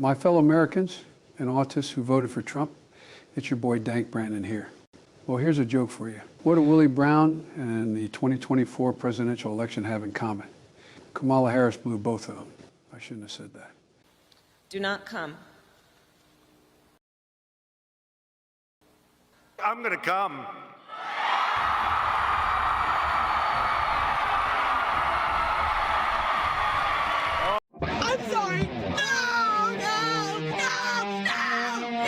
My fellow Americans and autists who voted for Trump, it's your boy Dank Brandon here. Well, here's a joke for you. What do Willie Brown and the 2024 presidential election have in common? Kamala Harris blew both of them. I shouldn't have said that. Do not come. I'm gonna come. I'm sorry. No, no, no, no, no.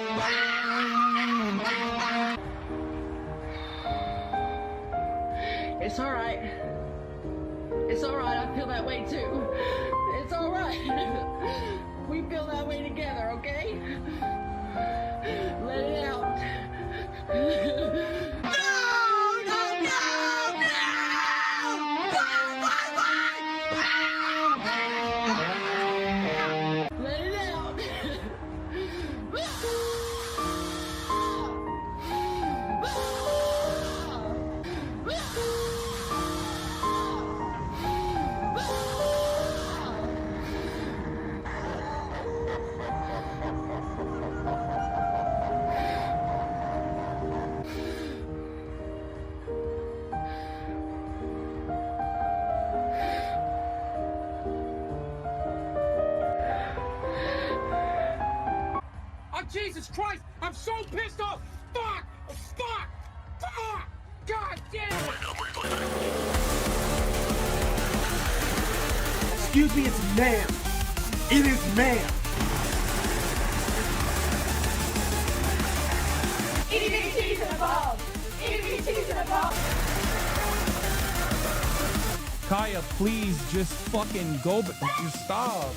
Why? It's all right. It's all right. I feel that way too. It's all right. We feel that way together, okay? Let it out. Let it out. Oh, Jesus Christ! I'm so pissed off! Fuck! Fuck! Fuck! God damn it! Excuse me, it's ma'am. It is ma'am. EBTs and above. EBTs and above. Kaya, please just fucking go, but just stop.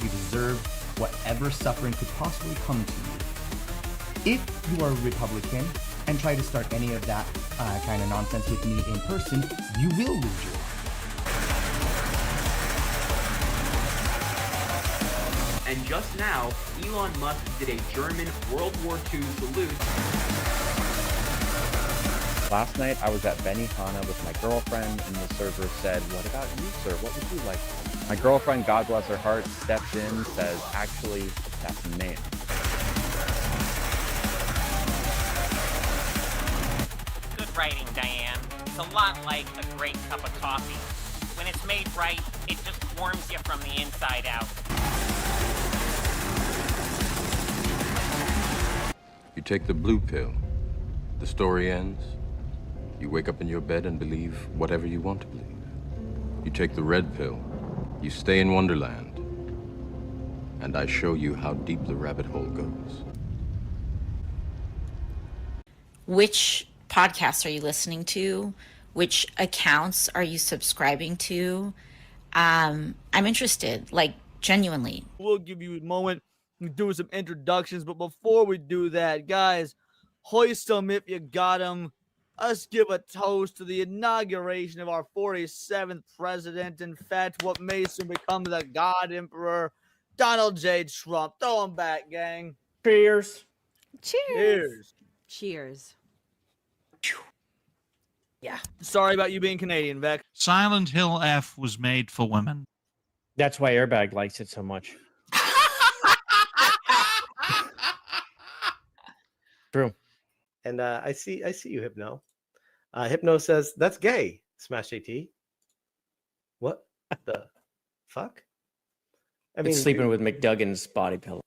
You deserve whatever suffering could possibly come to you. If you are a Republican and try to start any of that kind of nonsense with me in person, you will lose your life. And just now, Elon Musk did a German World War II salute. Last night, I was at Benihana with my girlfriend, and the server said, "What about you, sir? What would you like?" My girlfriend, God bless her heart, steps in, says, "Actually, that's ma'am." Good writing, Diane. It's a lot like a great cup of coffee. When it's made right, it just warms you from the inside out. You take the blue pill, the story ends. You wake up in your bed and believe whatever you want to believe. You take the red pill, you stay in Wonderland, and I show you how deep the rabbit hole goes. Which podcasts are you listening to? Which accounts are you subscribing to? I'm interested, like genuinely. We'll give you a moment to do some introductions, but before we do that, guys, hoist them if you got them. Let's give a toast to the inauguration of our 47th president. In fact, what may soon become the God Emperor, Donald J. Trump. Throw him back, gang. Cheers. Cheers. Cheers. Yeah. Sorry about you being Canadian, Vec. Silent Hill F was made for women. That's why Airbag likes it so much. True. And I see you, Hypno. Hypno says that's gay. Smash JT. What the fuck? I mean, it's sleeping with McDuggan's body pillow.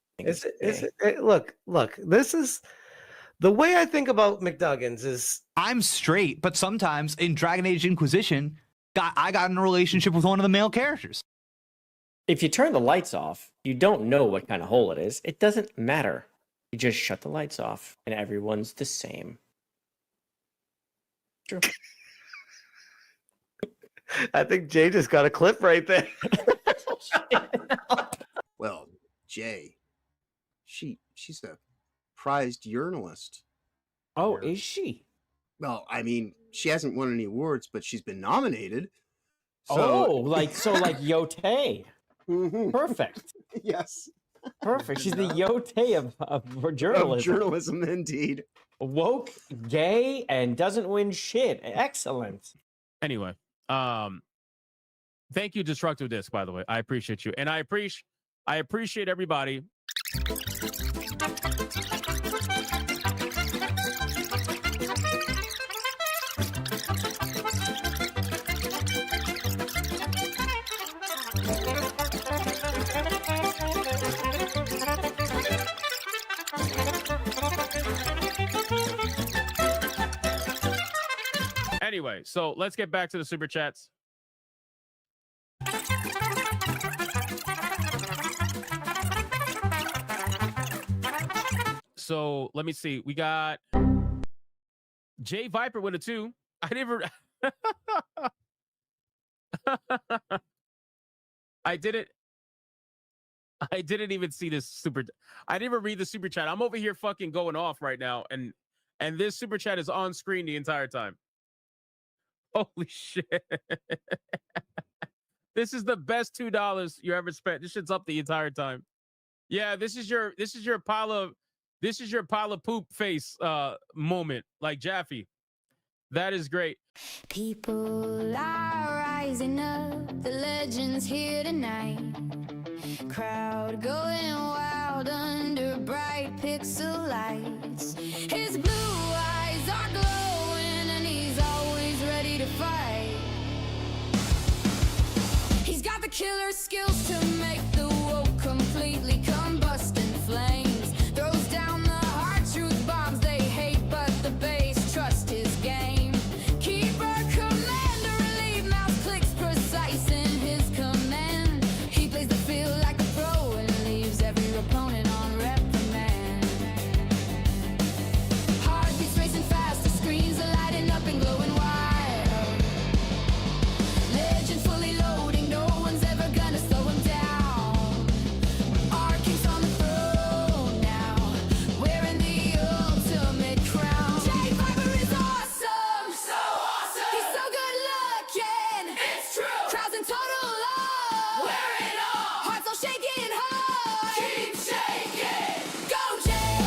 Look. This is the way I think about McDuggan's. Is I'm straight, but sometimes in Dragon Age Inquisition, I got in a relationship with one of the male characters. If you turn the lights off, you don't know what kind of hole it is. It doesn't matter. You just shut the lights off, and everyone's the same. True. I think Jay just got a clip right there. Well, Jay, she's a prized urinalist. Oh, is she? Well, I mean, she hasn't won any awards, but she's been nominated. So... like Yote. Mm-hmm. Perfect. Yes. Perfect. She's the Yote of journalism. Of journalism, indeed. Woke, gay, and doesn't win shit. Excellent. Anyway, thank you, Destructive Disc, by the way. I appreciate you. And I appreciate everybody. Anyway, so let's get back to the super chats. So let me see. We got JayViper with a 2. I never. I didn't even see this super. I didn't even read the super chat. I'm over here fucking going off right now, and this super chat is on screen the entire time. Holy shit! This is the best $2 you ever spent. This shit's up the entire time. Yeah, this is your pile of poop face moment, like Jaffe. That is great. People are rising up, the legends here tonight. Crowd going wild under bright pixel lights. His blue eyes are glowing and he's always ready to fight. He's got the killer skills to make the woke completely combust in flames. Throws down the hard truth bombs they hate, but the base trust his game. Keeper, commander, relieve mouse clicks precise in his command. He plays the field like a pro and leaves every opponent on reprimand. Heartbeats racing fast, the screens are lighting up and glowing wild. Legend fully loading, no one's ever gonna slow him down. Our king's on the throne now, wearing the ultimate crown. JayViper is awesome, so awesome. He's so good looking, it's true. Crowds in total love, wear it all. Hearts all shaking high, keep shaking. Go Jay,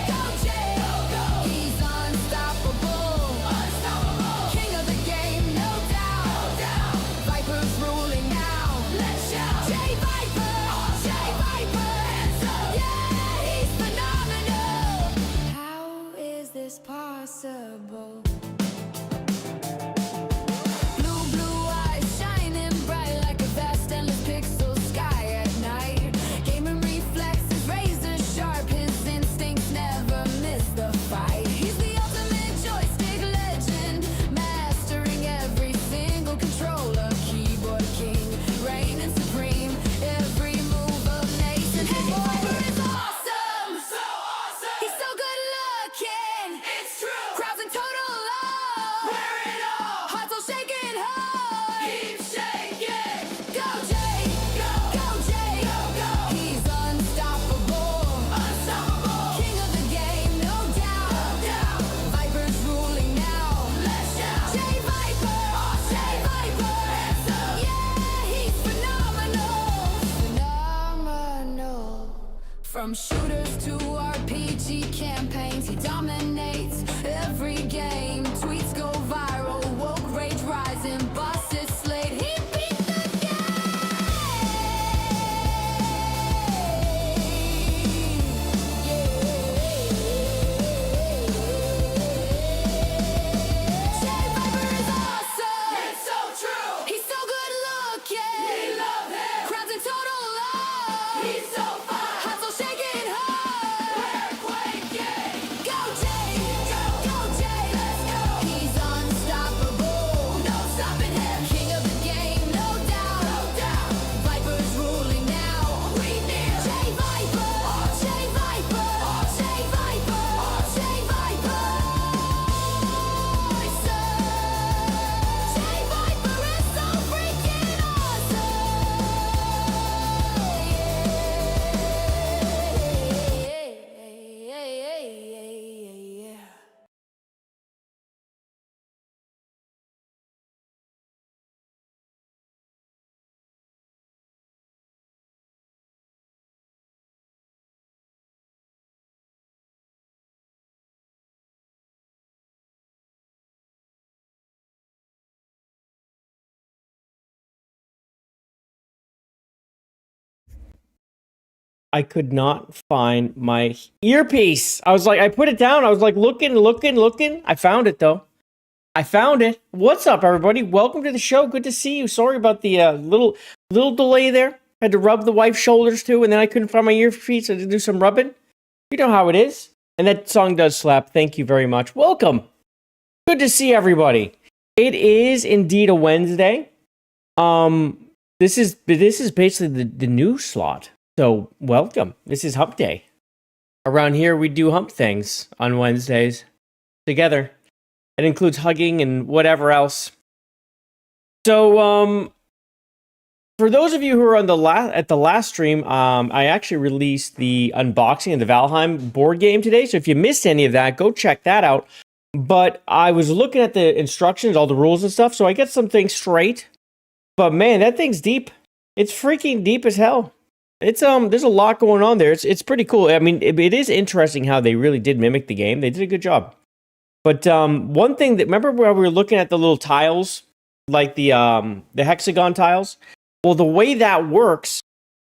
go Jay, go. He's unstoppable, unstoppable. King of the game, no doubt, no doubt. Viper's ruling now, let's shout. JayViper, JayViper, hands up. Yeah, he's phenomenal. How is this possible? Blue eyes shining bright like a vast endless pixel sky at night. Gaming reflexes razor sharp, his instincts never miss the fight. He's the ultimate joystick legend, mastering every single controller. Keyboard king, reigning supreme, every move of nation. JayViper is awesome, so awesome. He's so good looking, it's true. Crowds in total love, wear it all. Hearts all shaking high, keep shaking. Go Jay, go Jay, go. He's unstoppable, unstoppable. King of the game, no doubt, no doubt. Viper's ruling now, let's shout. JayViper, JayViper, hands up. Yeah, he's phenomenal, phenomenal. From shooters to RPG campaigns, he dominates every game. Tweets go viral, woke rage rising, bosses slate. He beat the game. JayViper is awesome, it's so true. He's so good looking, we love him. Crowds in total love, he's so fun. Hearts all shaking high, we're quaking. Go Jay, I could not find my earpiece. I was like, I put it down. I was like, looking. I found it though. I found it. What's up, everybody? Welcome to the show. Good to see you. Sorry about the little delay there. Had to rub the wife's shoulders too, and then I couldn't find my earpiece. So I had to do some rubbing. You know how it is. And that song does slap. Thank you very much. Welcome. Good to see everybody. It is indeed a Wednesday. This is basically the new slot. So welcome. This is Hump Day. Around here, we do hump things on Wednesdays together. It includes hugging and whatever else. So, for those of you who are on at the last stream, I actually released the unboxing of the Valheim board game today. So if you missed any of that, go check that out. But I was looking at the instructions, all the rules and stuff, so I get some things straight. But man, that thing's deep. It's freaking deep as hell. It's there's a lot going on there. It's pretty cool. I mean, it is interesting how they really did mimic the game. They did a good job. But one thing that, remember where we were looking at the little tiles, like the hexagon tiles? Well, the way that works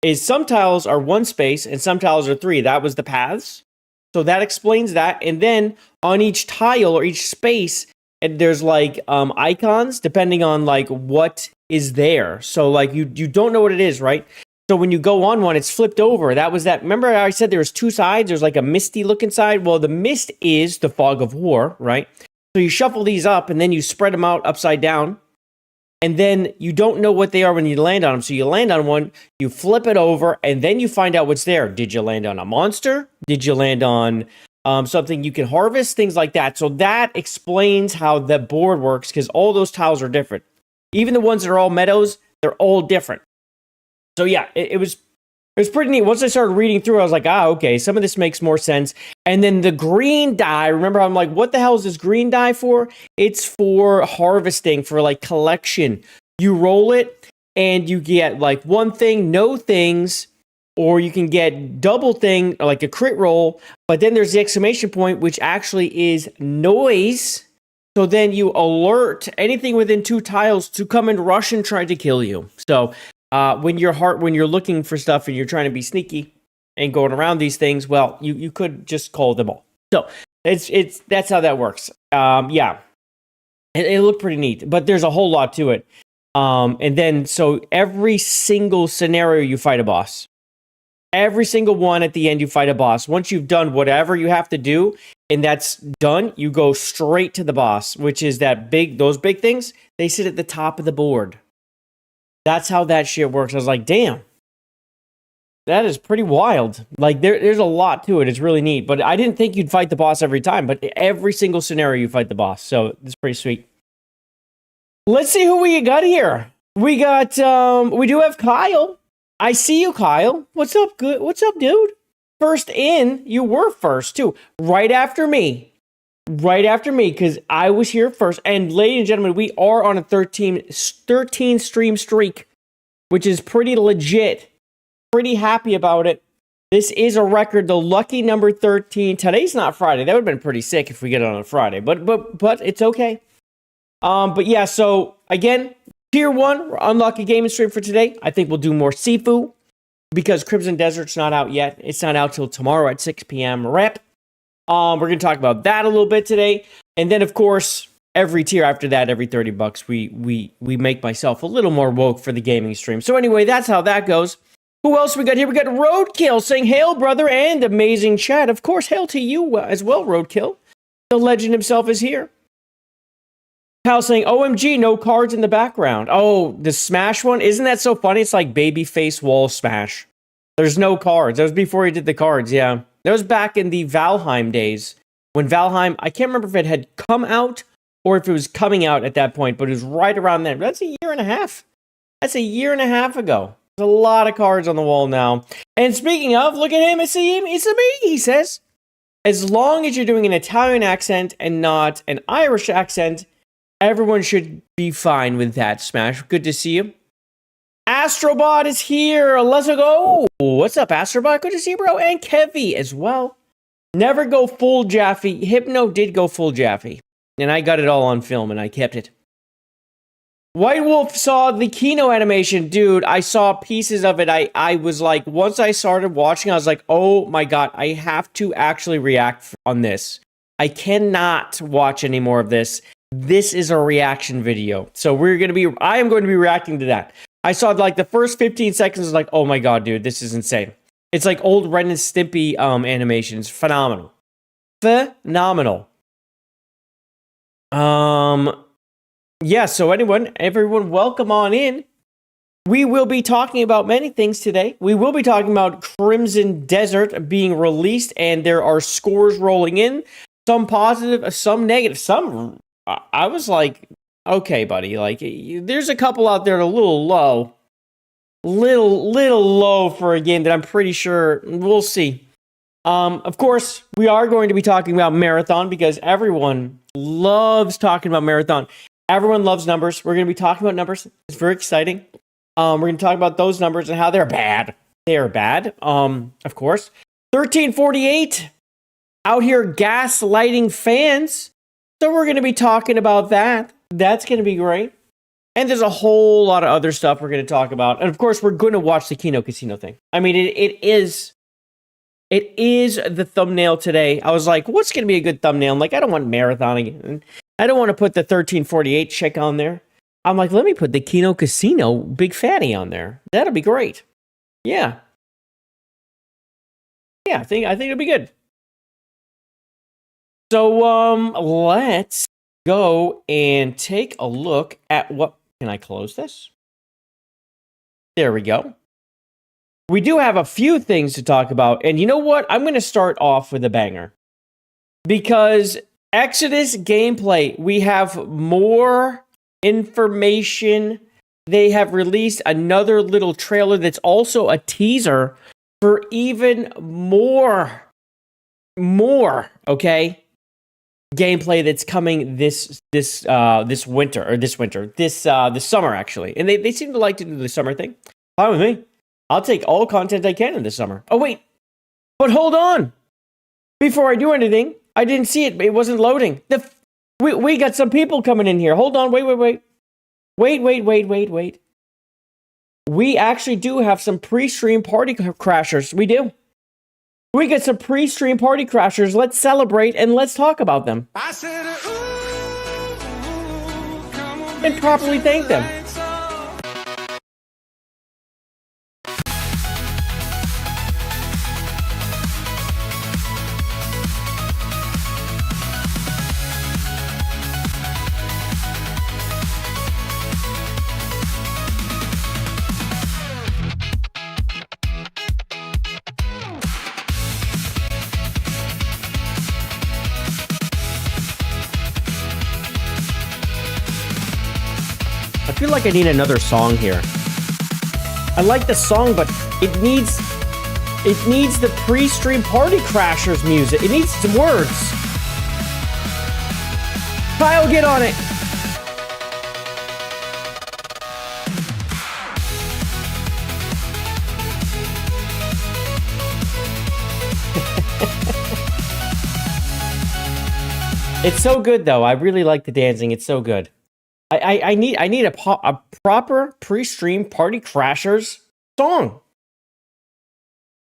is some tiles are one space and some tiles are three. That was the paths. So that explains that. And then on each tile or each space, there's like icons depending on like what is there. So like you don't know what it is, right? So when you go on one, it's flipped over. That was that. Remember how I said there was two sides? There's like a misty looking side. Well, the mist is the fog of war, right? So you shuffle these up and then you spread them out upside down. And then you don't know what they are when you land on them. So you land on one, you flip it over, and then you find out what's there. Did you land on a monster? Did you land on something you can harvest? Things like that. So that explains how the board works, because all those tiles are different. Even the ones that are all meadows, they're all different. So yeah, it was pretty neat. Once I started reading through, I was like, okay, some of this makes more sense. And then the green dye, remember, I'm like, what the hell is this green dye for? It's for harvesting, for like collection. You roll it and you get like one thing, no things, or you can get double thing, like a crit roll. But then there's the exclamation point, which actually is noise. So then you alert anything within two tiles to come and rush and try to kill you. So when you're looking for stuff and you're trying to be sneaky and going around these things, well, you could just call them all. So that's how that works. Yeah, it looked pretty neat, but there's a whole lot to it. And then so every single scenario you fight a boss. Every single one at the end you fight a boss. Once you've done whatever you have to do and that's done, you go straight to the boss, which is those big things. They sit at the top of the board. That's how that shit works. I was like, damn, that is pretty wild. Like, there's a lot to it. It's really neat. But I didn't think you'd fight the boss every time. But every single scenario, you fight the boss. So it's pretty sweet. Let's see who we got here. We do have Kyle. I see you, Kyle. What's up, good? What's up, dude? First in. You were first, too. Right after me, because I was here first. And ladies and gentlemen, we are on a 13 stream streak, which is pretty legit. Pretty happy about it. This is a record, the lucky number 13. Today's not Friday. That would have been pretty sick if we get it on a Friday, but it's okay. But yeah, so again, tier 1, unlucky gaming stream for today. I think we'll do more Sifu because Crimson Desert's not out yet. It's not out till tomorrow at 6 p.m. Rep. We're going to talk about that a little bit today. And then, of course, every tier after that, every $30, we make myself a little more woke for the gaming stream. So anyway, that's how that goes. Who else we got here? We got Roadkill saying, hail, brother, and amazing chat. Of course, hail to you as well, Roadkill. The legend himself is here. Kyle saying, OMG, no cards in the background. Oh, the Smash one? Isn't that so funny? It's like babyface wall Smash. There's no cards. That was before he did the cards, yeah. That was back in the Valheim days. When Valheim, I can't remember if it had come out or if it was coming out at that point, but it was right around then. That's a year and a half. That's a year and a half ago. There's a lot of cards on the wall now. And speaking of, look at him. It's a me, he says. As long as you're doing an Italian accent and not an Irish accent, everyone should be fine with that, Smash. Good to see you. Astrobot is here. Let's go. What's up, Astrobot? Good to see you, bro. And Kevy as well. Never go full Jaffe. Hypno did go full Jaffe. And I got it all on film and I kept it. White Wolf saw the Kino animation. Dude, I saw pieces of it. I was like, once I started watching, I was like, oh my God, I have to actually react on this. I cannot watch any more of this. This is a reaction video. So I am going to be reacting to that. I saw like the first 15 seconds, I was like, oh my God, dude, this is insane. It's like old Ren and Stimpy animations. Phenomenal. Phenomenal. Yeah, so everyone, welcome on in. We will be talking about many things today. We will be talking about Crimson Desert being released, and there are scores rolling in. Some positive, some negative, some... I was like, okay, buddy, like, there's a couple out there that are a little low. Little low for a game that I'm pretty sure we'll see. Of course, we are going to be talking about Marathon because everyone loves talking about Marathon. Everyone loves numbers. We're going to be talking about numbers. It's very exciting. We're going to talk about those numbers and how they're bad. They're bad. Of course. 1348 out here gaslighting fans. So we're going to be talking about that. That's going to be great. And there's a whole lot of other stuff we're going to talk about. And of course, we're going to watch the Kino Casino thing. I mean, it is the thumbnail today. I was like, what's going to be a good thumbnail? I'm like, I don't want Marathon again. I don't want to put the 1348 chick on there. I'm like, let me put the Kino Casino Big Fatty on there. That'll be great. Yeah. Yeah, I think it'll be good. So, let's go and take a look at what... Can I close this? There we go. We do have a few things to talk about. And you know what? I'm going to start off with a banger. Because Exodus gameplay, we have more information. They have released another little trailer that's also a teaser for even more, okay? Gameplay that's coming this summer actually, and they seem to like to do the summer thing. Fine with me. I'll take all content I can in the summer. Oh wait, but hold on. Before I do anything, I didn't see it. It wasn't loading. We got some people coming in here. Hold on. Wait. We actually do have some pre-stream party crashers. We do. We get some pre-stream party crashers. Let's celebrate and let's talk about them. And properly thank them. I feel like I need another song here. I like the song, but it needs the pre-stream party crashers music. It needs some words. Kyle, get on it. It's so good, though. I really like the dancing. It's so good. I need a proper pre-stream party crashers song.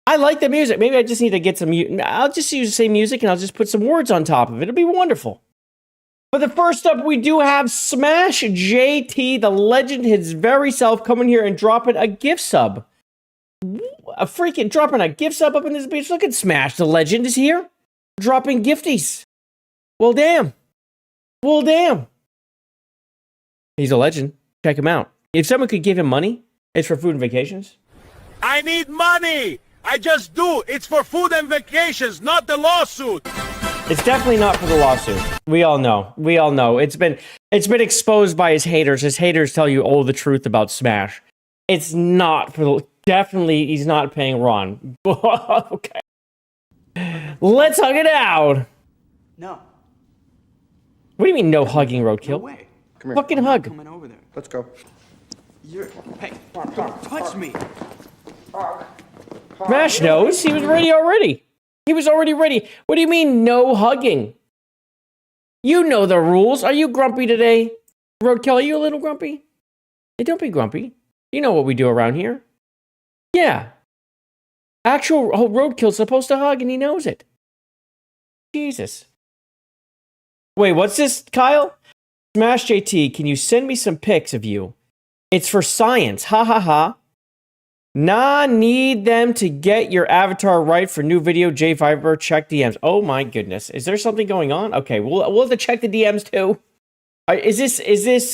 I like the music. Maybe I just need to get some... I'll just use the same music and I'll just put some words on top of it. It'll be wonderful. But the first up, we do have Smash JT, the legend, his very self, coming here and dropping a gift sub. Dropping a gift sub up in this bitch. Look at Smash, the legend is here. Dropping gifties. Well, damn. He's a legend. Check him out. If someone could give him money, it's for food and vacations. I need money. I just do. It's for food and vacations, not the lawsuit. It's definitely not for the lawsuit. We all know. It's been exposed by his haters. His haters tell you all the truth about Smash. It's not for the... Definitely, he's not paying Ron. Okay. Let's hug it out. No. What do you mean no hugging, Roadkill? No way. Come here. Fucking hug. Coming over there. Let's go. Hey, don't touch me. Smash knows. He was ready already. He was already ready. What do you mean no hugging? You know the rules. Are you grumpy today? Roadkill, are you a little grumpy? Hey, don't be grumpy. You know what we do around here. Yeah. Actual roadkill's supposed to hug, and he knows it. Jesus. Wait, what's this, Kyle? Smash JT, can you send me some pics of you? It's for science. Ha ha ha. Nah, need them to get your avatar right for new video. JayViper, check DMs. Oh my goodness. Is there something going on? Okay, we'll have to check the DMs too. Is this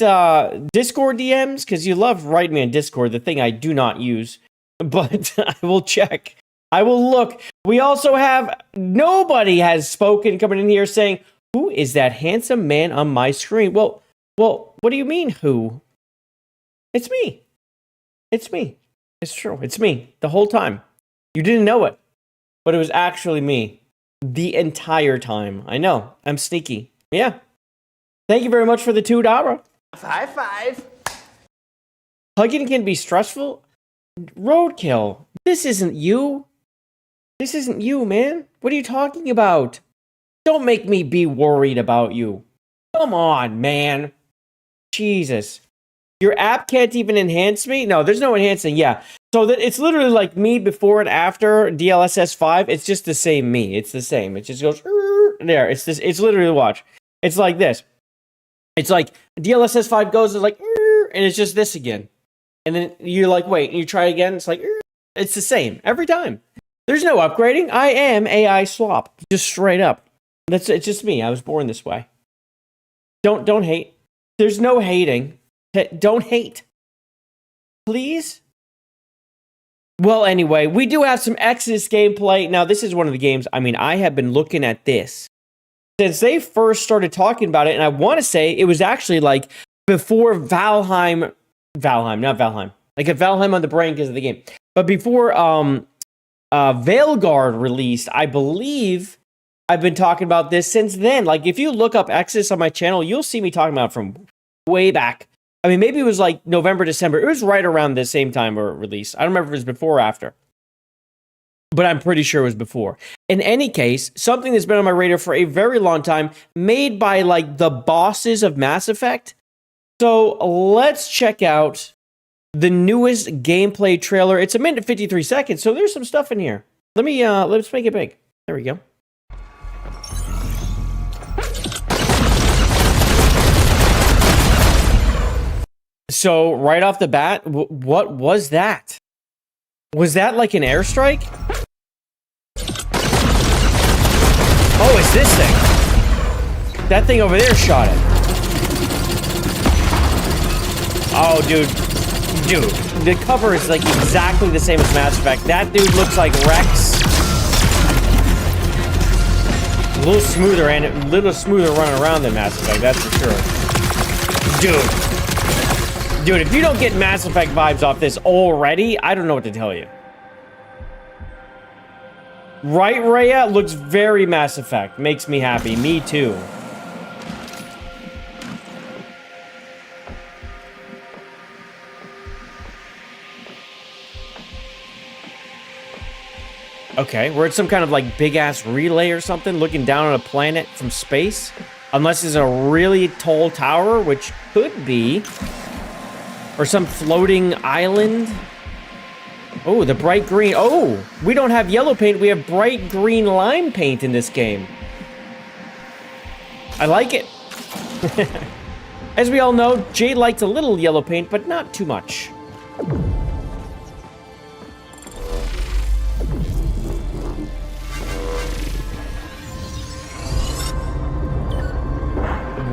Discord DMs? Because you love writing me on Discord, the thing I do not use. But I will check. I will look. We also have, nobody has spoken coming in here saying, who is that handsome man on my screen? Well, what do you mean, who? It's me. It's me. It's true. It's me the whole time. You didn't know it, but it was actually me the entire time. I know. I'm sneaky. Yeah. Thank you very much for the $2. High five. Hugging can be stressful. Roadkill. This isn't you. This isn't you, man. What are you talking about? Don't make me be worried about you. Come on, man. Jesus. Your app can't even enhance me? No, there's no enhancing. Yeah. So that it's literally like me before and after DLSS 5. It's just the same me. It's the same. It just goes there. It's this. It's literally, watch. It's like this. It's like DLSS 5 goes, it's like, and it's just this again. And then you're like, wait, and you try again. It's like, it's the same every time. There's no upgrading. I am AI slop. Just straight up. It's just me. I was born this way. Don't hate. There's no hating. Don't hate. Please? Well, anyway, we do have some Exodus gameplay. Now, this is one of the games, I mean, I have been looking at this since they first started talking about it, and I want to say it was actually like before Valheim, not Valheim. Like a Valheim on the brain because of the game. But before Veilguard released, I believe I've been talking about this since then. Like, if you look up Exodus on my channel, you'll see me talking about it from way back. I mean, maybe it was like November, December. It was right around the same time where it released. I don't remember if it was before or after. But I'm pretty sure it was before. In any case, something that's been on my radar for a very long time, made by like the bosses of Mass Effect. So let's check out the newest gameplay trailer. It's 1 minute and 53 seconds, so there's some stuff in here. Let's make it big. There we go. So right off the bat, what was that? Was that like an airstrike? Oh, it's this thing. That thing over there shot it. Oh, dude. Dude, the cover is like exactly the same as Mass Effect. That dude looks like Rex. A little smoother and a little smoother running around than Mass Effect, that's for sure. Dude, if you don't get Mass Effect vibes off this already, I don't know what to tell you. Right, Rhea? Looks very Mass Effect. Makes me happy. Me too. Okay, we're at some kind of like big-ass relay or something, looking down on a planet from space. Unless it's a really tall tower, which could be. Or some floating island. Oh, the bright green. Oh, we don't have yellow paint. We have bright green lime paint in this game. I like it. As we all know, Jay likes a little yellow paint, but not too much.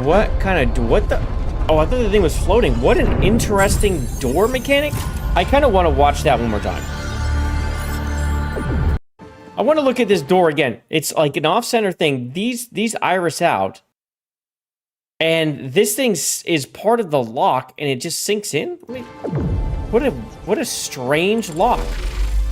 What the? Oh, I thought the thing was floating. What an interesting door mechanic. I kind of want to watch that one more time. I want to look at this door again. It's like an off-center thing. These iris out. And this thing is part of the lock, and it just sinks in? I mean, what a strange lock.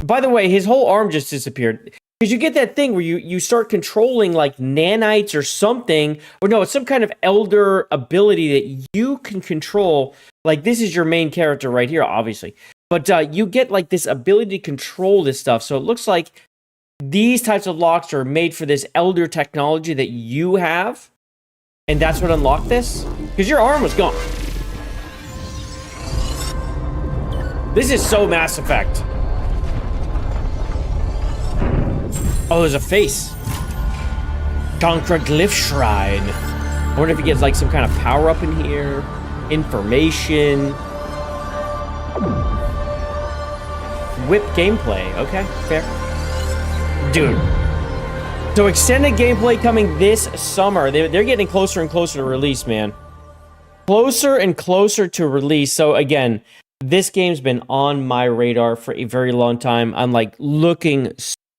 By the way, his whole arm just disappeared. Because you get that thing where you start controlling like nanites or something. Or no, it's some kind of elder ability that you can control. Like this is your main character right here, obviously. But you get like this ability to control this stuff. So it looks like these types of locks are made for this elder technology that you have. And that's what unlocked this? Because your arm was gone. This is so Mass Effect. Oh, there's a face. Chankra Glyph Shrine. I wonder if he gets like some kind of power up in here. Information. Whip gameplay. Okay, fair. Dude. So extended gameplay coming this summer. They're getting closer and closer to release, man. Closer and closer to release. So again, this game's been on my radar for a very long time. I'm like looking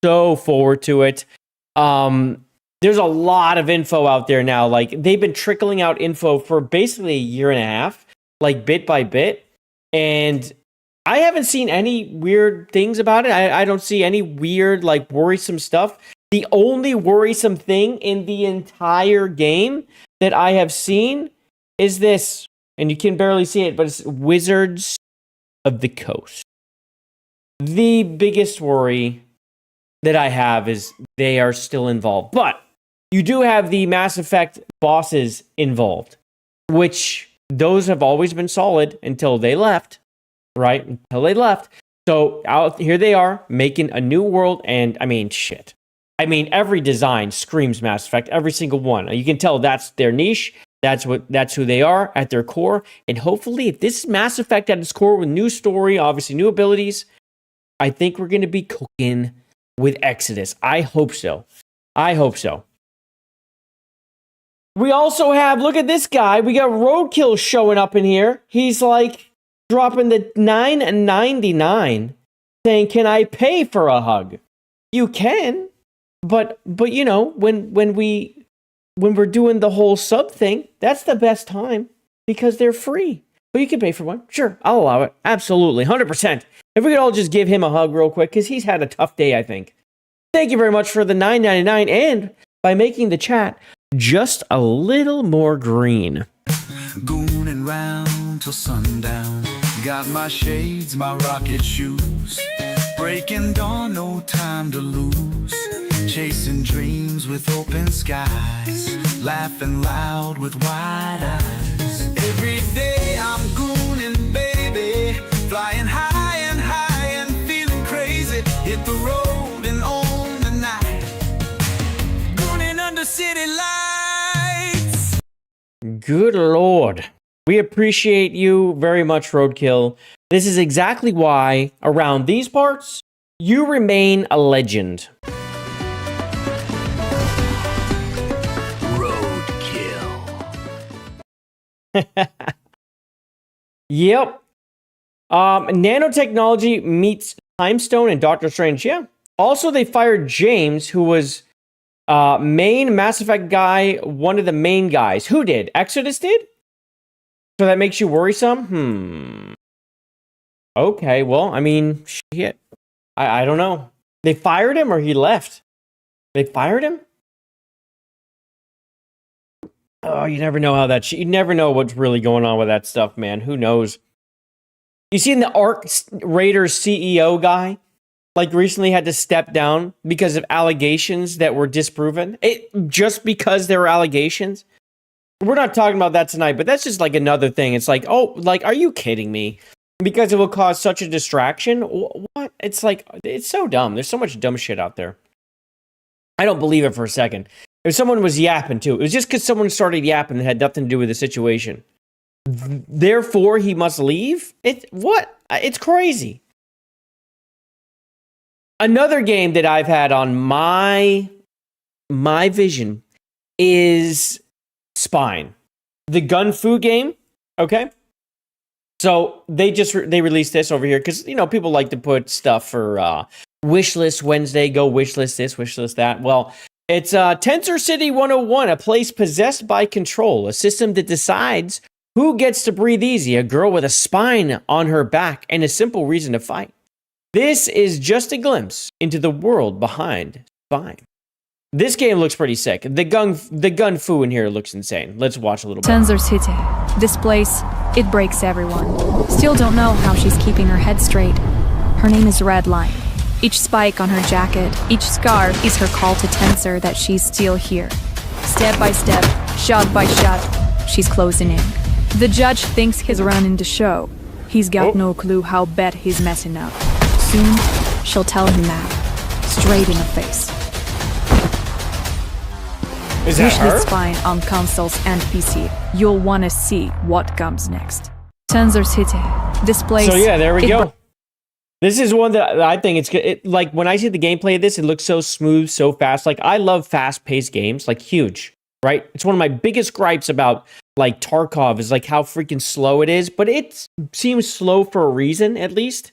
so forward to it. There's a lot of info out there now. Like they've been trickling out info for basically a year and a half, like bit by bit. And I haven't seen any weird things about it. I don't see any weird, like worrisome stuff. The only worrisome thing in the entire game that I have seen is this, and you can barely see it, but it's Wizards of the Coast. The biggest worry that I have is they are still involved. But you do have the Mass Effect bosses involved, which those have always been solid until they left, right? Until they left. So out here they are making a new world, and I mean, shit. I mean, every design screams Mass Effect, every single one. You can tell that's their niche. That's who they are at their core. And hopefully, if this is Mass Effect at its core with new story, obviously new abilities, I think we're going to be cooking with Exodus. I hope so. I hope so. We also have, look at this guy. We got Roadkill showing up in here. He's like dropping the $9.99, saying, "Can I pay for a hug?" You can, but you know, when we're doing the whole sub thing, that's the best time because they're free. But you can pay for one. Sure, I'll allow it. Absolutely, 100%. If we could all just give him a hug real quick, because he's had a tough day, I think. Thank you very much for the $9.99 and by making the chat just a little more green. Gooning round till sundown. Got my shades, my rocket shoes. Breaking dawn, no time to lose. Chasing dreams with open skies. Laughing loud with wide eyes. Every day I'm gooning, baby. Flying high and feeling crazy. Hit the road and on the night. Gooning under city lights. Good Lord. We appreciate you very much, Roadkill. This is exactly why, around these parts, you remain a legend. Yep. Nanotechnology meets Time Stone and Doctor Strange. Yeah. Also, they fired James, who was main Mass Effect guy, one of the main guys. Who did? Exodus did? So that makes you worrisome? Okay, well, I mean, shit. I don't know. They fired him or he left? They fired him? Oh, you never know how that... You never know what's really going on with that stuff, man. Who knows? You seen the Arc Raiders CEO guy? Like, recently had to step down because of allegations that were disproven? Just because there were allegations? We're not talking about that tonight, but that's just like another thing. It's like, oh, like, are you kidding me? Because it will cause such a distraction? What? It's like, it's so dumb. There's so much dumb shit out there. I don't believe it for a second. If someone was yapping too, it was just because someone started yapping that had nothing to do with the situation. Therefore, he must leave? What? It's crazy. Another game that I've had on my vision is Spine. The Gun Fu game, okay? So they released this over here because, you know, people like to put stuff for Wishlist Wednesday, go wishlist this, wishlist that. Well, it's Tensor City 101, a place possessed by control, a system that decides who gets to breathe easy, a girl with a spine on her back and a simple reason to fight. This is just a glimpse into the world behind Spine. This game looks pretty sick. The gun fu in here looks insane. Let's watch a little bit. Tensor City. This place, it breaks everyone. Still don't know how she's keeping her head straight. Her name is Redline. Each spike on her jacket, each scar is her call to Tensor that she's still here. Step by step, shot by shot, she's closing in. The judge thinks he's running the show. He's got no clue how bad he's messing up. Soon, she'll tell him that, straight in the face. Is that her? Wishlist fine on consoles and PC. You'll want to see what comes next. Tensor City. This place. So yeah, there we go. This is one that I think it's good. Like when I see the gameplay of this, it looks so smooth, so fast. Like I love fast-paced games, like huge, right? It's one of my biggest gripes about like Tarkov is like how freaking slow it is, but it seems slow for a reason, at least.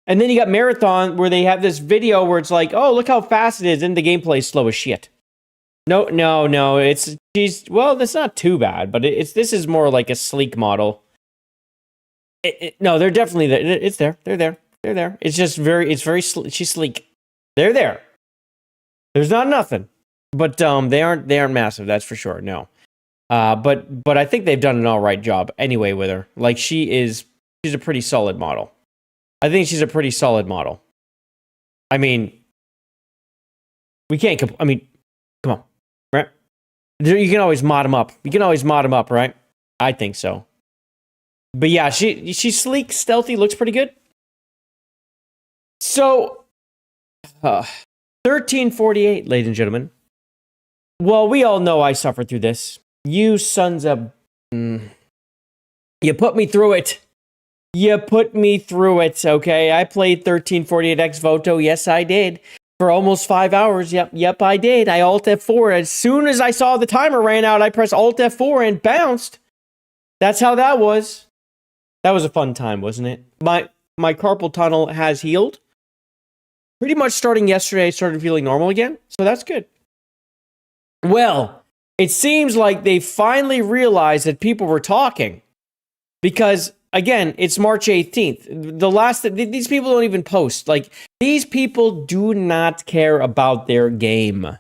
And then you got Marathon where they have this video where it's like, oh, look how fast it is, and the gameplay is slow as shit. No, well, that's not too bad, but this is more like a sleek model. No, they're definitely there. It's there. They're there. They're there. It's just she's sleek. They're there. There's not nothing, but they aren't massive. That's for sure. No, but I think they've done an all right job anyway with her. Like she's a pretty solid model. I think she's a pretty solid model. I mean, we can't. I mean, come on, right? You can always mod them up. You can always mod them up, right? I think so. But yeah, she's sleek, stealthy, looks pretty good. So, 1348, ladies and gentlemen. Well, we all know I suffered through this. You sons of... you put me through it. You put me through it, okay? I played 1348 Ex Voto. Yes, I did. For almost 5 hours. Yep, I did. I Alt F4. As soon as I saw the timer ran out, I pressed Alt F4 and bounced. That's how that was. That was a fun time, wasn't it? My carpal tunnel has healed. Pretty much starting yesterday, I started feeling normal again. So that's good. Well, it seems like they finally realized that people were talking. Because, again, it's March 18th. These people don't even post. Like, these people do not care about their game.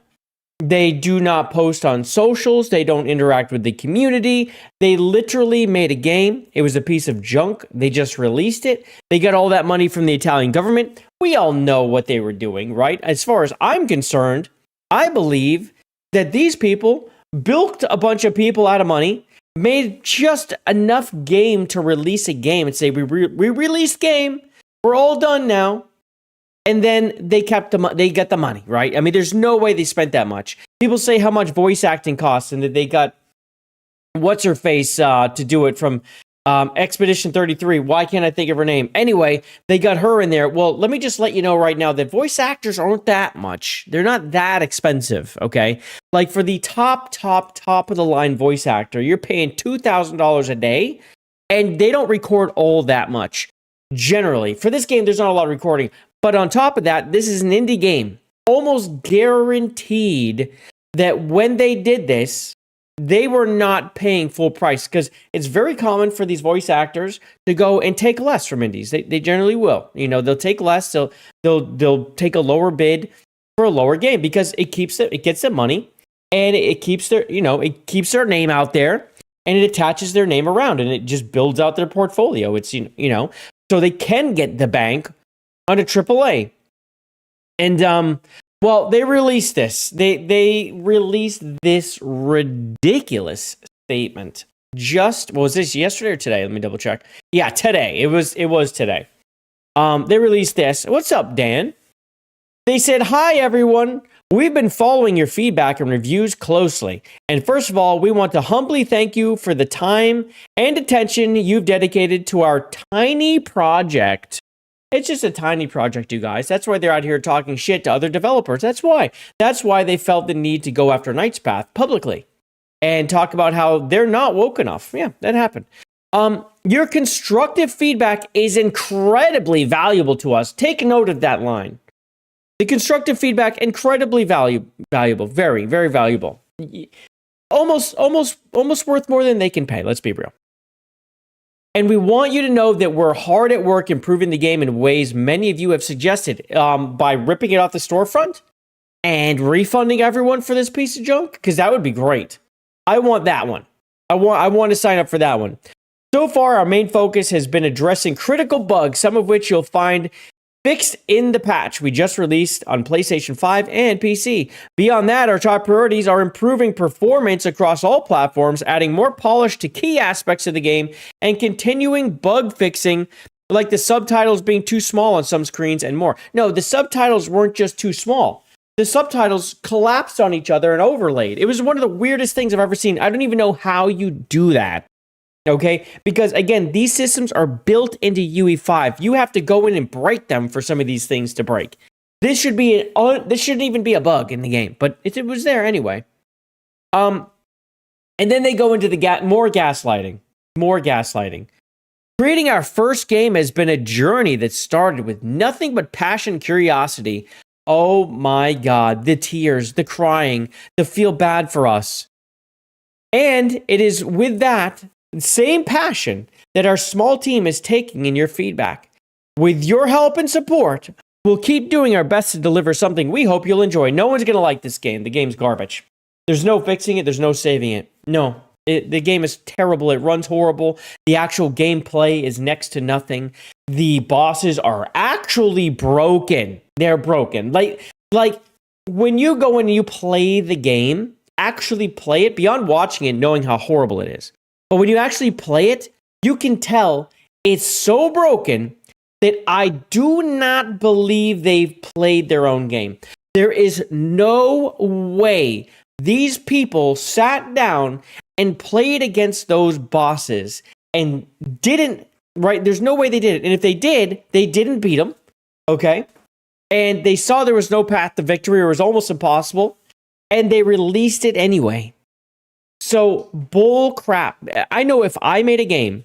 They do not post on socials. They don't interact with the community. They literally made a game. It was a piece of junk. They just released it. They got all that money from the Italian government. We all know what they were doing, right? As far as I'm concerned, I believe that these people bilked a bunch of people out of money, made just enough game to release a game and say, we released game. We're all done now. And then they got the money, right? I mean, there's no way they spent that much. People say how much voice acting costs and that they got what's-her-face to do it from Expedition 33. Why can't I think of her name? Anyway, they got her in there. Well, let me just let you know right now that voice actors aren't that much. They're not that expensive, okay? Like for the top of the line voice actor, you're paying $2,000 a day, and they don't record all that much. Generally, for this game, there's not a lot of recording. But on top of that, this is an indie game. Almost guaranteed that when they did this, they were not paying full price because it's very common for these voice actors to go and take less from indies. They generally will. You know, they'll take less. They'll take a lower bid for a lower game because it gets them money and it keeps their name out there and it attaches their name around and it just builds out their portfolio. It's so they can get the bank on a AAA. And well, they released this. They released this ridiculous statement. Was this yesterday or today? Let me double check. Yeah, today. It was today. They released this. What's up, Dan? They said, "Hi everyone. We've been following your feedback and reviews closely. And first of all, we want to humbly thank you for the time and attention you've dedicated to our tiny project." It's just a tiny project, you guys. That's why they're out here talking shit to other developers. That's why. That's why they felt the need to go after Knight's Path publicly and talk about how they're not woke enough. Yeah, that happened. Your constructive feedback is incredibly valuable to us. Take note of that line. The constructive feedback, incredibly valuable. Very, very valuable. Almost worth more than they can pay. Let's be real. And we want you to know that we're hard at work improving the game in ways many of you have suggested by ripping it off the storefront and refunding everyone for this piece of junk, because that would be great. I want that one. I want to sign up for that one. So far, our main focus has been addressing critical bugs, some of which you'll find fixed in the patch we just released on PlayStation 5 and PC. Beyond that, our top priorities are improving performance across all platforms, adding more polish to key aspects of the game, and continuing bug fixing, like the subtitles being too small on some screens and more. No, the subtitles weren't just too small. The subtitles collapsed on each other and overlaid. It was one of the weirdest things I've ever seen. I don't even know how you do that. Okay, because again, these systems are built into UE5. You have to go in and break them for some of these things to break. This should be this shouldn't even be a bug in the game, but it was there anyway. And then they go into the more gaslighting. Creating our first game has been a journey that started with nothing but passion, curiosity. Oh my God, the tears, the crying, the feel bad for us. And it is with that same passion that our small team is taking in your feedback. With your help and support, we'll keep doing our best to deliver something we hope you'll enjoy. No one's going to like this game. The game's garbage. There's no fixing it. There's no saving it. No, the game is terrible. It runs horrible. The actual gameplay is next to nothing. The bosses are actually broken. They're broken. Like when you go in and you play the game, actually play it beyond watching it, knowing how horrible it is. But when you actually play it, you can tell it's so broken that I do not believe they've played their own game. There is no way these people sat down and played against those bosses and didn't, right? There's no way they did it. And if they did, they didn't beat them, okay? And they saw there was no path to victory, or it was almost impossible, and they released it anyway. So, bull crap. I know if I made a game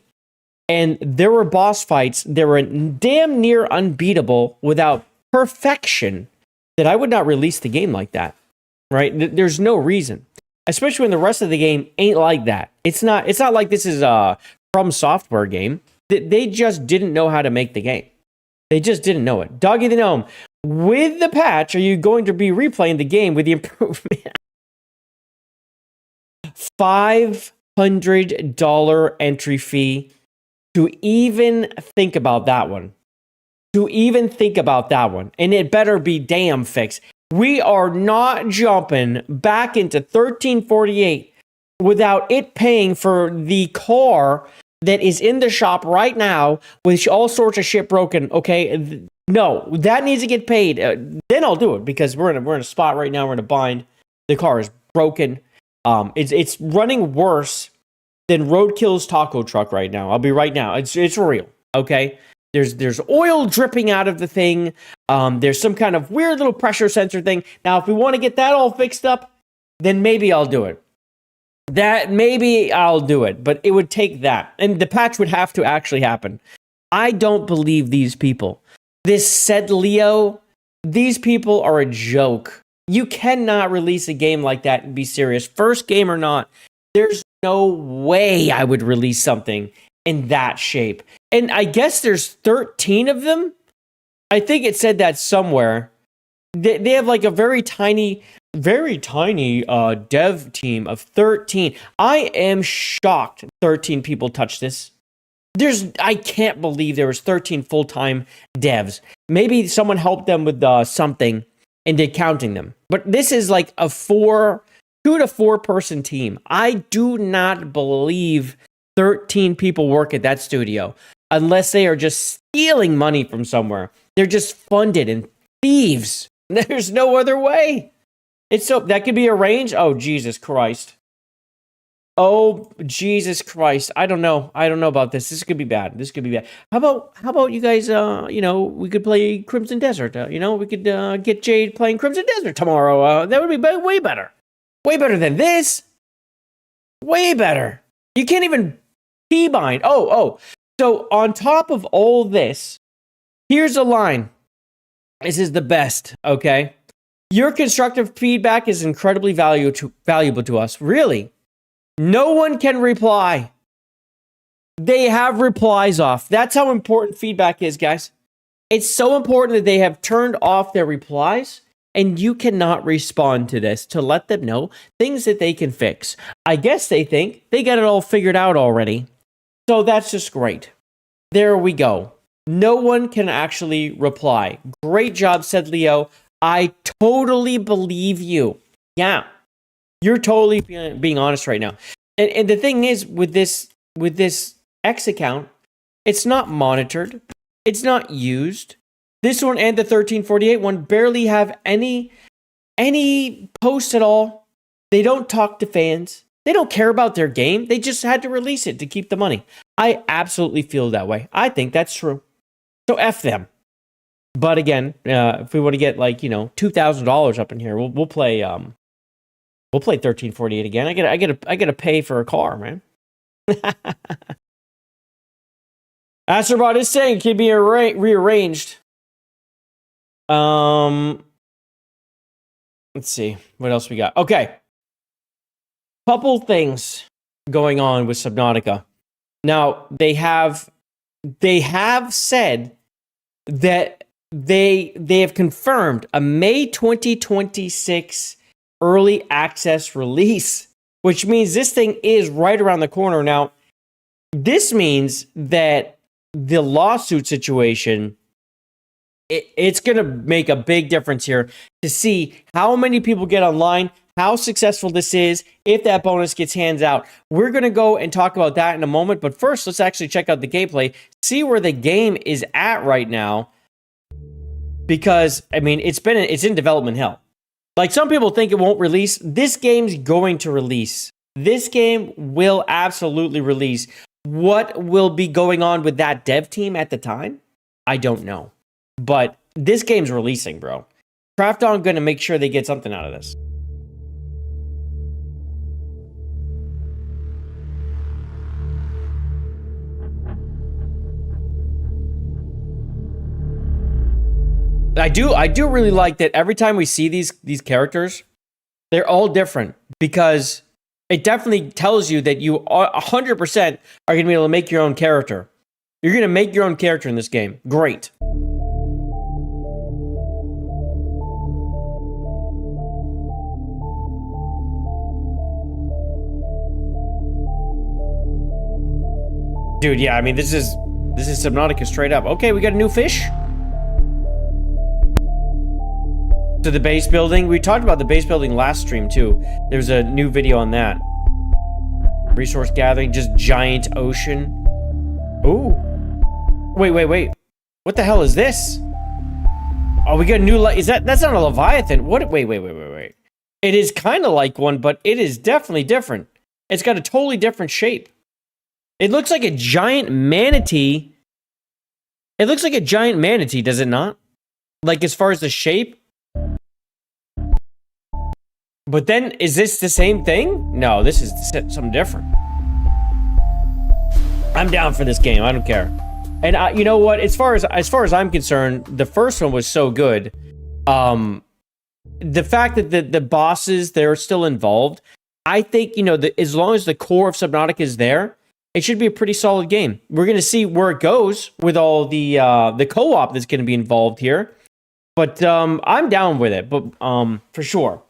and there were boss fights that were damn near unbeatable without perfection, that I would not release the game like that, right? There's no reason, especially when the rest of the game ain't like that. It's not like this is a From Software game. They just didn't know how to make the game. They just didn't know it. Doggy the Gnome, with the patch, are you going to be replaying the game with the improvement? $500 entry fee to even think about that one. And it better be damn fixed. We are not jumping back into 1348 without it paying for the car that is in the shop right now with all sorts of shit broken. Okay, no, that needs to get paid. Then I'll do it, because we're in a spot right now. We're in a bind. The car is broken. It's running worse than Roadkill's taco truck right now. I'll be right now. It's real. Okay. There's oil dripping out of the thing. There's some kind of weird little pressure sensor thing. Now, if we want to get that all fixed up, then maybe I'll do it. But it would take that. And the patch would have to actually happen. I don't believe these people. This said Leo, these people are a joke. You cannot release a game like that and be serious. First game or not, there's no way I would release something in that shape. And I guess there's 13 of them. I think it said that somewhere. They have like a very tiny dev team of 13. I am shocked 13 people touched this. I can't believe there was 13 full-time devs. Maybe someone helped them with something and did counting them. But this is like a 2 to 4 person team. I do not believe 13 people work at that studio unless they are just stealing money from somewhere. They're just funded and thieves. There's no other way. That could be arranged. Oh, Jesus Christ. Oh, Jesus Christ. I don't know about this. This could be bad. How about you guys, we could play Crimson Desert. We could get Jade playing Crimson Desert tomorrow. That would be way better. Way better than this. Way better. You can't even keybind. Oh. So on top of all this, here's a line. This is the best, okay? Your constructive feedback is incredibly valuable to us. Really? No one can reply. They have replies off. That's how important feedback is, guys. It's so important that they have turned off their replies, and you cannot respond to this to let them know things that they can fix. I guess they think they got it all figured out already. So that's just great. There we go. No one can actually reply. Great job, said Leo. I totally believe you. Yeah. You're totally being honest right now. And the thing is, with this X account, it's not monitored. It's not used. This one and the 1348 one barely have any posts at all. They don't talk to fans. They don't care about their game. They just had to release it to keep the money. I absolutely feel that way. I think that's true. So F them. But again, if we want to get like, $2,000 up in here, we'll play 1348 again. I gotta pay for a car, man. Astrobot is saying it can be rearranged. Let's see what else we got. Okay, couple things going on with Subnautica. Now they have said that they have confirmed a May 2026 early access release, which means this thing is right around the corner. Now, this means that the lawsuit situation, it's going to make a big difference here to see how many people get online, how successful this is, if that bonus gets hands out. We're going to go and talk about that in a moment, but first, let's actually check out the gameplay, see where the game is at right now, because, I mean, it's in development hell. Like, some people think it won't release. This game's going to release. This game will absolutely release. What will be going on with that dev team at the time? I don't know. But this game's releasing, bro. Craft-On going to make sure they get something out of this. I do really like that every time we see these characters, they're all different, because it definitely tells you that you 100% are going to be able to make your own character. You're going to make your own character in this game. Great. Dude, yeah, I mean, this is Subnautica straight up. Okay, we got a new fish. To the base building. We talked about the base building last stream too. There's a new video on that. Resource gathering, just giant ocean. Ooh. Wait. What the hell is this? Oh, we got a new that's not a Leviathan. What? Wait. It is kind of like one, but it is definitely different. It's got a totally different shape. It looks like a giant manatee. It looks like a giant manatee, does it not? Like, as far as the shape? But then, is this the same thing? No, this is something different. I'm down for this game. I don't care. And you know what? As far as I'm concerned, the first one was so good. The fact that the bosses, they're still involved, I think, as long as the core of Subnautica is there, it should be a pretty solid game. We're going to see where it goes with all the co-op that's going to be involved here. But I'm down with it, but for sure.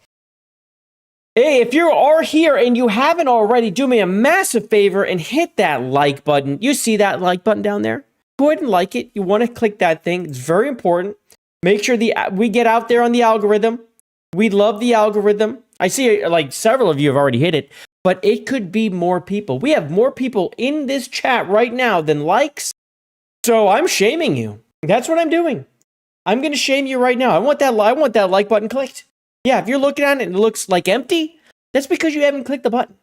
Hey, if you are here and you haven't already, do me a massive favor and hit that like button. You see that like button down there? Go ahead and like it. You want to click that thing. It's very important. Make sure we get out there on the algorithm. We love the algorithm. I see like several of you have already hit it, but it could be more people. We have more people in this chat right now than likes. So I'm shaming you. That's what I'm doing. I'm going to shame you right now. I want that like button clicked. Yeah, if you're looking at it and it looks like empty, that's because you haven't clicked the button.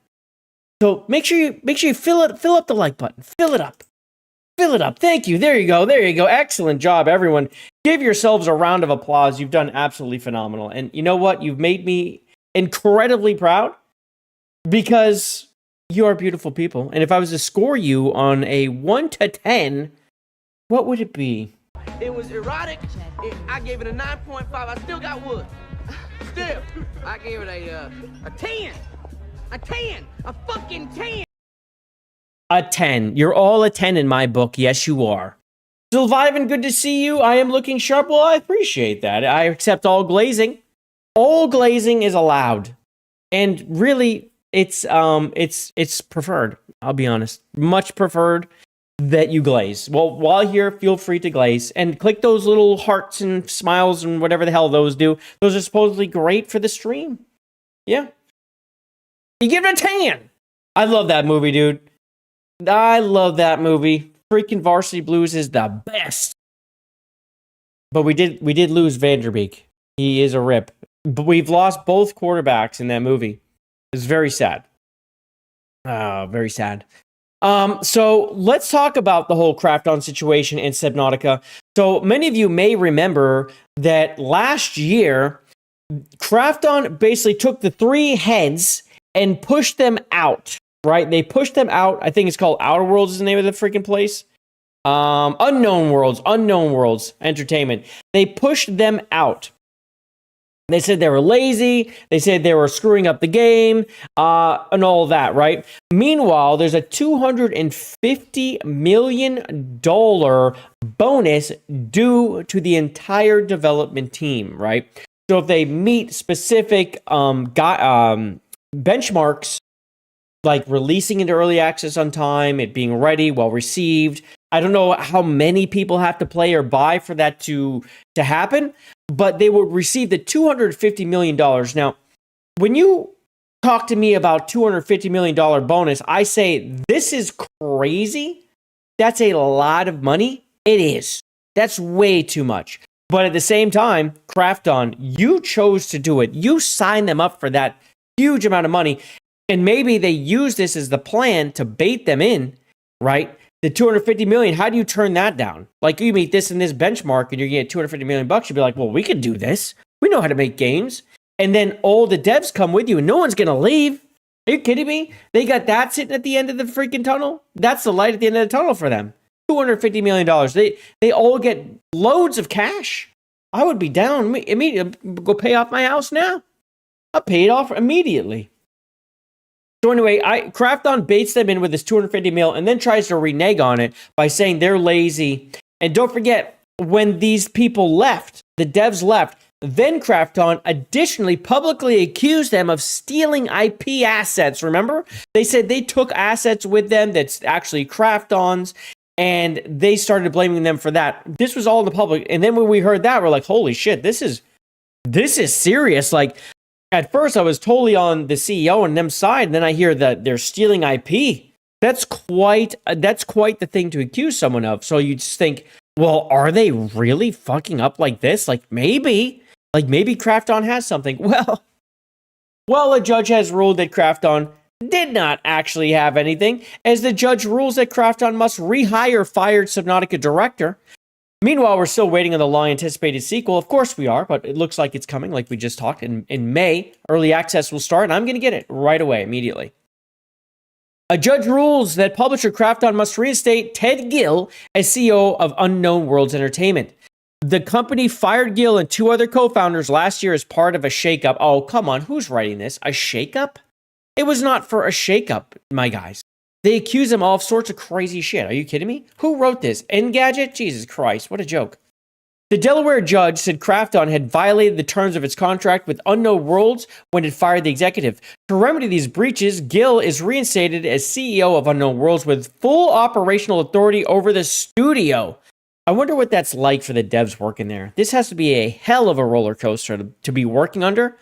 So make sure you fill up the like button. Fill it up. Thank you. There you go. Excellent job, everyone. Give yourselves a round of applause. You've done absolutely phenomenal. And you know what? You've made me incredibly proud, because you are beautiful people. And if I was to score you on a 1 to 10, what would it be? It was erotic. I gave it a 9.5. I still got wood. Still, I gave it a 10. A 10. A fucking 10. A 10. You're all a 10 in my book. Yes, you are. Sylvivan, good to see you. I am looking sharp. Well, I appreciate that. I accept all glazing. All glazing is allowed. And really, it's preferred. I'll be honest. Much preferred. that you glaze. Well, while here, feel free to glaze and click those little hearts and smiles and whatever the hell those do. Those are supposedly great for the stream. Yeah. You give it a 10. I love that movie, dude. I love that movie. Freaking Varsity Blues is the best. But we did lose Vanderbeek. He is a rip. But we've lost both quarterbacks in that movie. It's very sad. Very sad. So let's talk about the whole Krafton situation in Subnautica. So many of you may remember that last year, Krafton basically took the 3 heads and pushed them out, right? They pushed them out. I think it's called Outer Worlds is the name of the freaking place. Unknown Worlds Entertainment. They pushed them out. They said they were lazy. They said they were screwing up the game, and all of that, right? Meanwhile, there's a $250 million bonus due to the entire development team, right? So if they meet specific benchmarks, like releasing into early access on time, it being ready, well received. I don't know how many people have to play or buy for that to happen, but they would receive the $250 million. Now, when you talk to me about $250 million bonus, I say, this is crazy. That's a lot of money. It is. That's way too much. But at the same time, Krafton, you chose to do it. You signed them up for that huge amount of money. And maybe they use this as the plan to bait them in, right? The $250 million, how do you turn that down? Like, you meet this and this benchmark and you're getting $250 million bucks, you'd be like, well, we could do this. We know how to make games. And then all the devs come with you and no one's going to leave. Are you kidding me? They got that sitting at the end of the freaking tunnel. That's the light at the end of the tunnel for them. $250 million. They all get loads of cash. I would be down immediately. Go pay off my house now. I'll pay it off immediately. So anyway, Krafton baits them in with this $250 million and then tries to renege on it by saying they're lazy. And don't forget, when these people left, the devs left, then Krafton additionally publicly accused them of stealing IP assets. Remember? They said they took assets with them that's actually Krafton's, and they started blaming them for that. This was all in the public. And then when we heard that, we're like, holy shit, this is serious. Like, at first, I was totally on the CEO and them side, and then I hear that they're stealing IP. That's quite the thing to accuse someone of. So you just think, well, are they really fucking up like this? Like maybe Krafton has something. Well, a judge has ruled that Krafton did not actually have anything, as the judge rules that Krafton must rehire fired Subnautica director. Meanwhile, we're still waiting on the long-anticipated sequel. Of course we are, but it looks like it's coming, like we just talked. In May, early access will start, and I'm going to get it right away, immediately. A judge rules that publisher Krafton must reinstate Ted Gill as CEO of Unknown Worlds Entertainment. The company fired Gill and 2 other co-founders last year as part of a shakeup. Oh, come on, who's writing this? A shakeup? It was not for a shakeup, my guys. They accuse him of all sorts of crazy shit. Are you kidding me? Who wrote this? Engadget? Jesus Christ, what a joke. The Delaware judge said Krafton had violated the terms of its contract with Unknown Worlds when it fired the executive. To remedy these breaches, Gill is reinstated as CEO of Unknown Worlds with full operational authority over the studio. I wonder what that's like for the devs working there. This has to be a hell of a roller coaster to be working under,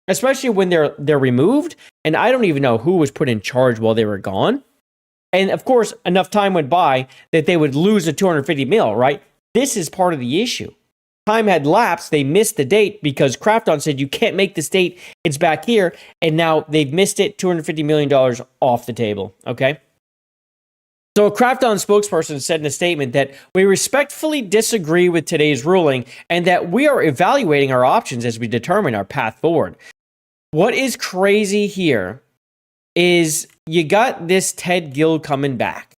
especially when they're removed, and I don't even know who was put in charge while they were gone. And of course, enough time went by that they would lose the $250 million, right? This is part of the issue. Time had lapsed. They missed the date because Krafton said, you can't make this date. It's back here. And now they've missed it. $250 million off the table. Okay. So a Krafton spokesperson said in a statement that we respectfully disagree with today's ruling and that we are evaluating our options as we determine our path forward. What is crazy here is you got this Ted Gill coming back.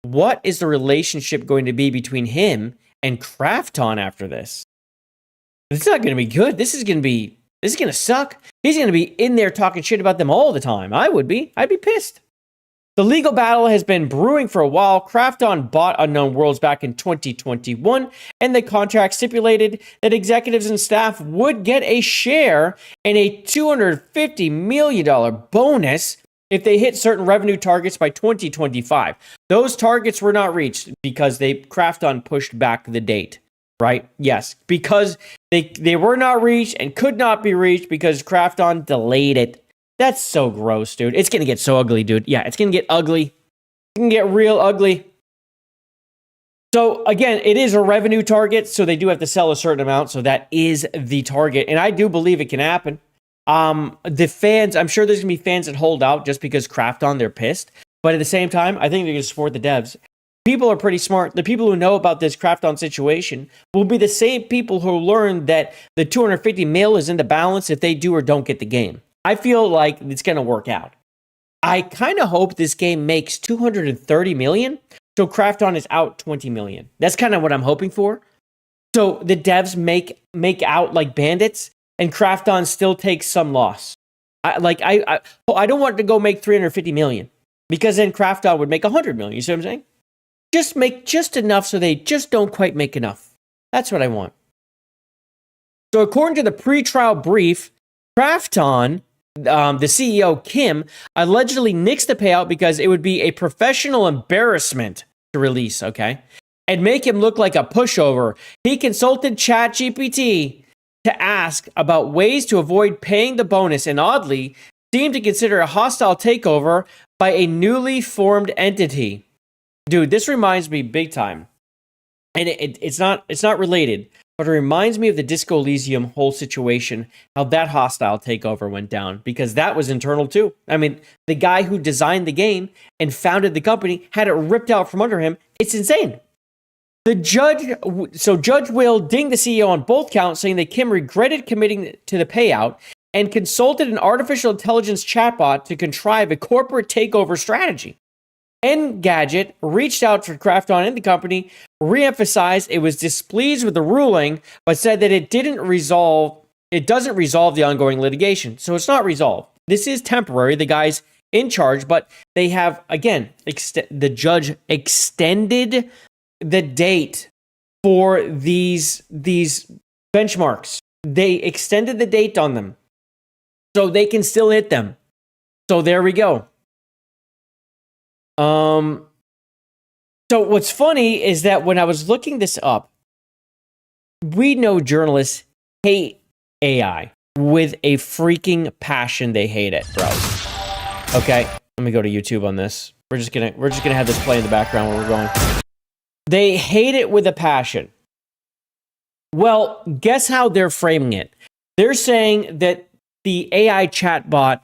What is the relationship going to be between him and Krafton after this? It's not going to be good. This is going to suck. He's going to be in there talking shit about them all the time. I'd be pissed. The legal battle has been brewing for a while. Krafton bought Unknown Worlds back in 2021, and the contract stipulated that executives and staff would get a share and a $250 million bonus if they hit certain revenue targets by 2025. Those targets were not reached because Krafton pushed back the date, right? Yes, because they were not reached and could not be reached because Krafton delayed it. That's so gross, dude. It's going to get so ugly, dude. Yeah, it's going to get ugly. It's going to get real ugly. So again, it is a revenue target, so they do have to sell a certain amount, so that is the target. And I do believe it can happen. The fans, I'm sure there's going to be fans that hold out just because Krafton, they're pissed. But at the same time, I think they're going to support the devs. People are pretty smart. The people who know about this Krafton situation will be the same people who learn that the 250 mil is in the balance if they do or don't get the game. I feel like it's going to work out. I kind of hope this game makes 230 million. So Krafton is out 20 million. That's kind of what I'm hoping for. So the devs make out like bandits, and Krafton still takes some loss. I don't want to go make 350 million because then Krafton would make 100 million. You see what I'm saying? Just make just enough so they just don't quite make enough. That's what I want. So according to the pre-trial brief, Krafton, the CEO, Kim, allegedly nixed the payout because it would be a professional embarrassment to release, okay? And make him look like a pushover. He consulted ChatGPT to ask about ways to avoid paying the bonus and oddly seemed to consider a hostile takeover by a newly formed entity. Dude, this reminds me big time. And it's not related, but it reminds me of the Disco Elysium whole situation, how that hostile takeover went down, because that was internal too. I mean, the guy who designed the game and founded the company had it ripped out from under him. It's insane. Judge Will dinged the CEO on both counts, saying that Kim regretted committing to the payout and consulted an artificial intelligence chatbot to contrive a corporate takeover strategy. Engadget reached out for Krafton and the company, re-emphasized it was displeased with the ruling, but said that it doesn't resolve the ongoing litigation. So it's not resolved. This is temporary. The guy's in charge, but they have, again, the judge extended the date for these benchmarks. They extended the date on them so they can still hit them. So there we go. So what's funny is that when I was looking this up, we know journalists hate AI with a freaking passion. They hate it, bro. Okay, let me go to YouTube on this. We're just gonna have this play in the background where we're going. They hate it with a passion. Well, guess how they're framing it? They're saying that the AI chatbot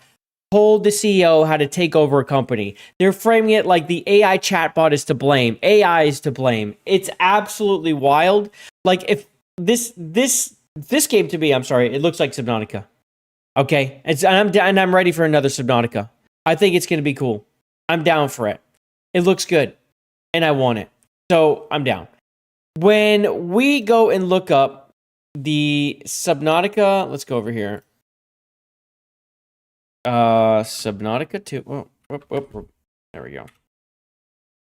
told the CEO how to take over a company. They're framing it like the AI chatbot is to blame. AI is to blame. It's absolutely wild. Like if this game to me, I'm sorry, it looks like Subnautica. Okay, I'm ready for another Subnautica. I think it's going to be cool. I'm down for it. It looks good, and I want it. So I'm down. When we go and look up the Subnautica, let's go over here. Subnautica 2. Oh, there we go.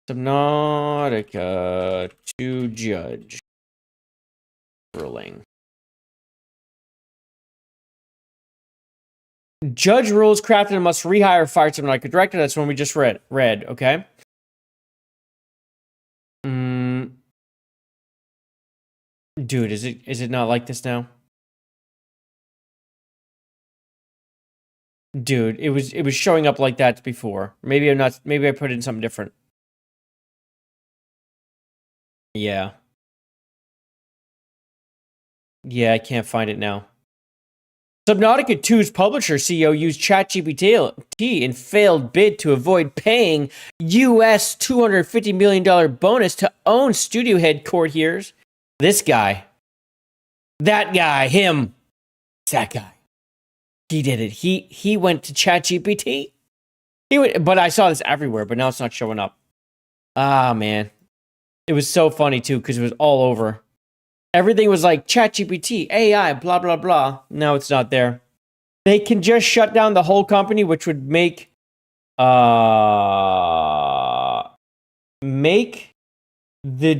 Subnautica 2 Judge ruling. Judge rules Krafton must rehire fired Subnautica director. That's one we just read. Okay. Dude, is it not like this now? Dude, it was showing up like that before. Maybe I put in something different. Yeah. Yeah, I can't find it now. Subnautica 2's publisher CEO used ChatGPT in failed bid to avoid paying US $250 million bonus to own studio headquarters. This guy. That guy. Him. That guy. He did it. He went to ChatGPT. But I saw this everywhere, but now it's not showing up. Ah, man. It was so funny, too, because it was all over. Everything was like ChatGPT, AI, blah, blah, blah. Now it's not there. They can just shut down the whole company, which would make the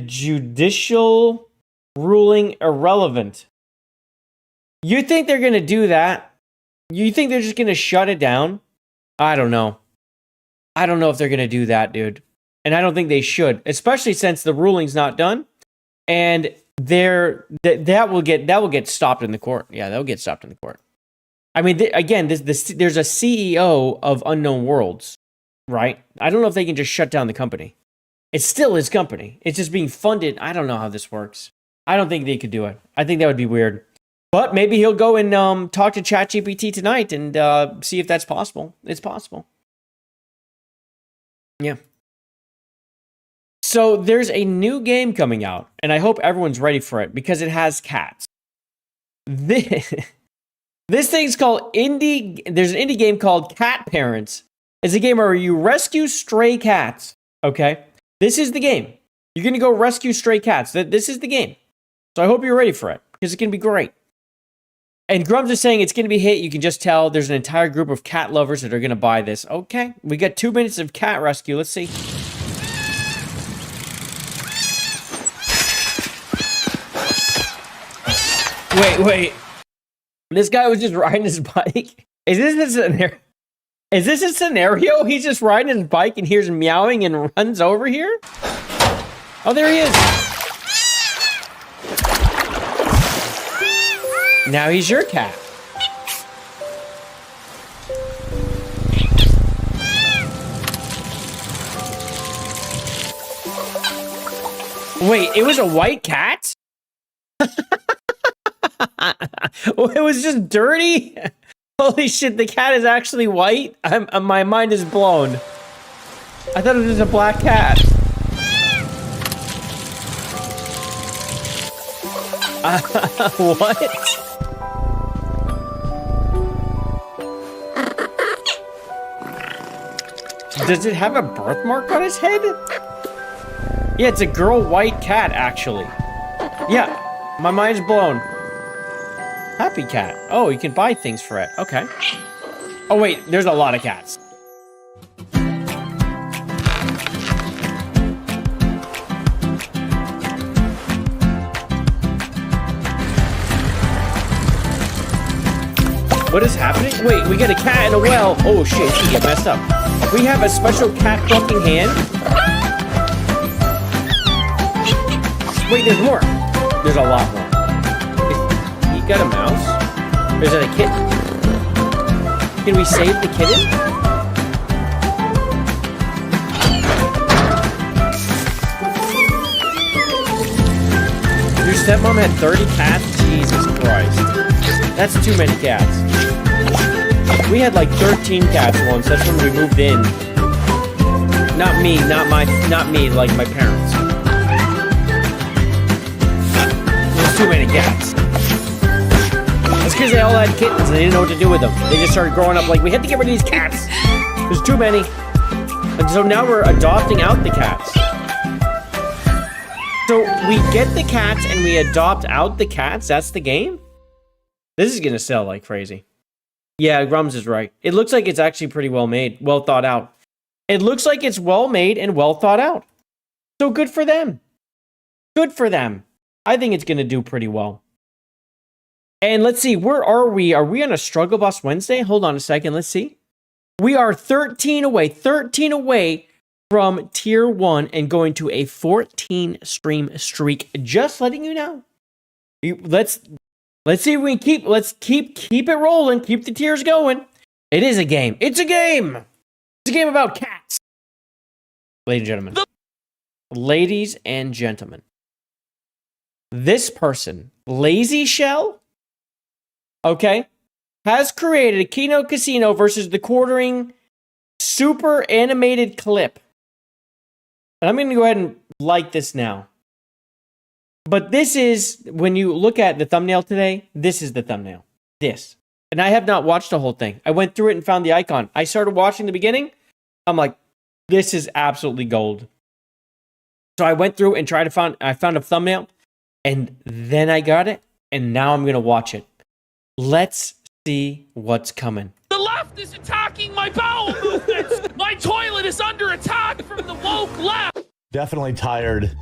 judicial ruling irrelevant. You think they're going to do that? You think they're just going to shut it down? I don't know. I don't know if they're going to do that, dude. And I don't think they should, especially since the ruling's not done. And that will get stopped in the court. Yeah, that will get stopped in the court. I mean, again, there's a CEO of Unknown Worlds, right? I don't know if they can just shut down the company. It's still his company. It's just being funded. I don't know how this works. I don't think they could do it. I think that would be weird. But maybe he'll go and talk to ChatGPT tonight and see if that's possible. It's possible. Yeah. So there's a new game coming out, and I hope everyone's ready for it because it has cats. This thing's called indie. There's an indie game called Cat Parents. It's a game where you rescue stray cats. Okay, this is the game. You're gonna go rescue stray cats. This is the game. So I hope you're ready for it because it's gonna be great. And Grums is saying it's gonna be hit. You can just tell there's an entire group of cat lovers that are gonna buy this. Okay, we got 2 minutes of cat rescue. Let's see. Wait. This guy was just riding his bike. Is this a scenario? He's just riding his bike and hears meowing and runs over here? Oh, there he is. Now he's your cat. Wait, it was a white cat? It was just dirty? Holy shit, the cat is actually white? My mind is blown. I thought it was just a black cat. What? Does it have a birthmark on its head? Yeah, it's a girl white cat, actually. Yeah, my mind's blown. Happy cat. Oh, you can buy things for it. Okay. Oh, wait, there's a lot of cats. What is happening? Wait, we get a cat in a well. Oh shit, it's gonna get messed up. We have a special cat fucking hand. Wait, there's more. There's a lot more. He got a mouse? Or is it a kitten? Can we save the kitten? Your stepmom had 30 cats? Jesus Christ. That's too many cats. We had like 13 cats once. That's when we moved in. Not me, like my parents. There's too many cats. That's because they all had kittens and they didn't know what to do with them. They just started growing up like, we had to get rid of these cats. There's too many. And so now we're adopting out the cats. So we get the cats and we adopt out the cats? That's the game? This is going to sell like crazy. Yeah, Grums is right. It looks like it's actually pretty well made, well thought out. It looks like it's well made and well thought out. So good for them. Good for them. I think it's going to do pretty well. And let's see, where are we? Are we on a Struggle Bus Wednesday? Hold on a second, let's see. We are 13 away from tier 1 and going to a 14 stream streak. Just letting you know. Let's see if we can keep it rolling, keep the tiers going. It is a game. It's a game. It's a game about cats. Ladies and gentlemen. This person, Lazy Shell, okay, has created a Kino Casino versus the Quartering super animated clip. And I'm going to go ahead and like this now. But this is, when you look at the thumbnail today, this is the thumbnail. This. And I have not watched the whole thing. I went through it and found the icon. I started watching the beginning. I'm like, this is absolutely gold. So I went through and I found a thumbnail. And then I got it. And now I'm going to watch it. Let's see what's coming. The left is attacking my bowel movements. My toilet is under attack from the woke left. Definitely tired.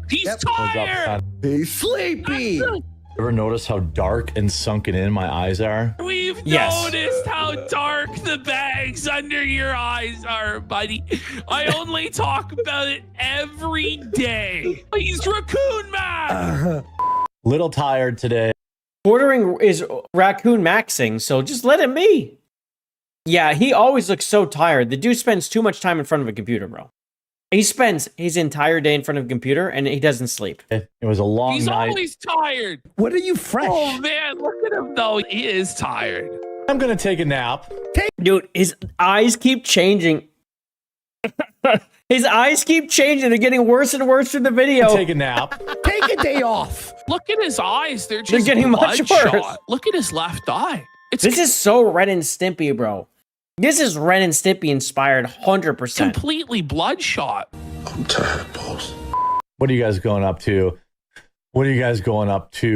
He's tired. He's sleepy. Ever notice how dark and sunken in my eyes are? We've Yes. noticed how dark the bags under your eyes are, buddy. I only talk about it every day. He's Raccoon Man. Little tired today. Quartering is Raccoon Maxing, so just let him be. Yeah, he always looks so tired. The dude spends too much time in front of a computer, bro. He spends his entire day in front of a computer and he doesn't sleep. It was a long He's night. always tired. What are you fresh? Oh man, look at him though. He is tired. I'm gonna take a nap. Dude, his eyes keep changing. His eyes keep changing. They're getting worse and worse through the video. Take a nap. Take a day off. Look at his eyes. They're just getting much bloodshot. worse. Look at his left eye. This is so Ren and Stimpy, bro. This is Ren and Stimpy inspired 100%. Completely bloodshot. I'm tired, boss. What are you guys going up to? What are you guys going up to?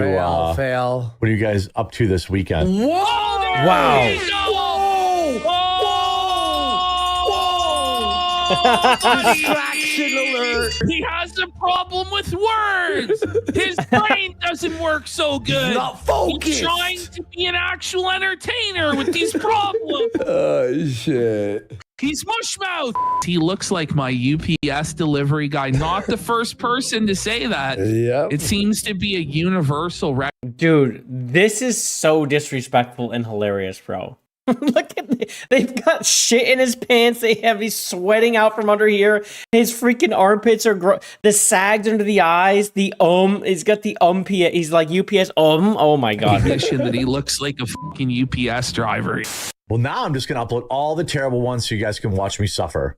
Fail. What are you guys up to this weekend? Whoa! Wow. Distraction alert. He has a problem with words. His brain doesn't work so good. He's not focused. He's trying to be an actual entertainer with these problems. Oh, shit. He's mushmouth. He looks like my UPS delivery guy. Not the first person to say that. Yep. It seems to be a universal Dude, this is so disrespectful and hilarious, bro. Look at they've got shit in his pants. He's sweating out from under here. His freaking armpits are the sags under the eyes. He's got the He's like UPS Oh my god. recognition that he looks like a fucking UPS driver. Well, now I'm just gonna upload all the terrible ones so you guys can watch me suffer,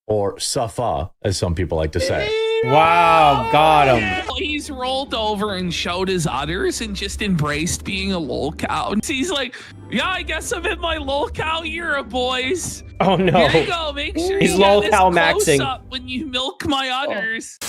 or suffer, as some people like to say. Wow, got him. He's rolled over and showed his udders and just embraced being a lolcow. He's like, yeah, I guess I'm in my lolcow era, boys. Oh no. Here you go. Make sure He's you get this lolcow close maxing. up when you milk my udders.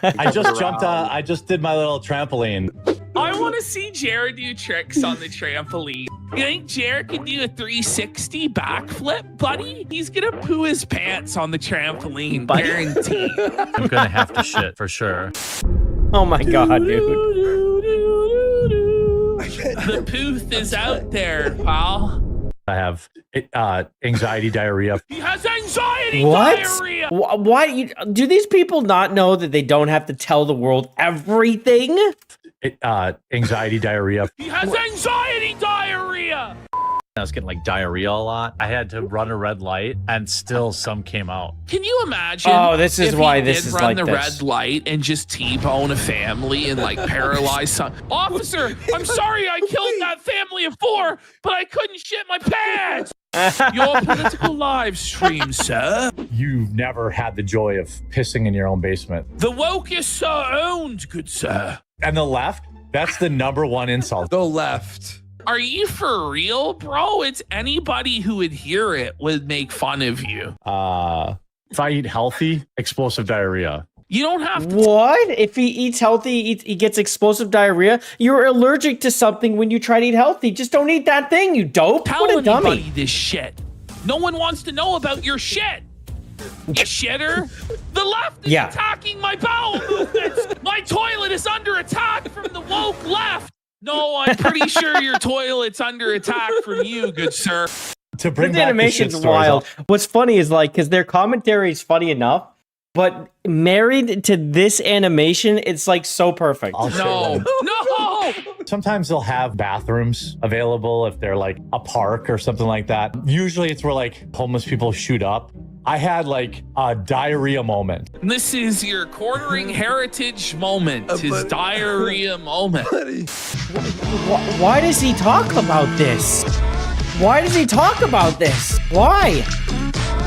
I just jumped I just did my little trampoline. I want to see Jared do tricks on the trampoline. You think Jared can do a 360 backflip, buddy? He's gonna poo his pants on the trampoline, guaranteed. I'm gonna have to shit for sure. Oh my god, dude. The pooth is out there, pal. I have anxiety diarrhea. He has anxiety What? diarrhea. Why do these people not know that they don't have to tell the world everything? Anxiety diarrhea. He has anxiety diarrhea. I was getting like diarrhea a lot. I had to run a red light, and still some came out. Can you imagine? Oh, this is if why he this did is run like the this. red light and just T-bone a family and like paralyze some officer. I'm sorry, I killed that family of 4, but I couldn't shit my pants. Your political live stream, sir. You've never had the joy of pissing in your own basement. The woke is so owned, good sir. And the left, that's the #1 insult. The left. Are you for real, bro? It's anybody who would hear it would make fun of you. If I eat healthy, explosive diarrhea. You don't have to. What? If he eats healthy, he gets explosive diarrhea? You're allergic to something when you try to eat healthy. Just don't eat that thing, you dope. Tell What a dummy. anybody this shit. No one wants to know about your shit. You shitter. The left is attacking my bowel movements. My toilet is under attack from the woke left. No, I'm pretty sure your toilet's under attack from you, good sir. To bring This back the animation's shit stories, wild. What's funny is like, because their commentary is funny enough, but married to this animation, it's like so perfect. No. Sometimes they'll have bathrooms available if they're like a park or something like that. Usually it's where like homeless people shoot up. I had like a diarrhea moment. This is your quartering heritage moment. His diarrhea moment. Why does he talk about this? Why does he talk about this? Why?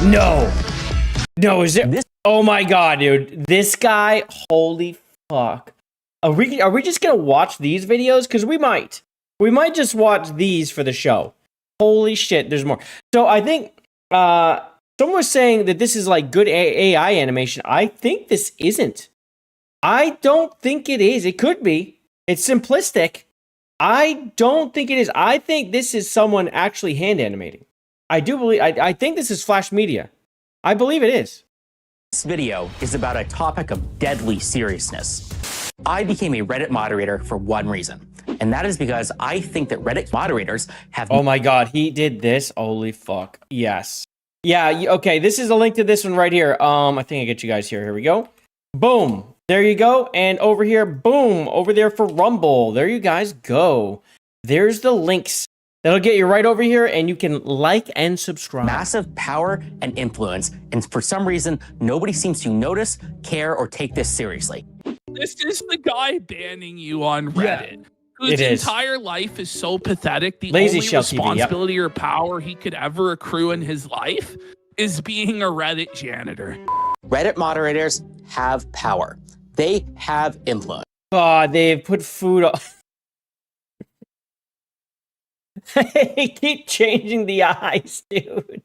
No. No, is it this? Oh my god, dude. This guy, holy fuck. Are we just gonna watch these videos? Because we might. We might just watch these for the show. Holy shit, there's more. So I think someone was saying that this is like good AI animation. I think this isn't. I don't think it is. It could be. It's simplistic. I don't think it is. I think this is someone actually hand animating. I do believe. I think this is Flash Media. I believe it is. This video is about a topic of deadly seriousness. I became a Reddit moderator for one reason, and that is because I think that Reddit moderators have. Oh my God, he did this. Holy fuck. Yes. Yeah. Okay. This is a link to this one right here. I think I get you guys here. Here we go. Boom. There you go. And over here, boom, over there for Rumble. There you guys go. There's the links. That'll get you right over here, and you can like and subscribe. Massive power and influence, and for some reason, nobody seems to notice, care, or take this seriously. This is the guy banning you on Reddit. Whose it is. entire life is so pathetic. The Lazy only Shell TV, yep. responsibility or power he could ever accrue in his life is being a Reddit janitor. Reddit moderators have power. They have influence. They've put food on. They keep changing the eyes, dude.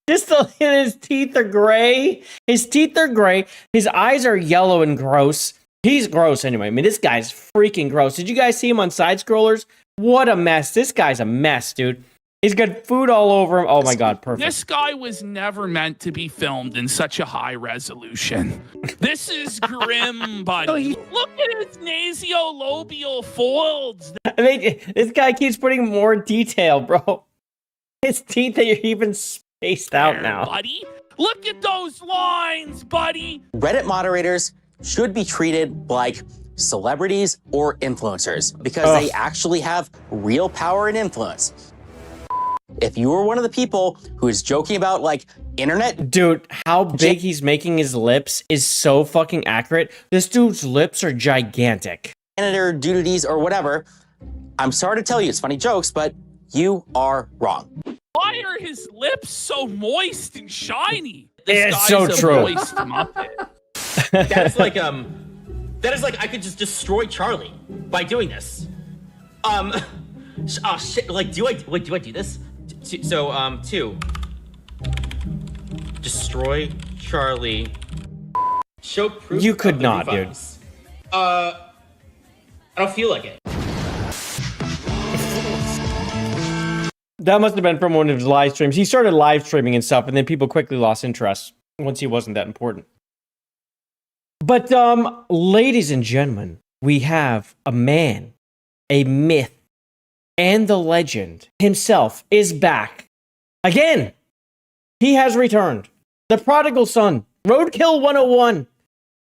Just look at his teeth are gray. His teeth are gray. His eyes are yellow and gross. He's gross anyway. I mean, this guy's freaking gross. Did you guys see him on side scrollers? What a mess. This guy's a mess, dude. He's got food all over him. Oh my God, perfect. This guy was never meant to be filmed in such a high resolution. This is grim, buddy. Look at his nasolabial folds. I mean, this guy keeps putting more detail, bro. His teeth are even spaced out now. Buddy, look at those lines, buddy. Reddit moderators should be treated like celebrities or influencers because they actually have real power and influence. If you were one of the people who is joking about like internet, dude, how big he's making his lips is so fucking accurate. This dude's lips are gigantic. Janitor duties or whatever, I'm sorry to tell you, it's funny jokes, but you are wrong. Why are his lips so moist and shiny? It's so true. Moist Muppet. That is like I could just destroy Charlie by doing this. Oh shit! Like, do I do this? Two. Destroy Charlie. Show proof. You could not, dude. I don't feel like it. That must have been from one of his live streams. He started live streaming and stuff, and then people quickly lost interest once he wasn't that important. But, ladies and gentlemen, we have a man, a myth, and the legend himself is back. Again, he has returned. The prodigal son, Roadkill 101.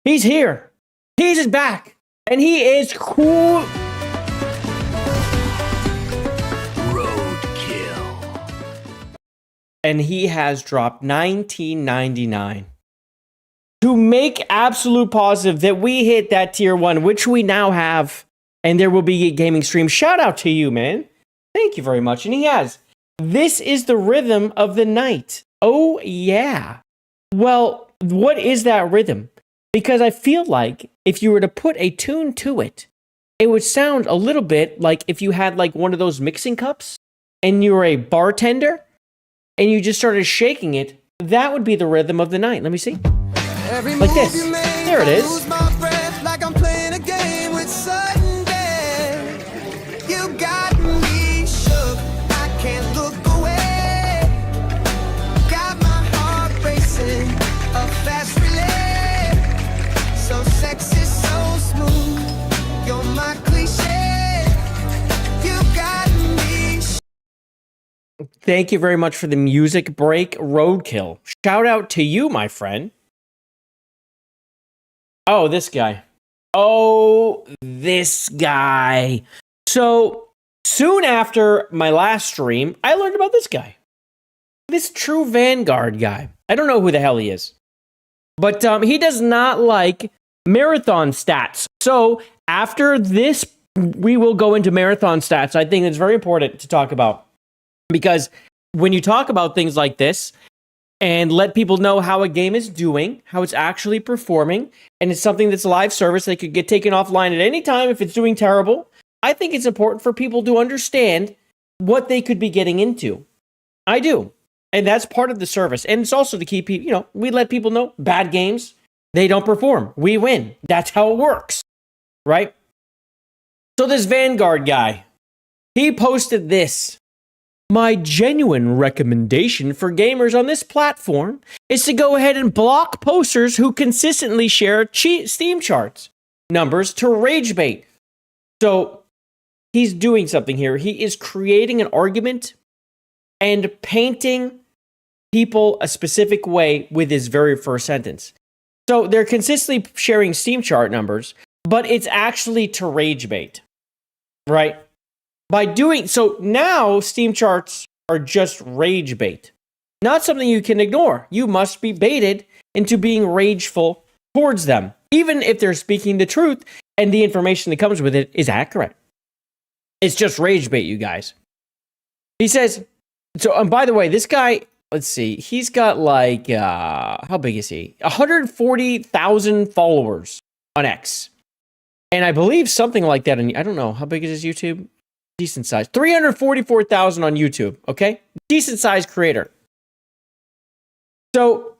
He's here. He's back. And he is cool. Roadkill. And he has dropped $19.99. To make absolute positive that we hit that tier 1, which we now have. And there will be a gaming stream. Shout out to you, man. Thank you very much. And he has. This is the rhythm of the night. Oh, yeah. Well, what is that rhythm? Because I feel like if you were to put a tune to it, it would sound a little bit like if you had like one of those mixing cups and you were a bartender and you just started shaking it. That would be the rhythm of the night. Let me see. Like this. There it is. Thank you very much for the music break, Roadkill. Shout out to you, my friend. Oh, this guy. Oh, this guy. So, soon after my last stream, I learned about this guy. This true Vanguard guy. I don't know who the hell he is. But he does not like marathon stats. So, after this, we will go into marathon stats. I think it's very important to talk about. Because when you talk about things like this and let people know how a game is doing, how it's actually performing, and it's something that's a live service that could get taken offline at any time if it's doing terrible, I think it's important for people to understand what they could be getting into. I do. And that's part of the service. And it's also to keep people, we let people know bad games, they don't perform. We win. That's how it works. Right? So this Vanguard guy, he posted this. My genuine recommendation for gamers on this platform is to go ahead and block posters who consistently share Steam charts numbers to rage bait. So he's doing something here. He is creating an argument and painting people a specific way with his very first sentence. So they're consistently sharing Steam chart numbers, but it's actually to rage bait, right? By doing so, now Steam charts are just rage bait, not something you can ignore. You must be baited into being rageful towards them, even if they're speaking the truth and the information that comes with it is accurate. It's just rage bait, you guys. He says, so, and by the way, this guy, let's see, he's got like, how big is he? 140,000 followers on X. And I believe something like that, and I don't know, how big is his YouTube? Decent size. 344,000 on YouTube, okay? Decent size creator. So,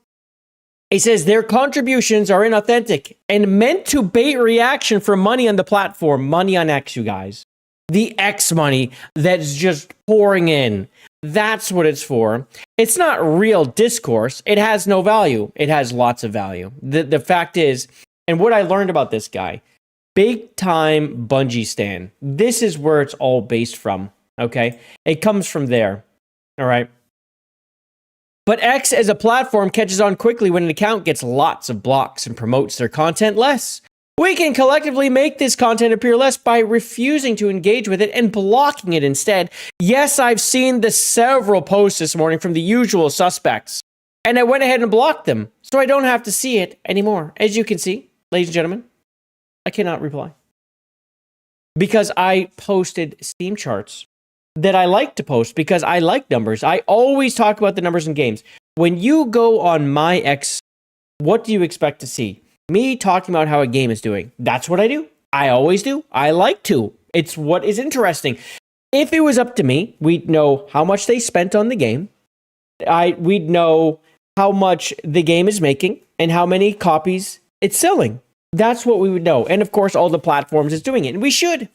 he says their contributions are inauthentic and meant to bait reaction for money on the platform. Money on X, you guys. The X money that's just pouring in. That's what it's for. It's not real discourse. It has no value. It has lots of value. The fact is, and what I learned about this guy, big time Bungie stan. This is where it's all based from, okay? It comes from there, all right? But X as a platform catches on quickly when an account gets lots of blocks and promotes their content less. We can collectively make this content appear less by refusing to engage with it and blocking it instead. Yes, I've seen the several posts this morning from the usual suspects, and I went ahead and blocked them, so I don't have to see it anymore. As you can see, ladies and gentlemen, I cannot reply. Because I posted Steam charts that I like to post because I like numbers. I always talk about the numbers in games. When you go on my X, what do you expect to see? Me talking about how a game is doing. That's what I do. I always do. I like to. It's what is interesting. If it was up to me, we'd know how much they spent on the game. We'd know how much the game is making and how many copies it's selling. That's what we would know. And of course, all the platforms is doing it. And we should.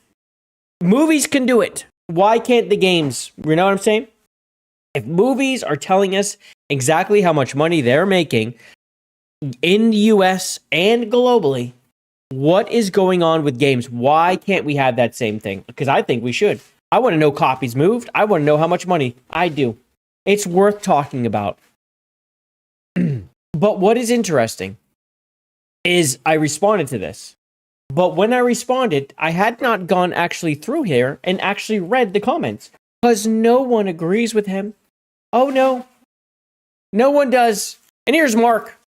Movies can do it. Why can't the games? You know what I'm saying? If movies are telling us exactly how much money they're making in the US and globally, what is going on with games? Why can't we have that same thing? Because I think we should. I want to know copies moved. I want to know how much money. I do. It's worth talking about. But what is interesting is I responded to this. But when I responded, I had not gone actually through here and actually read the comments. Because no one agrees with him. Oh no. No one does. And here's Mark.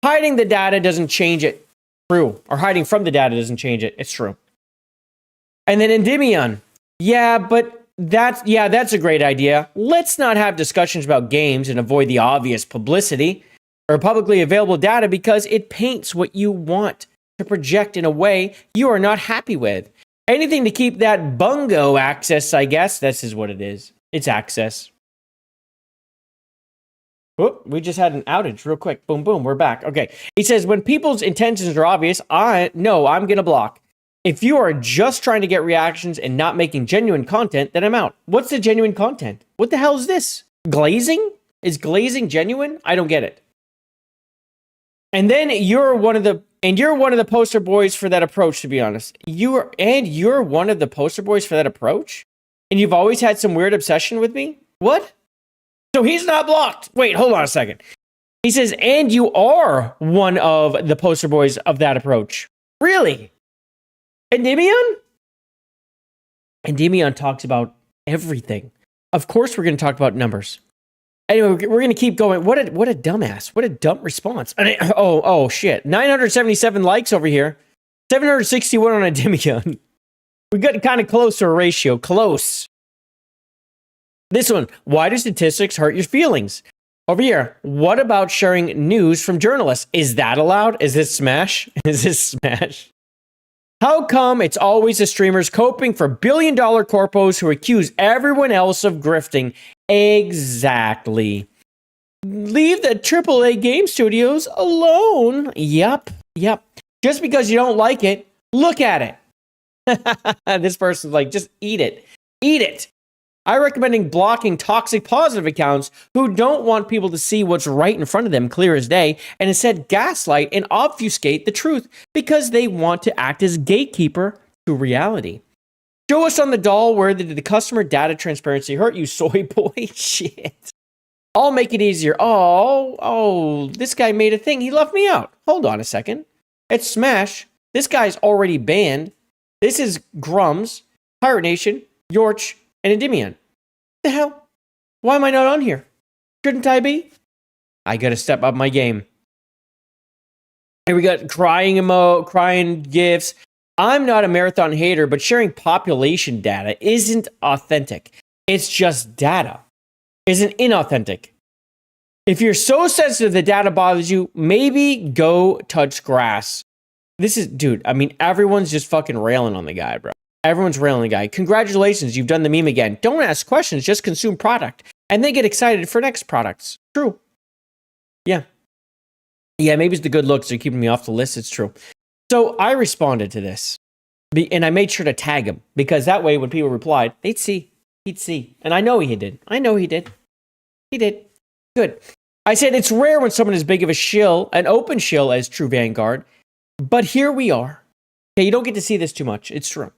Hiding the data doesn't change it. True. Or hiding from the data doesn't change it. It's true. And then Endymion. Yeah, but that's a great idea. Let's not have discussions about games and avoid the obvious publicity or publicly available data because it paints what you want to project in a way you are not happy with. Anything to keep that bungo access, I guess. This is what it is. It's access. Whoop, we just had an outage real quick. Boom, boom, we're back. Okay. He says, when people's intentions are obvious, I'm going to block. If you are just trying to get reactions and not making genuine content, then I'm out. What's the genuine content? What the hell is this? Glazing? Is glazing genuine? I don't get it. And then you're one of the poster boys for that approach, to be honest. You're one of the poster boys for that approach? And you've always had some weird obsession with me? What? So he's not blocked. Wait, hold on a second. He says, and you are one of the poster boys of that approach. Really? Endymion? Endymion talks about everything. Of course we're going to talk about numbers. Anyway, we're going to keep going. What a dumbass. What a dumb response. Oh, shit. 977 likes over here. 761 on Endymion. We got kind of close to a ratio. Close. This one. Why do statistics hurt your feelings? Over here. What about sharing news from journalists? Is that allowed? Is this smash? Is this smash? How come it's always the streamers coping for billion-dollar corpos who accuse everyone else of grifting? Exactly. Leave the AAA game studios alone. Yep. Just because you don't like it, look at it. This person's like, just eat it. Eat it. I recommend blocking toxic positive accounts who don't want people to see what's right in front of them clear as day and instead gaslight and obfuscate the truth because they want to act as gatekeeper to reality. Show us on the doll where did the customer data transparency hurt you, soy boy? Shit. I'll make it easier. Oh, this guy made a thing. He left me out. Hold on a second. It's Smash. This guy's already banned. This is Grums, Pirate Nation, Yorch, and Endymion. The hell? Why am I not on here? Shouldn't I be? I gotta step up my game. And we got crying emote, crying gifs. I'm not a marathon hater, but sharing population data isn't authentic. It's just data. Isn't inauthentic. If you're so sensitive the data bothers you, maybe go touch grass. This is, dude, I mean, everyone's just fucking railing on the guy, bro. Everyone's railing the guy. Congratulations, you've done the meme again. Don't ask questions, just consume product. And then get excited for next products. True. Yeah. Yeah, maybe it's the good looks that are keeping me off the list. It's true. So I responded to this. And I made sure to tag him. Because that way, when people replied, they'd see. He'd see. And I know he did. I know he did. He did. Good. I said it's rare when someone is big of a shill, an open shill as True Vanguard. But here we are. Okay, you don't get to see this too much. It's true.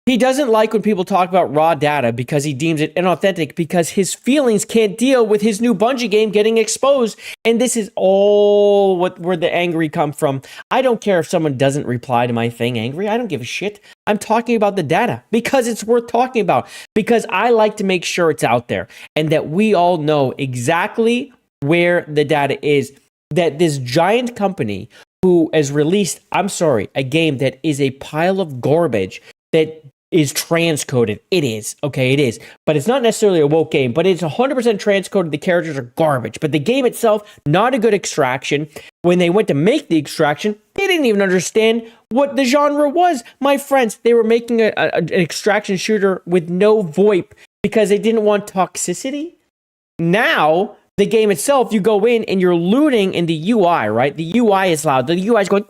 He doesn't like when people talk about raw data because he deems it inauthentic because his feelings can't deal with his new Bungie game getting exposed. And this is all where the angry come from. I don't care if someone doesn't reply to my thing angry. I don't give a shit. I'm talking about the data because it's worth talking about. Because I like to make sure it's out there and that we all know exactly where the data is. That this giant company who has released, I'm sorry, a game that is a pile of garbage that is transcoded. It is. Okay, it is. But it's not necessarily a woke game, but it's 100% transcoded. The characters are garbage. But the game itself, not a good extraction. When they went to make the extraction, they didn't even understand what the genre was. My friends, they were making an extraction shooter with no VoIP because they didn't want toxicity. Now, the game itself, you go in and you're looting in the UI, right? The UI is loud. The UI is going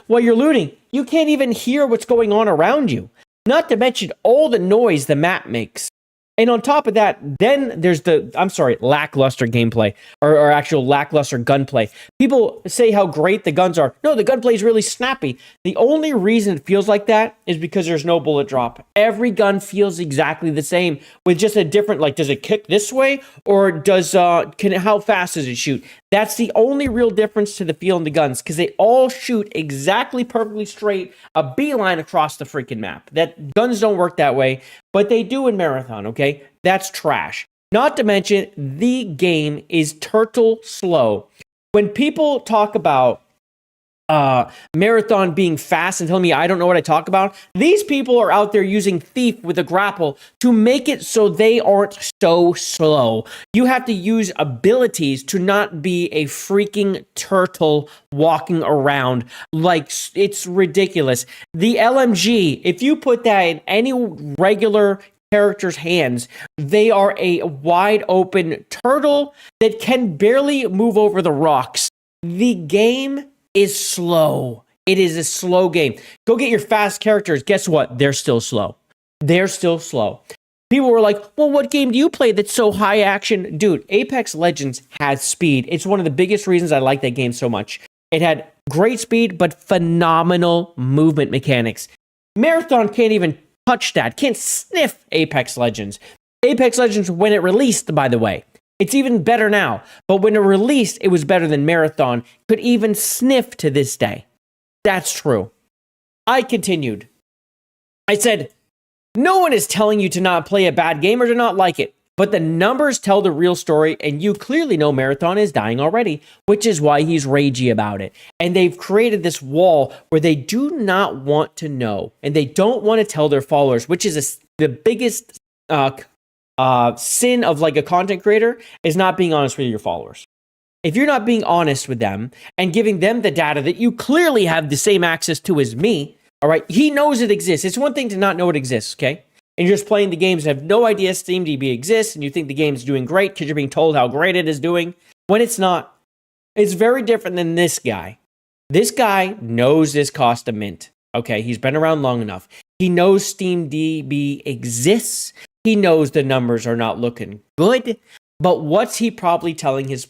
while you're looting. You can't even hear what's going on around you. Not to mention all the noise the map makes. And on top of that, then there's lackluster gameplay or actual lackluster gunplay. People say how great the guns are. No, the gunplay is really snappy. The only reason it feels like that is because there's no bullet drop. Every gun feels exactly the same with just a different, like, does it kick this way or how fast does it shoot? That's the only real difference to the feel in the guns because they all shoot exactly perfectly straight, a beeline across the freaking map. That guns don't work that way, but they do in Marathon, okay? That's trash. Not to mention, the game is turtle slow. When people talk about Marathon being fast and telling me I don't know what I talk about, these people are out there using Thief with a grapple to make it so they aren't so slow. You have to use abilities to not be a freaking turtle walking around. Like, it's ridiculous. The LMG, if you put that in any regular character's hands, they are a wide open turtle that can barely move over the rocks. The game is slow. It is a slow game. Go get your fast characters. Guess what? They're still slow. They're still slow. People were like, well, what game do you play that's so high action? Dude, Apex Legends has speed. It's one of the biggest reasons I like that game so much. It had great speed, but phenomenal movement mechanics. Marathon can't even touch that. Can't sniff Apex Legends. Apex Legends, when it released, by the way, it's even better now. But when it released, it was better than Marathon. Could even sniff to this day. That's true. I continued. I said, no one is telling you to not play a bad game or to not like it. But the numbers tell the real story, and you clearly know Marathon is dying already, which is why he's ragey about it. And they've created this wall where they do not want to know, and they don't want to tell their followers, which is the biggest sin of like a content creator is not being honest with your followers. If you're not being honest with them and giving them the data that you clearly have the same access to as me, all right, he knows it exists. It's one thing to not know it exists, okay? And you're just playing the games and have no idea SteamDB exists and you think the game's doing great because you're being told how great it is doing, when it's not. It's very different than this guy. This guy knows this cost a mint. Okay, he's been around long enough. He knows Steam DB exists. He knows the numbers are not looking good. But what's he probably telling his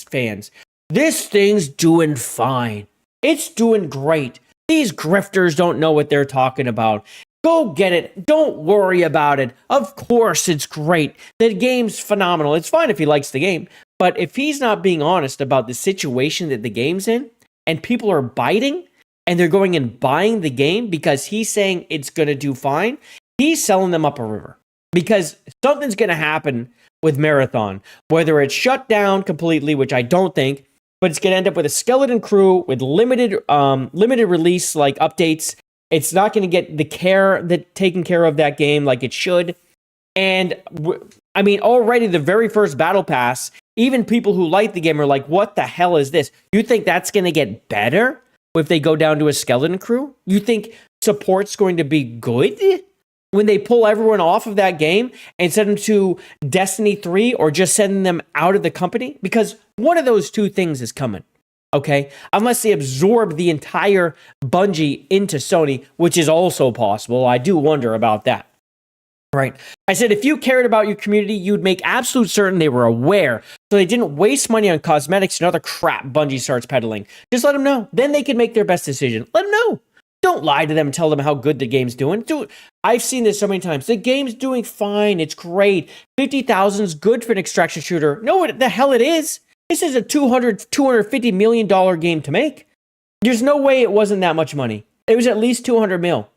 fans? This thing's doing fine. It's doing great. These grifters don't know what they're talking about. Go get it. Don't worry about it. Of course it's great. The game's phenomenal. It's fine if he likes the game. But if he's not being honest about the situation that the game's in, and people are biting, and they're going and buying the game because he's saying it's going to do fine, he's selling them up a river. Because something's going to happen with Marathon. Whether it's shut down completely, which I don't think, but it's going to end up with a skeleton crew with limited release like updates. It's not going to get the care that taking care of that game like it should. And I mean, already the very first battle pass, even people who like the game are like, what the hell is this? You think that's going to get better if they go down to a skeleton crew? You think support's going to be good when they pull everyone off of that game and send them to Destiny 3 or just send them out of the company? Because one of those two things is coming, okay? Unless they absorb the entire Bungie into Sony, which is also possible. I do wonder about that. Right. I said, if you cared about your community, you'd make absolute certain they were aware so they didn't waste money on cosmetics and other crap Bungie starts peddling. Just let them know. Then they can make their best decision. Let them know. Don't lie to them and tell them how good the game's doing. I've seen this so many times. The game's doing fine. It's great. 50,000 is good for an extraction shooter. No, what the hell it is. This is a $250 million game to make. There's no way it wasn't that much money. It was at least 200 mil.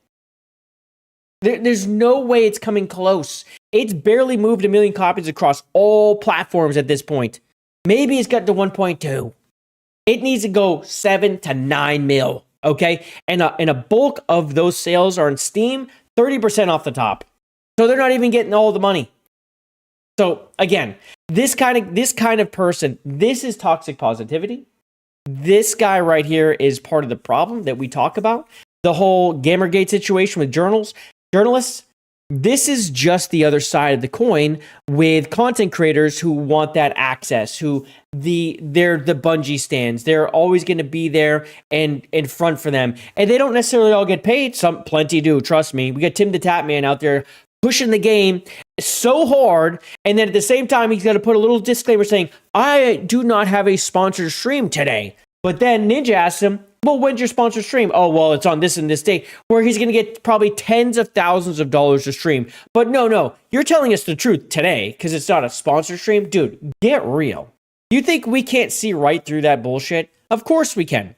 There's no way it's coming close. It's barely moved 1 million copies across all platforms at this point. Maybe it's got to 1.2. It needs to go 7 to 9 mil, okay? And a bulk of those sales are on Steam, 30% off the top. So they're not even getting all the money. So again, this kind of person, this is toxic positivity. This guy right here is part of the problem that we talk about. The whole Gamergate situation with journalists. This is just the other side of the coin with content creators who want that access, they're the Bungie stands. They're always going to be there and in front for them. And they don't necessarily all get paid. Plenty do, trust me. We got Tim the Tap Man out there pushing the game so hard, and then at the same time, he's got to put a little disclaimer saying, I do not have a sponsored stream today. But then Ninja asks him, well, when's your sponsored stream? Oh, well, it's on this and this date, where he's going to get probably tens of thousands of dollars to stream. But no, you're telling us the truth today because it's not a sponsored stream. Dude, get real. You think we can't see right through that bullshit? Of course we can.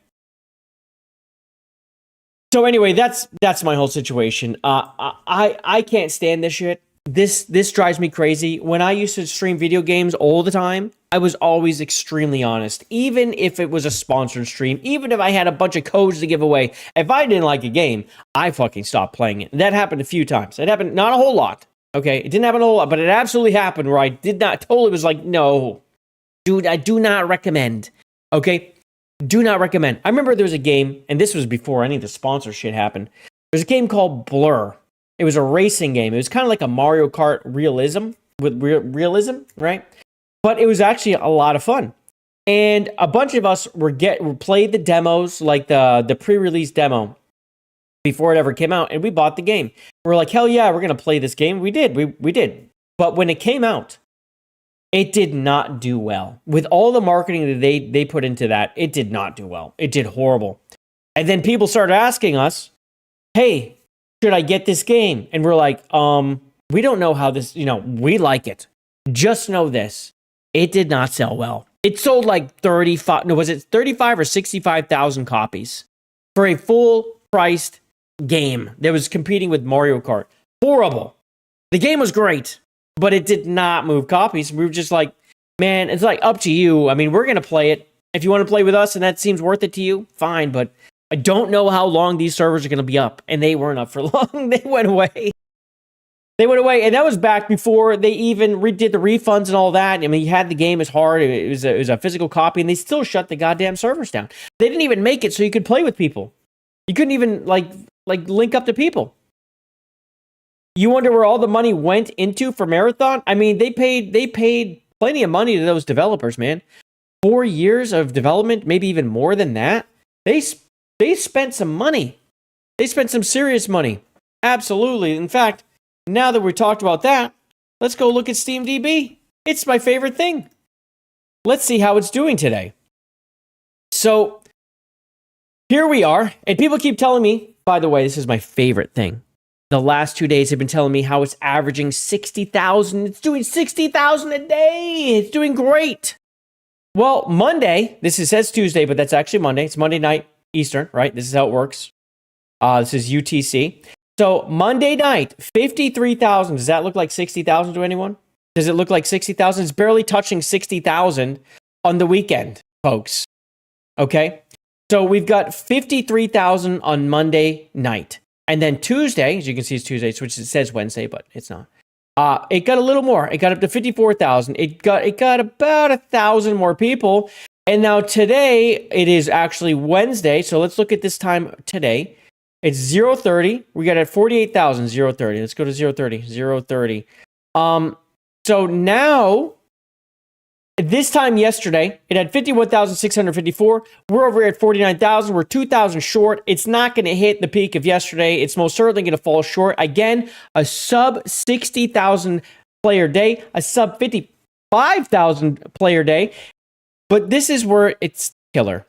So anyway, that's my whole situation. I can't stand this shit. This drives me crazy. When I used to stream video games all the time, I was always extremely honest. Even if it was a sponsored stream, even if I had a bunch of codes to give away, if I didn't like a game, I fucking stopped playing it. That happened a few times. It happened not a whole lot. Okay, it didn't happen a whole lot, but it absolutely happened where I totally was like, no, dude, I do not recommend. Okay, do not recommend. I remember there was a game, and this was before any of the sponsor shit happened. There's a game called Blur. It was a racing game. It was kind of like a Mario Kart realism, right? But it was actually a lot of fun. And a bunch of us played the demos, like the pre-release demo, before it ever came out, and we bought the game. We're like, hell yeah, we're going to play this game. We did. We did. But when it came out, it did not do well. With all the marketing that they put into that, it did not do well. It did horrible. And then people started asking us, hey, should I get this game? And we're like, we don't know how this, we like it. Just know this. It did not sell well. It sold like 35 or 65,000 copies for a full-priced game that was competing with Mario Kart. Horrible. The game was great, but it did not move copies. We were just like, man, it's like up to you. I mean, we're going to play it. If you want to play with us and that seems worth it to you, fine, but I don't know how long these servers are going to be up, and they weren't up for long. They went away. And that was back before they even redid the refunds and all that. I mean, you had the game as hard. It was a physical copy, and they still shut the goddamn servers down. They didn't even make it so you could play with people. You couldn't even like link up to people. You wonder where all the money went into for Marathon? I mean, they paid plenty of money to those developers, man. 4 years of development, maybe even more than that. They spent some money. They spent some serious money. Absolutely. In fact, now that we talked about that, let's go look at SteamDB. It's my favorite thing. Let's see how it's doing today. So here we are. And people keep telling me, by the way, this is my favorite thing. The last 2 days have been telling me how it's averaging 60,000. It's doing 60,000 a day. It's doing great. Well, Monday, says Tuesday, but that's actually Monday. It's Monday night Eastern, right? This is how it works. This is UTC. So Monday night, 53,000. Does that look like 60,000 to anyone? Does it look like 60,000? It's barely touching 60,000 on the weekend, folks. Okay? So we've got 53,000 on Monday night. And then Tuesday, as you can see, it's Tuesday, which it says Wednesday, but it's not. It got a little more. It got up to 54,000. It got about 1,000 more people. And now today, it is actually Wednesday. So let's look at this time today. It's 0:30. We got at 48,000, 0:30. Let's go to 0:30, 0:30. So now, this time yesterday, it had 51,654. We're over at 49,000. We're 2,000 short. It's not going to hit the peak of yesterday. It's most certainly going to fall short. Again, a sub 60,000 player day, a sub 55,000 player day. But this is where it's killer.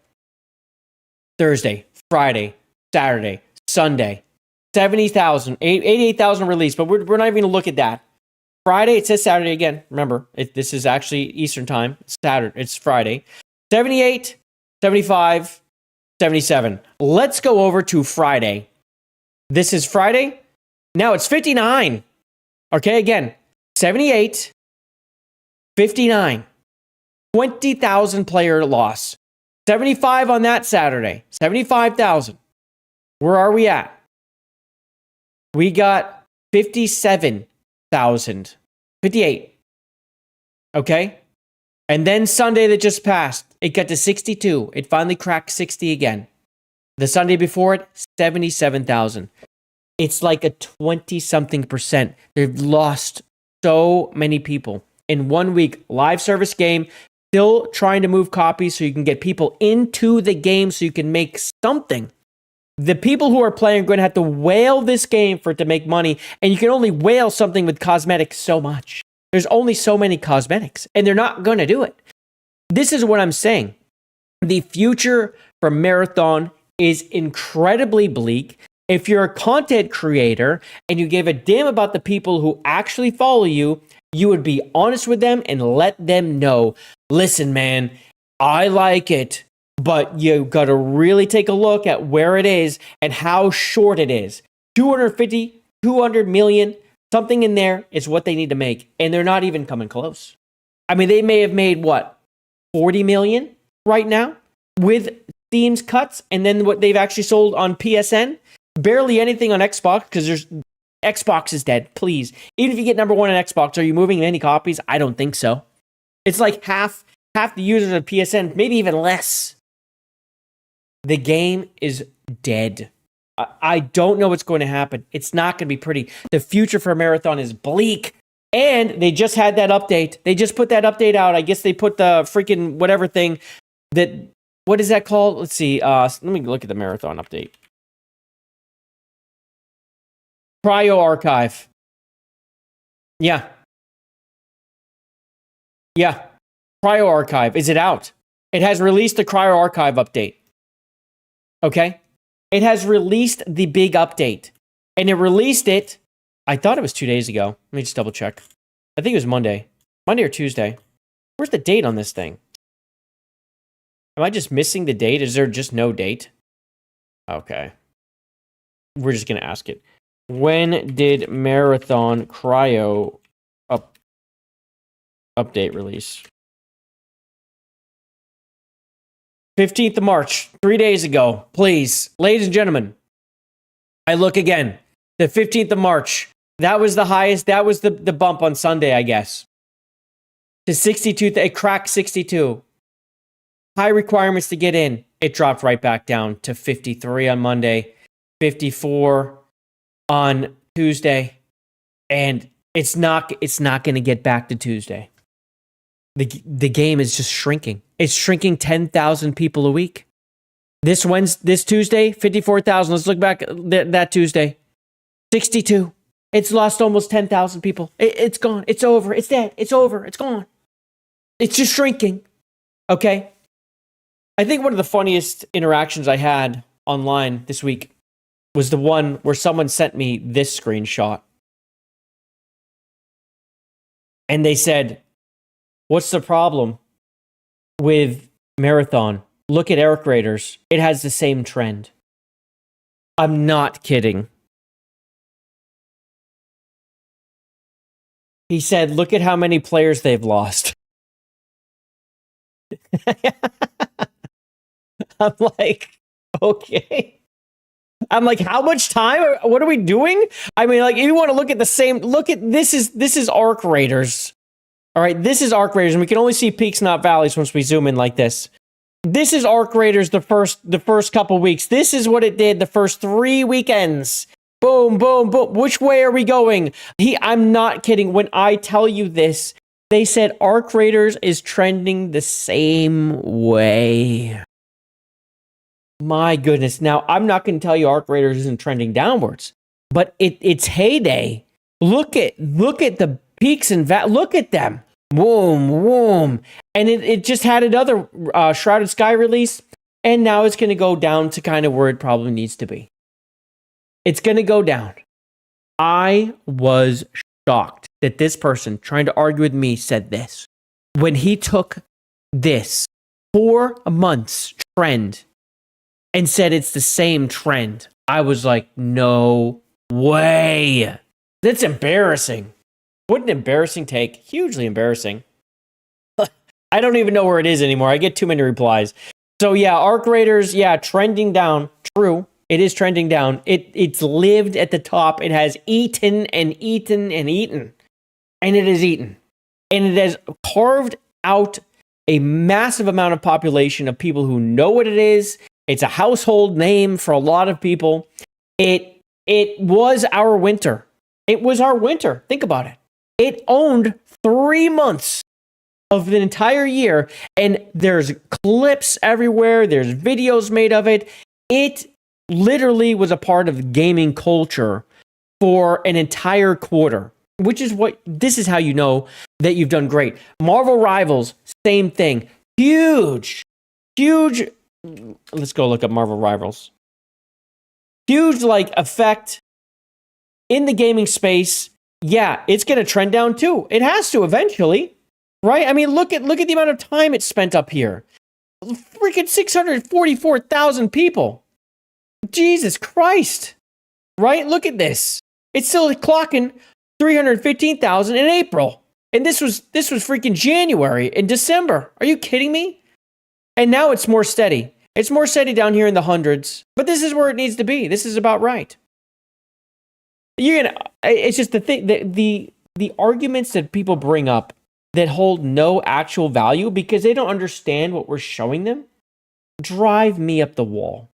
Thursday, Friday, Saturday, Sunday, 70,000, 88,000 released. But we're not even going to look at that. Friday, it says Saturday again. Remember, this is actually Eastern time. It's Saturday. It's Friday. 78, 75, 77. Let's go over to Friday. This is Friday. Now it's 59. Okay, again, 78, 59. 20,000 player loss. 75 on that Saturday. 75,000. Where are we at? We got 57,000. 58. Okay? And then Sunday that just passed, it got to 62. It finally cracked 60 again. The Sunday before it, 77,000. It's like a 20-something%. They've lost so many people. In 1 week, live service game, still trying to move copies so you can get people into the game so you can make something. The people who are playing are going to have to whale this game for it to make money, and you can only whale something with cosmetics so much. There's only so many cosmetics, and they're not going to do it. This is what I'm saying. The future for Marathon is incredibly bleak. If you're a content creator and you give a damn about the people who actually follow you, you would be honest with them and let them know, listen, man, I like it. But you got to really take a look at where it is and how short it is. 250, 200 million, something in there is what they need to make. And they're not even coming close. I mean, they may have made, 40 million right now with Steam's cuts. And then what they've actually sold on PSN. Barely anything on Xbox because Xbox is dead, please. Even if you get number one on Xbox, are you moving any copies? I don't think so. It's like half the users of PSN, maybe even less. The game is dead. I don't know what's going to happen. It's not going to be pretty. The future for Marathon is bleak. And they just had that update. They just put that update out. I guess they put the freaking whatever thing what is that called? Let's see. Let me look at the Marathon update. Cryo Archive. Yeah. Cryo Archive. Is it out? It has released the Cryo Archive update. Okay? It has released the big update. And it released it, I thought it was 2 days ago. Let me just double check. I think it was Monday. Monday or Tuesday. Where's the date on this thing? Am I just missing the date? Is there just no date? Okay. We're just going to ask it. When did Marathon Cryo update release? 15th of March, 3 days ago. Please, ladies and gentlemen, I look again. The 15th of March, that was the highest. That was the bump on Sunday, I guess. To 62, it cracked 62. High requirements to get in. It dropped right back down to 53 on Monday, 54 on Tuesday, and it's not going to get back to Tuesday. The game is just shrinking. It's shrinking 10,000 people a week. This Tuesday, 54,000. Let's look back at that Tuesday. 62. It's lost almost 10,000 people. It's gone. It's over. It's dead. It's over. It's gone. It's just shrinking. Okay? I think one of the funniest interactions I had online this week was the one where someone sent me this screenshot. And they said, what's the problem with Marathon? Look at Arc Raiders. It has the same trend. I'm not kidding. He said, look at how many players they've lost. I'm like, okay. I'm like, how much time? What are we doing? I mean, like, if you want to look at the same, look at, this is Arc Raiders. All right, this is Arc Raiders, and we can only see peaks, not valleys, once we zoom in like this. This is Arc Raiders the first couple weeks. This is what it did the first 3 weekends. Boom, boom, boom. Which way are we going? I'm not kidding. When I tell you this, they said Arc Raiders is trending the same way. My goodness. Now, I'm not going to tell you Arc Raiders isn't trending downwards, but it's heyday. Look at the peaks and look at them. Boom, boom. And it just had another Shrouded Sky release, and now it's going to go down to kind of where it probably needs to be. It's going to go down. I was shocked that this person trying to argue with me said this. When he took this 4 months trend and said it's the same trend, I was like, no way. That's embarrassing. What an embarrassing take. Hugely embarrassing. I don't even know where it is anymore. I get too many replies. So yeah, Arc Raiders, yeah, trending down. True. It is trending down. It's lived at the top. It has eaten and eaten and eaten. And it has eaten. And it has carved out a massive amount of population of people who know what it is. It's a household name for a lot of people. It was our winter. It was our winter. Think about it. It owned 3 months of the entire year. And there's clips everywhere. There's videos made of it. It literally was a part of gaming culture for an entire quarter, which is this is how you know that you've done great. Marvel Rivals, same thing. Huge. Let's go look up Marvel Rivals. Huge effect in the gaming space. Yeah, it's going to trend down too. It has to eventually, right? I mean, look at the amount of time it's spent up here. Freaking 644,000 people. Jesus Christ. Right? Look at this. It's still clocking 315,000 in April. And this was freaking January and December. Are you kidding me? And now it's more steady. It's more steady down here in the hundreds. But this is where it needs to be. This is about right. It's just the thing, the arguments that people bring up that hold no actual value because they don't understand what we're showing them drive me up the wall.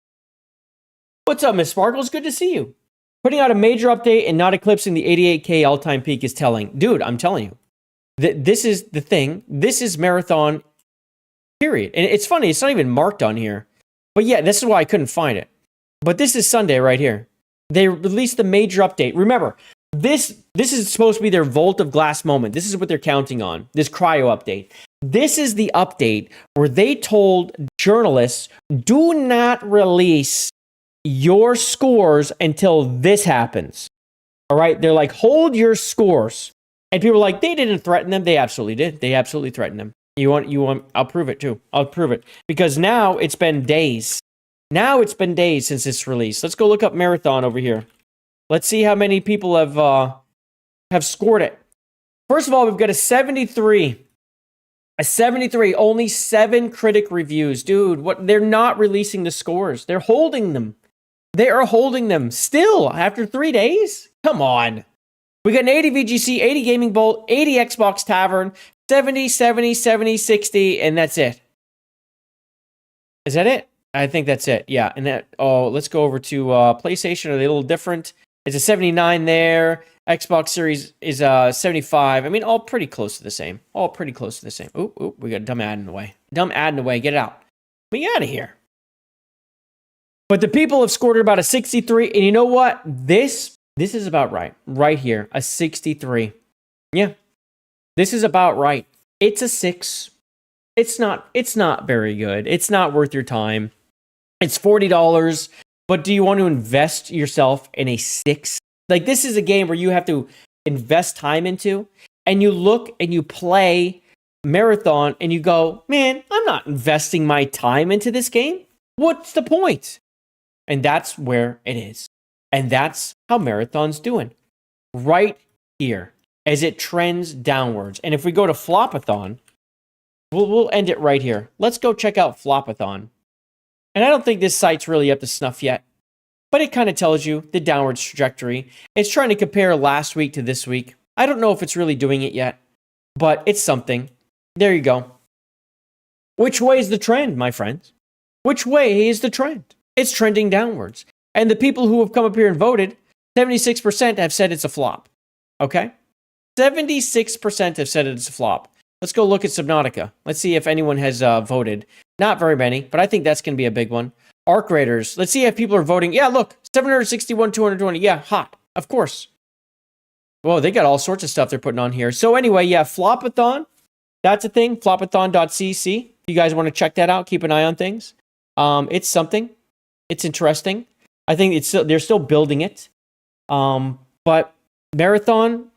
What's up, Miss Sparkles? Good to see you. Putting out a major update and not eclipsing the 88K all-time peak is telling. Dude, I'm telling you. This is the thing. This is Marathon, period. And it's funny, it's not even marked on here. But yeah, this is why I couldn't find it. But this is Sunday right here. They released the major update. Remember, this is supposed to be their Vault of Glass moment. This is what they're counting on, this cryo update. This is the update where they told journalists, do not release your scores until this happens. All right? They're like, hold your scores. And people are like, they didn't threaten them. They absolutely did. They absolutely threatened them. You want, I'll prove it too. I'll prove it. Because now it's been days. Now it's been days since this release. Let's go look up Marathon over here. Let's see how many people have scored it. First of all, we've got a 73. A 73. Only 7 critic reviews. Dude, what? They're not releasing the scores. They're holding them. They are holding them still after 3 days? Come on. We got an 80 VGC, 80 Gaming Bolt, 80 Xbox Tavern, 70, 70, 70, 60, and that's it. Is that it? I think that's it. Yeah. And let's go over to PlayStation. Are they a little different? It's a 79 there. Xbox Series is 75. I mean, all pretty close to the same. All pretty close to the same. Oop, we got a dumb ad in the way. Dumb ad in the way. Get it out. Get out of here. But the people have scored about a 63. And you know what? This This is about right. Right here, a 63. Yeah. This is about right. It's a 6. It's not very good. It's not worth your time. It's $40, but do you want to invest yourself in a 6? Like, this is a game where you have to invest time into, and you look and you play Marathon and you go, man, I'm not investing my time into this game. What's the point? And that's where it is. And that's how Marathon's doing. Right here, as it trends downwards. And if we go to Flopathon, we'll end it right here. Let's go check out Flopathon. And I don't think this site's really up to snuff yet, but it kind of tells you the downwards trajectory. It's trying to compare last week to this week. I don't know if it's really doing it yet, but it's something. There you go. Which way is the trend, my friends? Which way is the trend? It's trending downwards. And the people who have come up here and voted, 76% have said it's a flop. Okay? 76% have said it's a flop. Let's go look at Subnautica. Let's see if anyone has voted. Not very many, but I think that's going to be a big one. Arc Raiders. Let's see if people are voting. Yeah, look. 761, 220. Yeah, hot. Of course. Whoa, they got all sorts of stuff they're putting on here. So anyway, yeah, Flopathon. That's a thing. Flopathon.cc. If you guys want to check that out, keep an eye on things. It's something. It's interesting. I think they're still building it. But Marathon,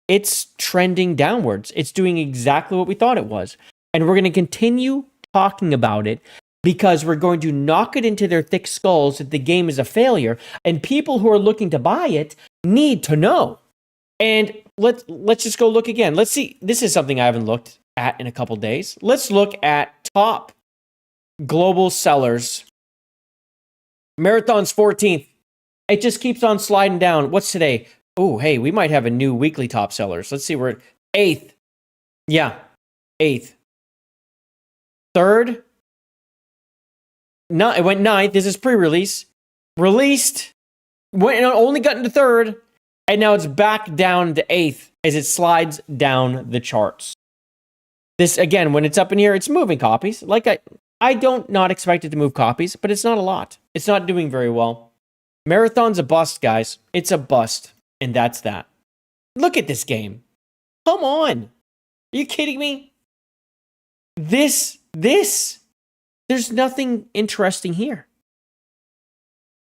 it's trending downwards. It's doing exactly what we thought it was. And we're going to continue talking about it because we're going to knock it into their thick skulls that the game is a failure. And people who are looking to buy it need to know. And let's just go look again. Let's see. This is something I haven't looked at in a couple days. Let's look at top global sellers. Marathon's 14th. It just keeps on sliding down. What's today? Oh, hey, we might have a new weekly top sellers. Let's see. We're at 8th. Yeah, 8th. 3rd. No, it went 9th. This is pre-release. Released. Only got into 3rd. And now it's back down to 8th as it slides down the charts. This, again, when it's up in here, it's moving copies. Like I don't not expect it to move copies, but it's not a lot. It's not doing very well. Marathon's a bust, guys. It's a bust. And that's that. Look at this game. Come on. Are you kidding me? There's nothing interesting here.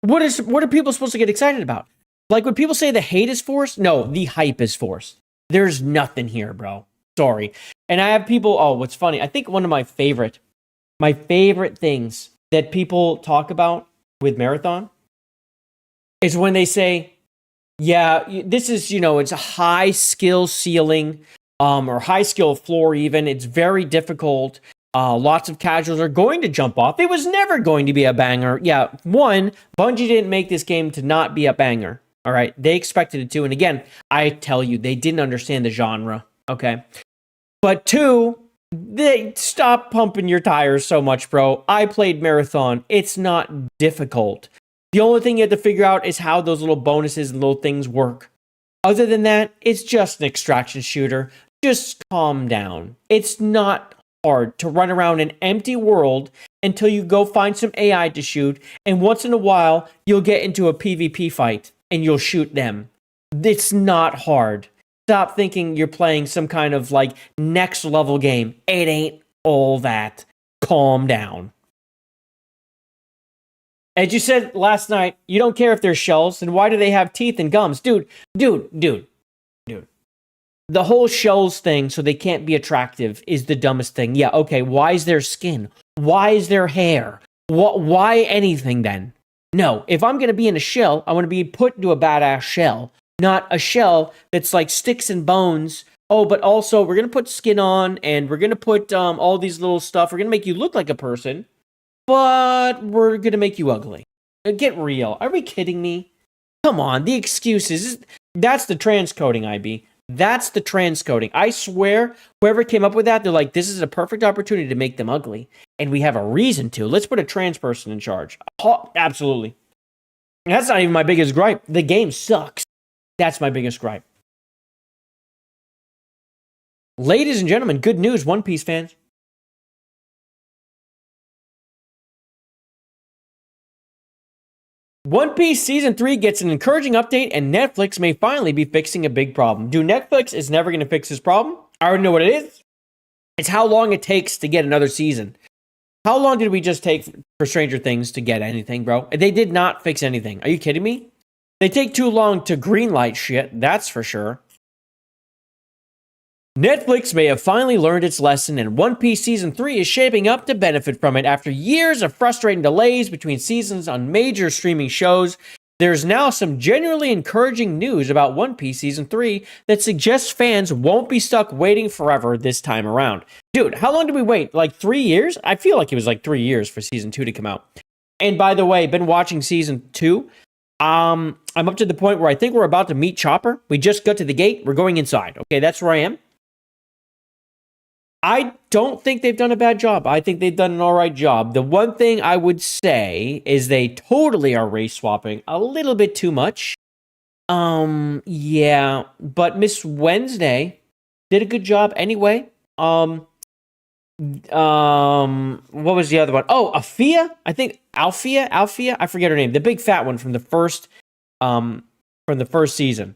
What are people supposed to get excited about? Like when people say the hate is forced, no, the hype is forced. There's nothing here, bro. Sorry. And I have people, what's funny, I think one of my favorite things that people talk about with Marathon is when they say, yeah, this is, it's a high skill ceiling, or high skill floor even. It's very difficult. Lots of casuals are going to jump off. It was never going to be a banger. Yeah, one, Bungie didn't make this game to not be a banger. All right, they expected it to. And again, I tell you, they didn't understand the genre. Okay. But 2, they stop pumping your tires so much, bro. I played Marathon. It's not difficult. The only thing you have to figure out is how those little bonuses and little things work. Other than that, it's just an extraction shooter. Just calm down. It's not hard to run around an empty world until you go find some AI to shoot, and once in a while, you'll get into a PvP fight, and you'll shoot them. It's not hard. Stop thinking you're playing some kind of, next level game. It ain't all that. Calm down. As you said last night, you don't care if they're shells, then why do they have teeth and gums? Dude. The whole shells thing, so they can't be attractive, is the dumbest thing. Yeah, okay, why is their skin? Why is their hair? Why anything then? No, if I'm going to be in a shell, I want to be put into a badass shell, not a shell that's like sticks and bones. Oh, but also, we're going to put skin on, and we're going to put all these little stuff. We're going to make you look like a person, but we're going to make you ugly. Get real. Are we kidding me? Come on, the excuses. That's the transcoding, IB. That's the transcoding. I swear, whoever came up with that, they're like, this is a perfect opportunity to make them ugly. And we have a reason to. Let's put a trans person in charge. Oh, absolutely. And that's not even my biggest gripe. The game sucks. That's my biggest gripe. Ladies and gentlemen, good news, One Piece fans. One Piece Season 3 gets an encouraging update, and Netflix may finally be fixing a big problem. Dude, Netflix is never going to fix this problem. I already know what it is. It's how long it takes to get another season. How long did we just take for Stranger Things to get anything, bro? They did not fix anything. Are you kidding me? They take too long to greenlight shit, that's for sure. Netflix may have finally learned its lesson, and One Piece Season 3 is shaping up to benefit from it. After years of frustrating delays between seasons on major streaming shows, there's now some genuinely encouraging news about One Piece Season 3 that suggests fans won't be stuck waiting forever this time around. Dude, how long did we wait? Like 3 years? I feel like it was like 3 years for Season 2 to come out. And by the way, been watching Season 2. I'm up to the point where I think we're about to meet Chopper. We just got to the gate. We're going inside. Okay, that's where I am. I don't think they've done a bad job. I think they've done an all right job. The one thing I would say is they totally are race swapping a little bit too much. Yeah, but Miss Wednesday did a good job anyway. What was the other one? Oh, Afia? I think Alfia? I forget her name. The big fat one from the first season.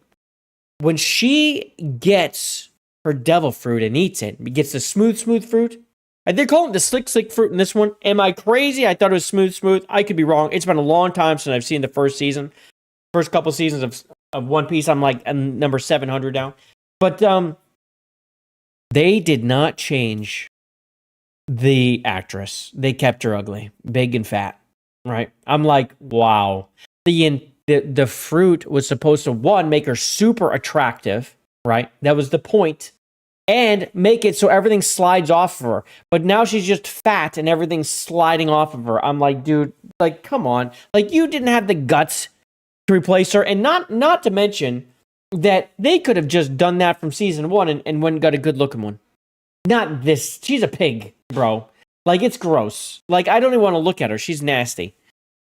When she gets her devil fruit and eats it, gets the smooth fruit. They're calling it the slick fruit in this one. Am I crazy? I thought it was smooth. I could be wrong. It's been a long time since I've seen the first couple seasons of One Piece. I'm like number 700 now. But they did not change the actress. They kept her ugly, big and fat, right? I'm like, wow. The fruit was supposed to, one, make her super attractive, right? That was the point. And make it so everything slides off of her. But now she's just fat and everything's sliding off of her. I'm like, dude, like, come on. Like, you didn't have the guts to replace her. And not to mention that they could have just done that from season 1 and went and got a good looking one. Not this. She's a pig, bro. Like, it's gross. Like, I don't even want to look at her. She's nasty.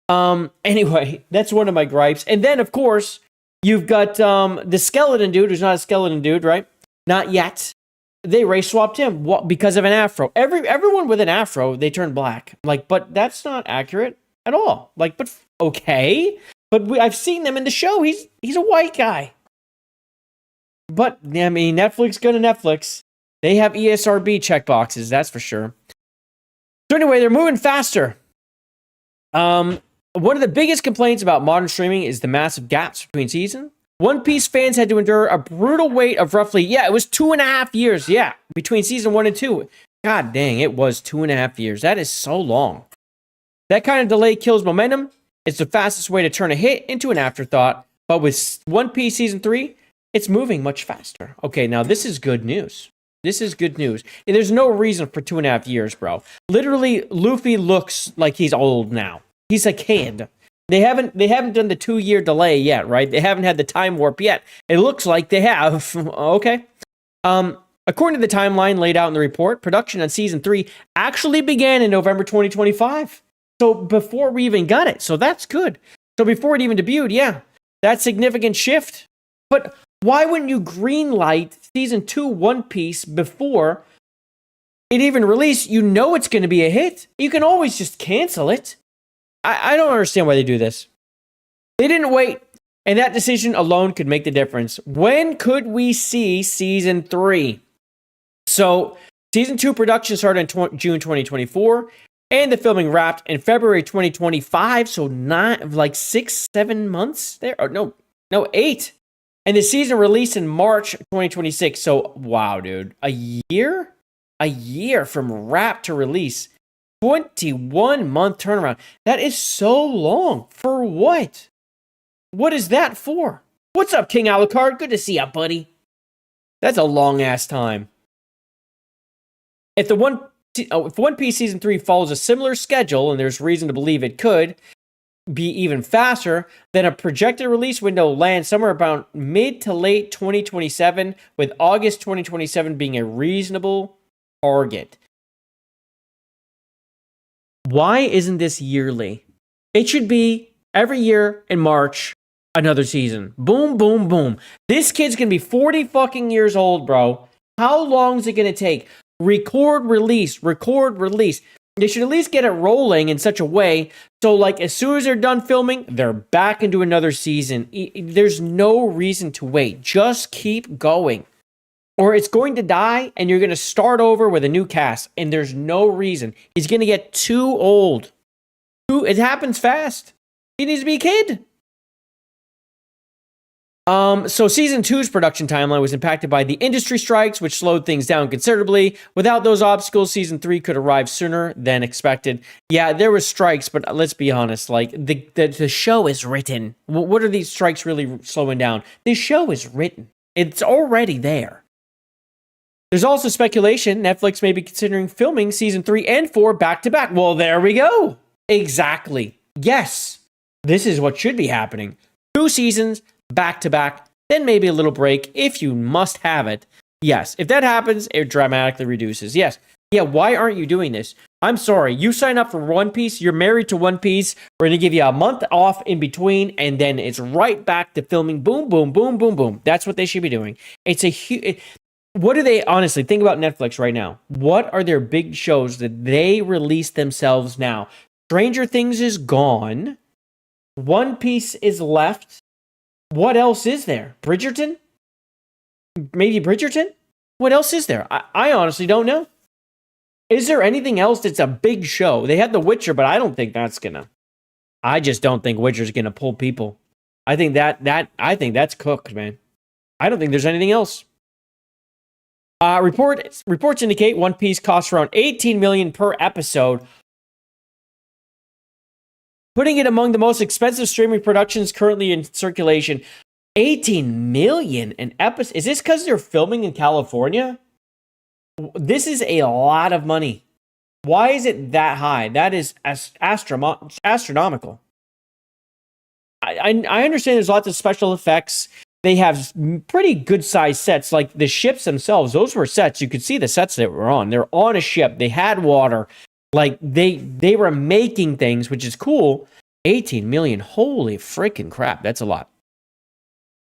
Anyway, that's one of my gripes. And then, of course, you've got the skeleton dude who's not a skeleton dude, right? Not yet. They race swapped him because of an afro. Everyone with an afro, they turn black. Like, but that's not accurate at all. Like, but okay. But I've seen them in the show. He's a white guy. But, I mean, Netflix, go to Netflix. They have ESRB checkboxes, that's for sure. So anyway, they're moving faster. One of the biggest complaints about modern streaming is the massive gaps between seasons. One Piece fans had to endure a brutal wait of roughly, it was 2.5 years, between season 1 and 2. God dang, it was 2.5 years. That is so long. That kind of delay kills momentum. It's the fastest way to turn a hit into an afterthought. But with One Piece Season 3, it's moving much faster. Okay, now this is good news. This is good news. And there's no reason for 2.5 years, bro. Literally, Luffy looks like he's old now. He's a kid. They haven't done the 2-year delay yet, right? They haven't had the time warp yet. It looks like they have. Okay. According to the timeline laid out in the report, production on Season 3 actually began in November 2025. So before we even got it. So that's good. So before it even debuted, that's significant shift. But why wouldn't you greenlight Season 2 One Piece before it even released? You know it's going to be a hit. You can always just cancel it. I don't understand why they do this. They didn't wait, and that decision alone could make the difference. When could we see Season 3? So, Season 2 production started in June 2024, and the filming wrapped in February 2025, so not like 6-7 months there. Oh, no, 8. And the season released in March 2026. So, wow, dude. A year? A year from wrap to release. 21-month turnaround. That is so long. For what? What is that for? What's up, King Alucard? Good to see ya, buddy. That's a long-ass time. If One Piece Season 3 follows a similar schedule, and there's reason to believe it could be even faster, then a projected release window lands somewhere about mid to late 2027, with August 2027 being a reasonable target. Why isn't this yearly? It should be every year in March, another season. Boom, boom, boom. This kid's gonna be 40 fucking years old, bro. How long is it gonna take? Record, release. They should at least get it rolling in such a way so, like, as soon as they're done filming, they're back into another season. There's no reason to wait. Just keep going. Or it's going to die, and you're going to start over with a new cast, and there's no reason. He's going to get too old. It happens fast. He needs to be a kid. So season 2's production timeline was impacted by the industry strikes, which slowed things down considerably. Without those obstacles, season 3 could arrive sooner than expected. Yeah, there was strikes, but let's be honest, like the show is written. What are these strikes really slowing down? The show is written. It's already there. There's also speculation Netflix may be considering filming season 3 and 4 back to back. Well, there we go. Exactly. Yes. This is what should be happening. 2 seasons back to back, then maybe a little break if you must have it. Yes, if that happens, it dramatically reduces. Yes. Yeah, why aren't you doing this? I'm sorry, you sign up for One Piece, you're married to One Piece, we're going to give you a month off in between, and then it's right back to filming. Boom, boom, boom, boom, boom. That's what they should be doing. It's a huge... What do they, honestly, think about Netflix right now. What are their big shows that they release themselves now? Stranger Things is gone. One Piece is left. What else is there? Bridgerton? Maybe Bridgerton? What else is there? I honestly don't know. Is there anything else that's a big show? They had The Witcher, but I don't think that's gonna... I just don't think Witcher's gonna pull people. I think I think that's cooked, man. I don't think there's anything else. Reports indicate One Piece costs around $18 million per episode, putting it among the most expensive streaming productions currently in circulation. $18 million an episode. Is this because they're filming in California? This is a lot of money. Why is it that high? That is astronomical. I understand there's lots of special effects. They have pretty good sized sets, like the ships themselves. Those were sets. You could see the sets that were on. They're on a ship. They had water. Like they were making things, which is cool. 18 million. Holy freaking crap. That's a lot.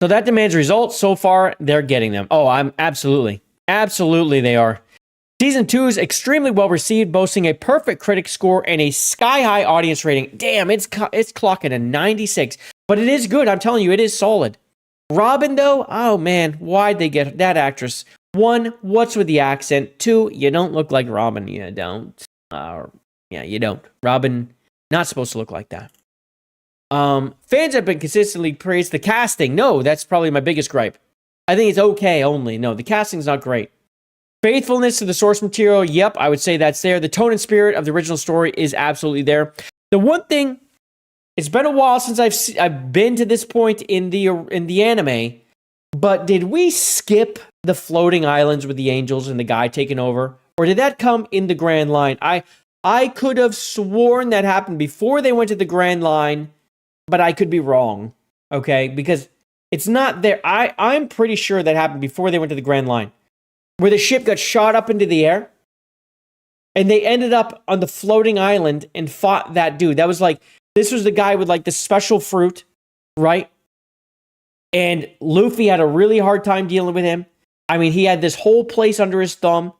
So that demands results. So far, they're getting them. Oh, I'm absolutely they are. Season 2 is extremely well received, boasting a perfect critic score and a sky-high audience rating. Damn, it's clocking a 96. But it is good. I'm telling you, it is solid. Robin, though, oh man, why'd they get that actress? 1, what's with the accent? 2, you don't look like Robin. You don't. Yeah, you don't. Robin, not supposed to look like that. Fans have been consistently praised the casting. No, that's probably my biggest gripe. I think it's okay only. No, the casting's not great. Faithfulness to the source material, yep, I would say that's there. The tone and spirit of the original story is absolutely there. The one thing, it's been a while since I've been to this point in the anime, but did we skip the floating islands with the angels and the guy taking over? Or did that come in the Grand Line? I could have sworn that happened before they went to the Grand Line, but I could be wrong, okay? Because it's not there. I'm pretty sure that happened before they went to the Grand Line, where the ship got shot up into the air, and they ended up on the floating island and fought that dude. That was like, this was the guy with like the special fruit, right? And Luffy had a really hard time dealing with him. I mean, he had this whole place under his thumb.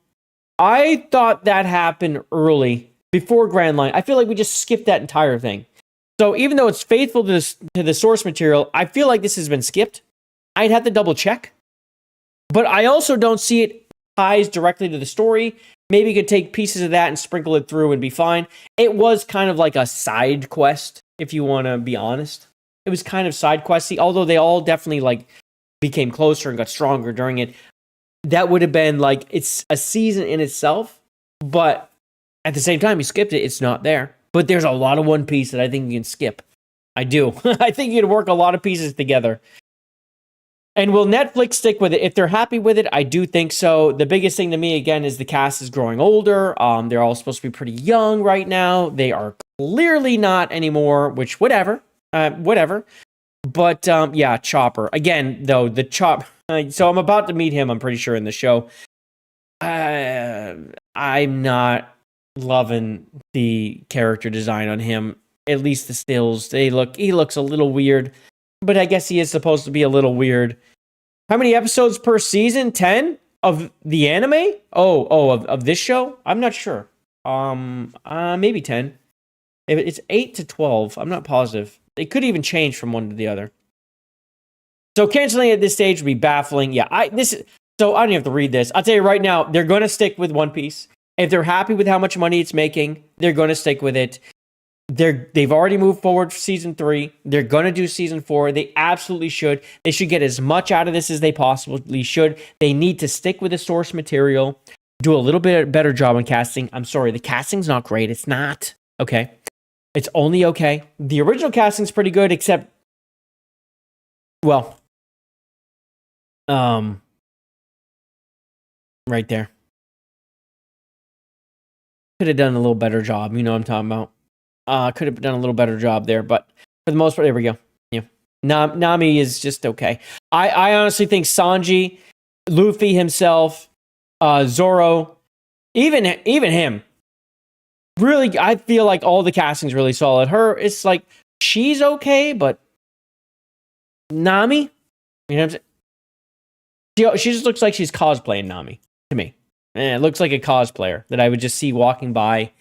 I thought that happened early, before Grand Line. I feel like we just skipped that entire thing. So even though it's faithful to the source material, I feel like this has been skipped. I'd have to double check. But I also don't see it ties directly to the story. Maybe you could take pieces of that and sprinkle it through and be fine. It was kind of like a side quest, if you want to be honest. It was kind of side questy, although they all definitely like became closer and got stronger during it. That would have been like, it's a season in itself, but at the same time, you skipped it, it's not there. But there's a lot of One Piece that I think you can skip. I do. I think you can work a lot of pieces together. And will Netflix stick with it? If they're happy with it, I do think so. The biggest thing to me, again, is the cast is growing older. They're all supposed to be pretty young right now. They are clearly not anymore, which whatever. But yeah, Chopper. Again, though, the so I'm about to meet him, I'm pretty sure, in the show. I'm not loving the character design on him. At least the stills. He looks a little weird. But I guess he is supposed to be a little weird. How many episodes per season? 10 of the anime? Of this show? I'm not sure. Maybe 10. If it's 8 to 12, I'm not positive. It could even change from one to the other. So canceling at this stage would be baffling. Yeah, so I don't have to read this. I'll tell you right now, they're going to stick with One Piece. If they're happy with how much money it's making, they're going to stick with it. They've already moved forward for season 3. They're going to do season 4. They absolutely should. They should get as much out of this as they possibly should. They need to stick with the source material, do a little bit better job on casting. I'm sorry, the casting's not great. It's not. Okay. It's only okay. The original casting's pretty good, except, well, right there. Could have done a little better job. You know what I'm talking about. Could have done a little better job there, but for the most part, there we go. Yeah, Nami is just okay. I honestly think Sanji, Luffy himself, Zoro, even him. Really, I feel like all the casting's really solid. Her, it's like she's okay, but Nami, you know what I'm saying? She just looks like she's cosplaying Nami to me. And it looks like a cosplayer that I would just see walking by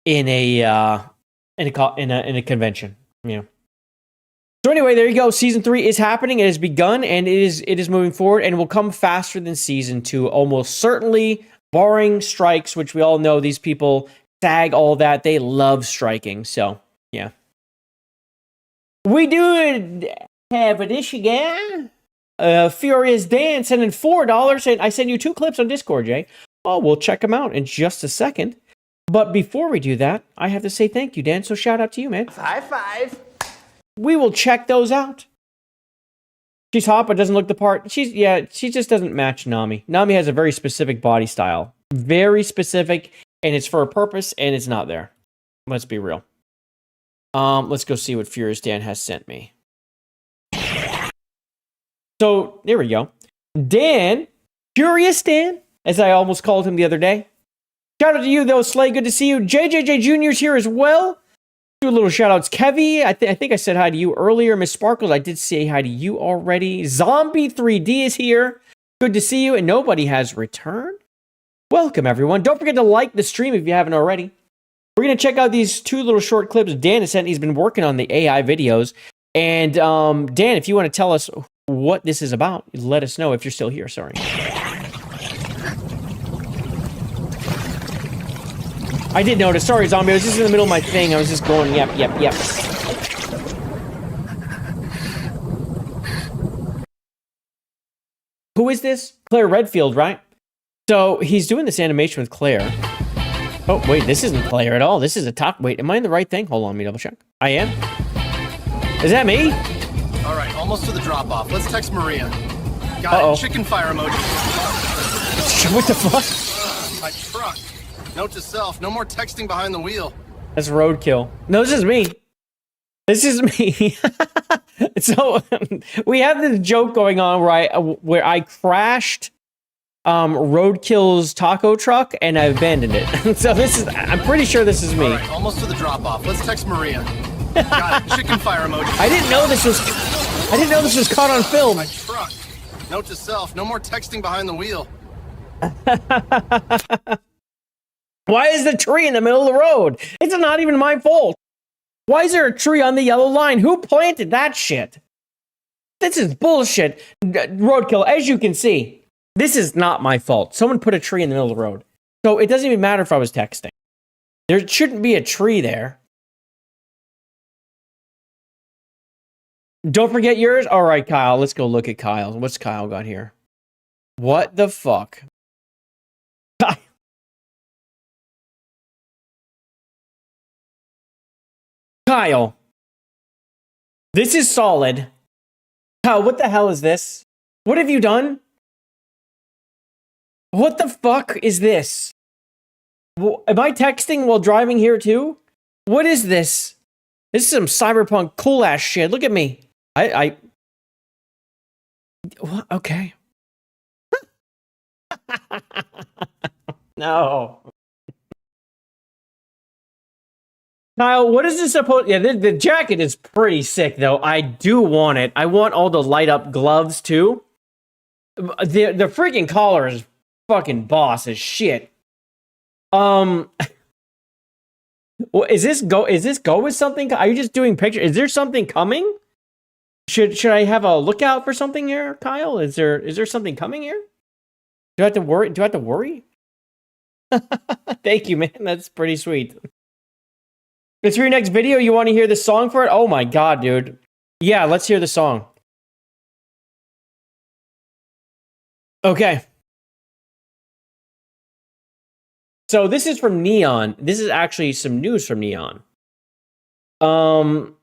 in a convention. You know. So anyway, there you go. Season 3 is happening. It has begun, and it is moving forward, and will come faster than season 2, almost certainly, barring strikes, which we all know these people SAG, all that. They love striking. So yeah, we do have an issue again. Furious Dan sending $4, and I send you 2 clips on Discord, Jay. Oh, we'll check them out in just a second. But before we do that, I have to say thank you, Dan. So shout out to you, man. High five. We will check those out. She's hot, but doesn't look the part. She just doesn't match Nami. Nami has a very specific body style. Very specific, and it's for a purpose, and it's not there. Let's be real. Let's go see what Furious Dan has sent me. So, there we go. Dan, Curious Dan, as I almost called him the other day. Shout out to you, though, Slay. Good to see you. JJJ Jr.'s here as well. Do a little shout outs. Kevy, I think I said hi to you earlier. Miss Sparkles, I did say hi to you already. Zombie 3D is here. Good to see you. And nobody has returned. Welcome, everyone. Don't forget to like the stream if you haven't already. We're going to check out these 2 little short clips Dan has sent. He's been working on the AI videos. And Dan, if you want to tell us what this is about, let us know if you're still here. Sorry. I did notice. Sorry, Zombie. I was just in the middle of my thing. I was just going, yep. Who is this? Claire Redfield, right? So he's doing this animation with Claire. Oh, wait, this isn't Claire at all. This is a top. Wait, am I in the right thing? Hold on, let me double check. I am. Is that me? All right, almost to the drop-off. Let's text Maria. Got it. Chicken fire emoji. What the fuck? My truck. Note to self, no more texting behind the wheel. That's roadkill. No, this is me. This is me. So we have this joke going on where I crashed Roadkill's taco truck and I abandoned it. So I'm pretty sure this is me. All right, almost to the drop-off. Let's text Maria. Got it. Chicken fire emoji. I didn't know this was caught on film. My truck. Note to self, no more texting behind the wheel. Why is the tree in the middle of the road? It's not even my fault. Why is there a tree on the yellow line? Who planted that shit? This is bullshit. Roadkill, as you can see, this is not my fault. Someone put a tree in the middle of the road. So it doesn't even matter if I was texting. There shouldn't be a tree there. Don't forget yours. All right, Kyle, let's go look at Kyle. What's Kyle got here? What the fuck? Kyle, this is solid. Kyle, what the hell is this? What have you done? What the fuck is this? Am I texting while driving here too? What is this? This is some cyberpunk cool ass shit. Look at me. Okay. No. Kyle, what is this supposed? Yeah, the jacket is pretty sick, though. I do want it. I want all the light up gloves too. The freaking collar is fucking boss as shit. Well, is this go with something? Are you just doing pictures? Is there something coming? Should I have a lookout for something here, Kyle? Is there something coming here? Do I have to worry? Do I have to worry? Thank you, man. That's pretty sweet. It's for your next video. You want to hear the song for it? Oh my god, dude. Yeah, let's hear the song. Okay. So this is from Neon. This is actually some news from Neon. The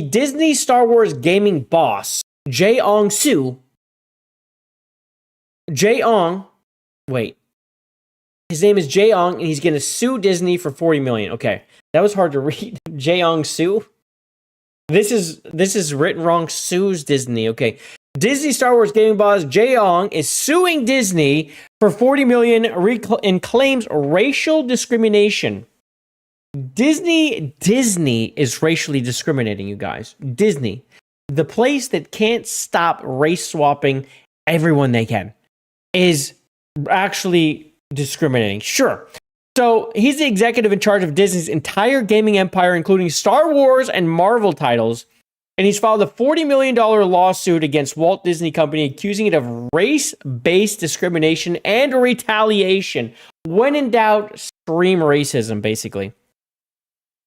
Disney Star Wars gaming boss, Jae-ong Soo. Jae-ong, wait. His name is Jae-ong, and he's going to sue Disney for $40 million. Okay, that was hard to read. Jae-ong Soo. This is written wrong. Sues Disney. Okay. Disney Star Wars gaming boss Jae-ong is suing Disney for $40 million and claims racial discrimination. Disney is racially discriminating, you guys. Disney, the place that can't stop race swapping everyone they can, is actually discriminating. Sure. So he's the executive in charge of Disney's entire gaming empire, including Star Wars and Marvel titles. And he's filed a $40 million lawsuit against Walt Disney Company, accusing it of race-based discrimination and retaliation. When in doubt, scream racism, basically.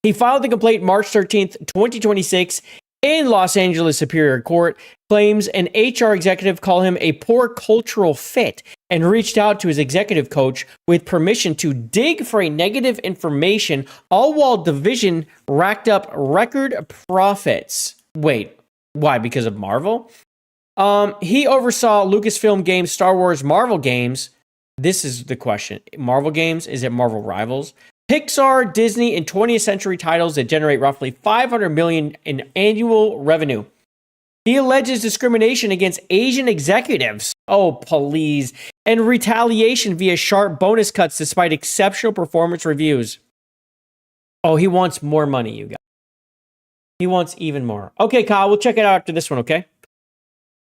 He filed the complaint March 13th, 2026 in Los Angeles Superior Court, claims an HR executive called him a poor cultural fit and reached out to his executive coach with permission to dig for a negative information, all while division racked up record profits. Wait, why? Because of Marvel? He oversaw Lucasfilm Games, Star Wars, Marvel Games. This is the question. Marvel Games? Is it Marvel Rivals? Pixar, Disney, and 20th century titles that generate roughly $500 million in annual revenue. He alleges discrimination against Asian executives. Oh, please. And retaliation via sharp bonus cuts despite exceptional performance reviews. Oh, he wants more money, you guys. He wants even more. Okay, Kyle, we'll check it out after this one, okay?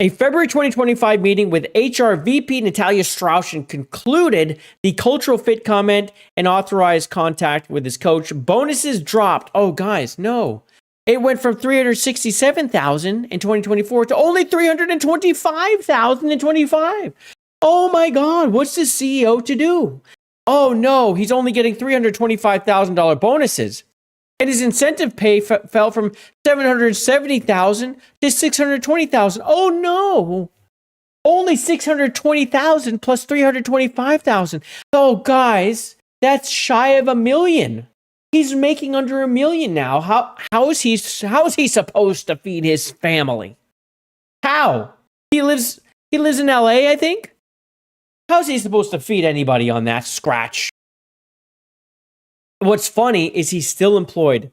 A February 2025 meeting with HR VP Natalia Strauss concluded the cultural fit comment and authorized contact with his coach. Bonuses dropped. Oh, guys, no. It went from $367,000 in 2024 to only $325,000 in 25. Oh my God, what's the CEO to do? Oh no, he's only getting $325,000 bonuses. And his incentive pay fell from $770,000 to $620,000. Oh no! Only $620,000 plus $325,000. Oh guys, that's shy of $1 million. He's making under $1 million now. How is he supposed to feed his family? How? He lives in LA, I think. How is he supposed to feed anybody on that scratch? What's funny is he's still employed.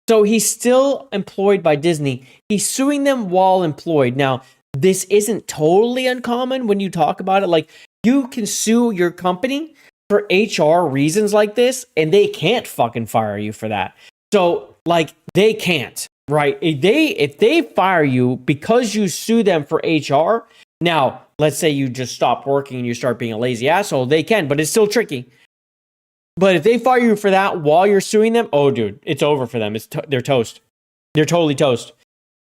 So he's still employed by Disney. He's suing them while employed. Now, this isn't totally uncommon when you talk about it. Like, you can sue your company for HR reasons like this, and they can't fucking fire you for that. So, like, they can't, right? If they fire you because you sue them for HR, now, let's say you just stop working and you start being a lazy asshole, they can, but it's still tricky. But if they fire you for that while you're suing them, oh, dude, it's over for them. They're toast. They're totally toast.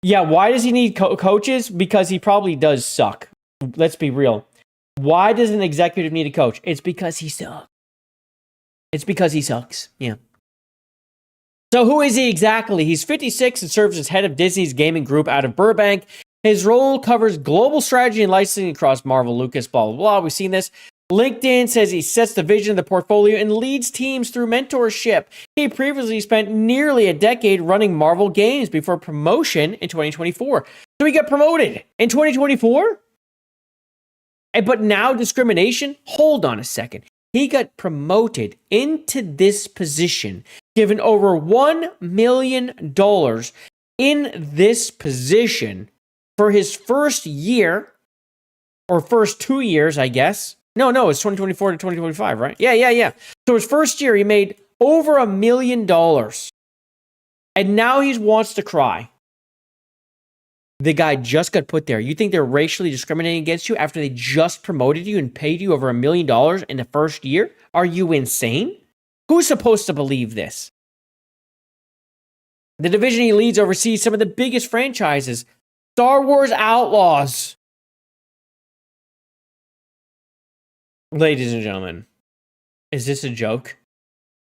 Yeah, why does he need coaches? Because he probably does suck. Let's be real. Why does an executive need a coach? It's because he sucks. It's because he sucks. Yeah. So who is he exactly? He's 56 and serves as head of Disney's gaming group out of Burbank. His role covers global strategy and licensing across Marvel, Lucas, blah, blah, blah. We've seen this. LinkedIn says he sets the vision of the portfolio and leads teams through mentorship. He previously spent nearly a decade running Marvel games before promotion in 2024. So he got promoted in 2024? But now discrimination? Hold on a second. He got promoted into this position, given over $1 million in this position for his first year, or first 2 years, I guess. No, it's 2024 to 2025, right? Yeah. So his first year, he made over $1 million. And now he wants to cry. The guy just got put there. You think they're racially discriminating against you after they just promoted you and paid you over $1 million in the first year? Are you insane? Who's supposed to believe this? The division he leads oversees some of the biggest franchises. Star Wars Outlaws. Ladies and gentlemen, is this a joke?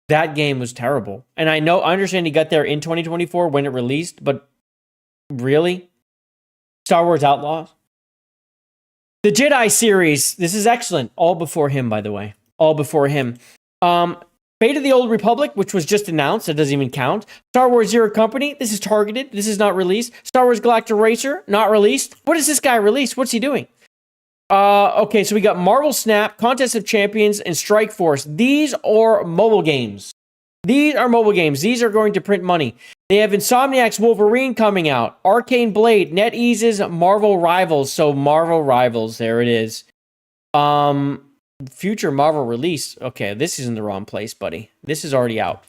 That game was terrible. And I understand he got there in 2024 when it released, but really? Star Wars Outlaws? The Jedi series. This is excellent. All before him, by the way. All before him. Fate of the Old Republic, which was just announced. It doesn't even count. Star Wars Zero Company. This is targeted. This is not released. Star Wars Galactic Racer. Not released. What does this guy release? What's he doing? Okay, so we got Marvel Snap, Contest of Champions, and Strike Force. These are mobile games. These are mobile games. These are going to print money. They have Insomniac's Wolverine coming out, Arcane Blade, NetEase's Marvel Rivals. So Marvel Rivals, there it is. Future Marvel release. Okay, this is in the wrong place, buddy. This is already out.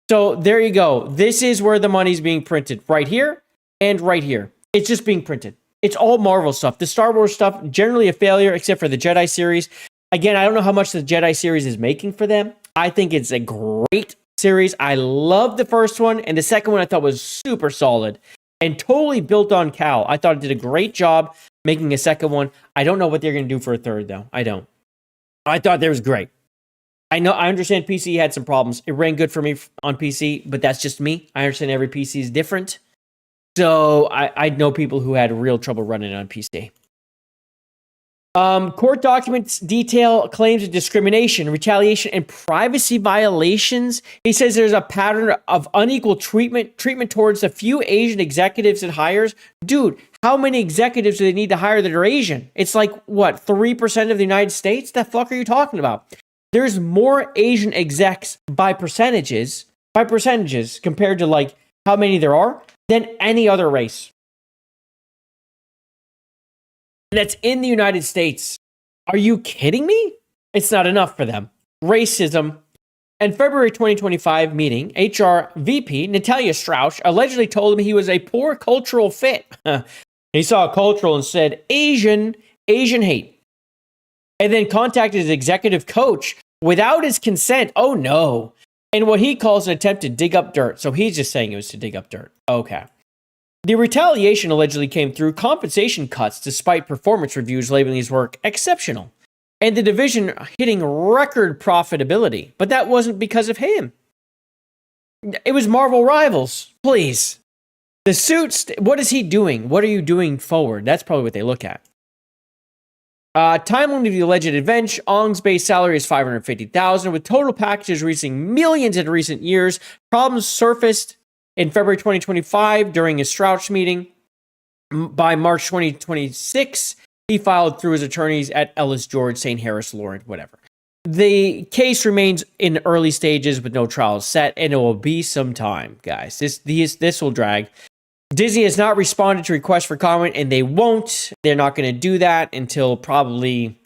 So there you go. This is where the money's being printed. Right here and right here. It's just being printed. It's all Marvel stuff. The Star Wars stuff, generally a failure, except for the Jedi series. Again, I don't know how much the Jedi series is making for them. I think it's a great series. I love the first one, and the second one I thought was super solid and totally built on Cal. I thought it did a great job making a second one. I don't know what they're going to do for a third, though. I don't. I thought that was great. I understand PC had some problems. It ran good for me on PC, but that's just me. I understand every PC is different. So I know people who had real trouble running on PC. Court documents detail claims of discrimination, retaliation, and privacy violations. He says there's a pattern of unequal treatment towards a few Asian executives it hires. Dude, how many executives do they need to hire that are Asian? It's like, what, 3% of the United States? The fuck are you talking about? There's more Asian execs by percentages compared to like how many there are than any other race. And that's in the United States. Are you kidding me? It's not enough for them. Racism. In February 2025 meeting, HR VP Natalia Strauss allegedly told him he was a poor cultural fit. He saw cultural and said, Asian hate. And then contacted his executive coach without his consent. Oh no. And what he calls an attempt to dig up dirt. So he's just saying it was to dig up dirt. Okay. The retaliation allegedly came through compensation cuts despite performance reviews labeling his work exceptional. And the division hitting record profitability. But that wasn't because of him. It was Marvel Rivals. Please. The suits, what is he doing? What are you doing forward? That's probably what they look at. Timeline of the alleged event. Ong's base salary is $550,000, with total packages reaching millions in recent years. Problems surfaced in February 2025 during a Strauss meeting. By March 2026, he filed through his attorneys at Ellis George, St. Harris, Lawrence, whatever. The case remains in early stages with no trial set, and it will be some time, guys. This will drag. Disney has not responded to requests for comment, and they won't. They're not going to do that until probably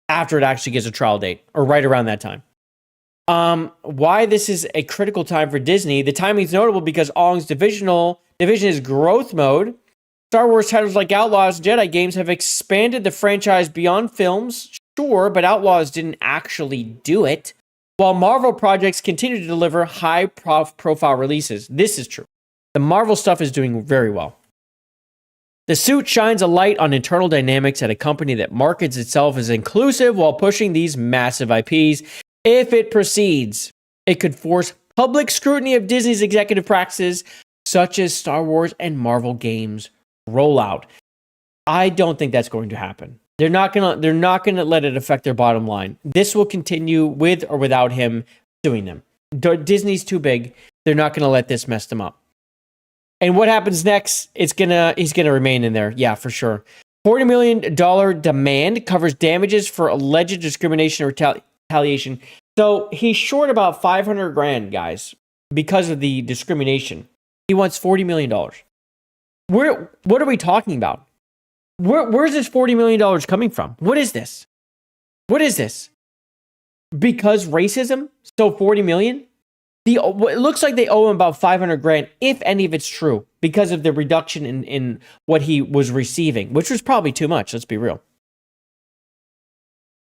after it actually gets a trial date, or right around that time. Why this is a critical time for Disney. The timing is notable because Ong's division is growth mode. Star Wars titles like Outlaws and Jedi games have expanded the franchise beyond films, sure, but Outlaws didn't actually do it. While Marvel projects continue to deliver high-profile releases. This is true. The Marvel stuff is doing very well. The suit shines a light on internal dynamics at a company that markets itself as inclusive while pushing these massive IPs. If it proceeds, it could force public scrutiny of Disney's executive practices, such as Star Wars and Marvel games rollout. I don't think that's going to happen. They're not gonna let it affect their bottom line. This will continue with or without him suing them. Disney's too big. They're not gonna let this mess them up. And what happens next? He's gonna remain in there. Yeah, for sure. $40 million demand covers damages for alleged discrimination or retaliation. So he's short about $500,000, guys, because of the discrimination. He wants $40 million. What are we talking about? Where's this $40 million coming from? What is this? What is this? Because racism? So $40 million? It looks like they owe him about 500 grand, if any of it's true, because of the reduction in what he was receiving, which was probably too much. Let's be real.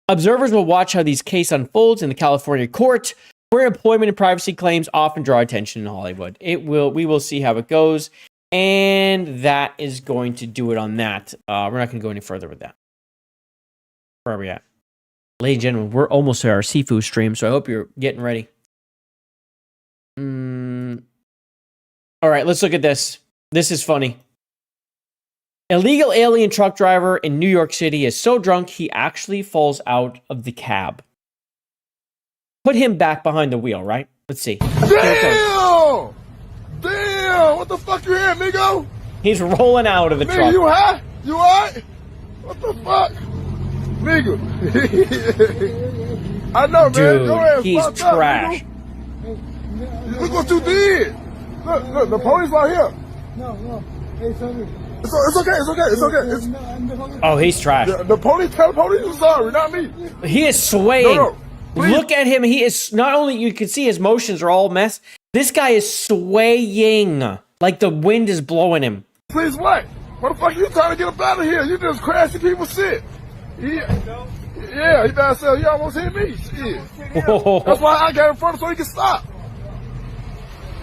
Observers will watch how these case unfolds in the California court, where employment and privacy claims often draw attention in Hollywood. We will see how it goes, and that is going to do it on that. We're not going to go any further with that. Where are we at? Ladies and gentlemen, we're almost to our seafood stream, so I hope you're getting ready. All right, let's look at this. This is funny. Illegal alien truck driver in New York City is so drunk he actually falls out of the cab. Put him back behind the wheel, right? Let's see. Damn! Damn! What the fuck you here, amigo? He's rolling out of the truck. You high? You alright? What the fuck? Nigga. I know, man. Dude, Your ass he's fucked up, trash. nigga. Look what you did. Look, the police right here. No. Hey, sorry. It's okay. Oh, he's trash. The police, tell the police you're sorry, not me. He is swaying. No, Look at him. He is not only, you can see his motions are all mess. This guy is swaying like the wind is blowing him. Please what? What the fuck are you trying to get up out of here? You just crashing people's shit. Yeah, he better say he almost hit me. Shit. That's why I got in front of so he can stop.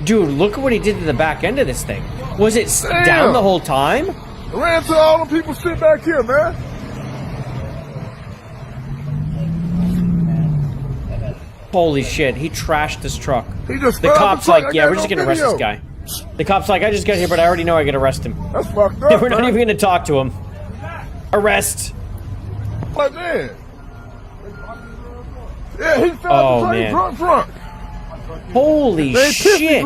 Dude, look at what he did to the back end of this thing. Was it down the whole time? Ran to all the people sitting back here, man. Holy shit, he trashed this truck. He just the cop's like, yeah, we're just no gonna arrest this guy. The cop's like, I just got here, but I already know I gotta arrest him. That's fucked up. We're not even gonna talk to him. Arrest. What, man? Yeah, he fell out the train drunk. Holy shit.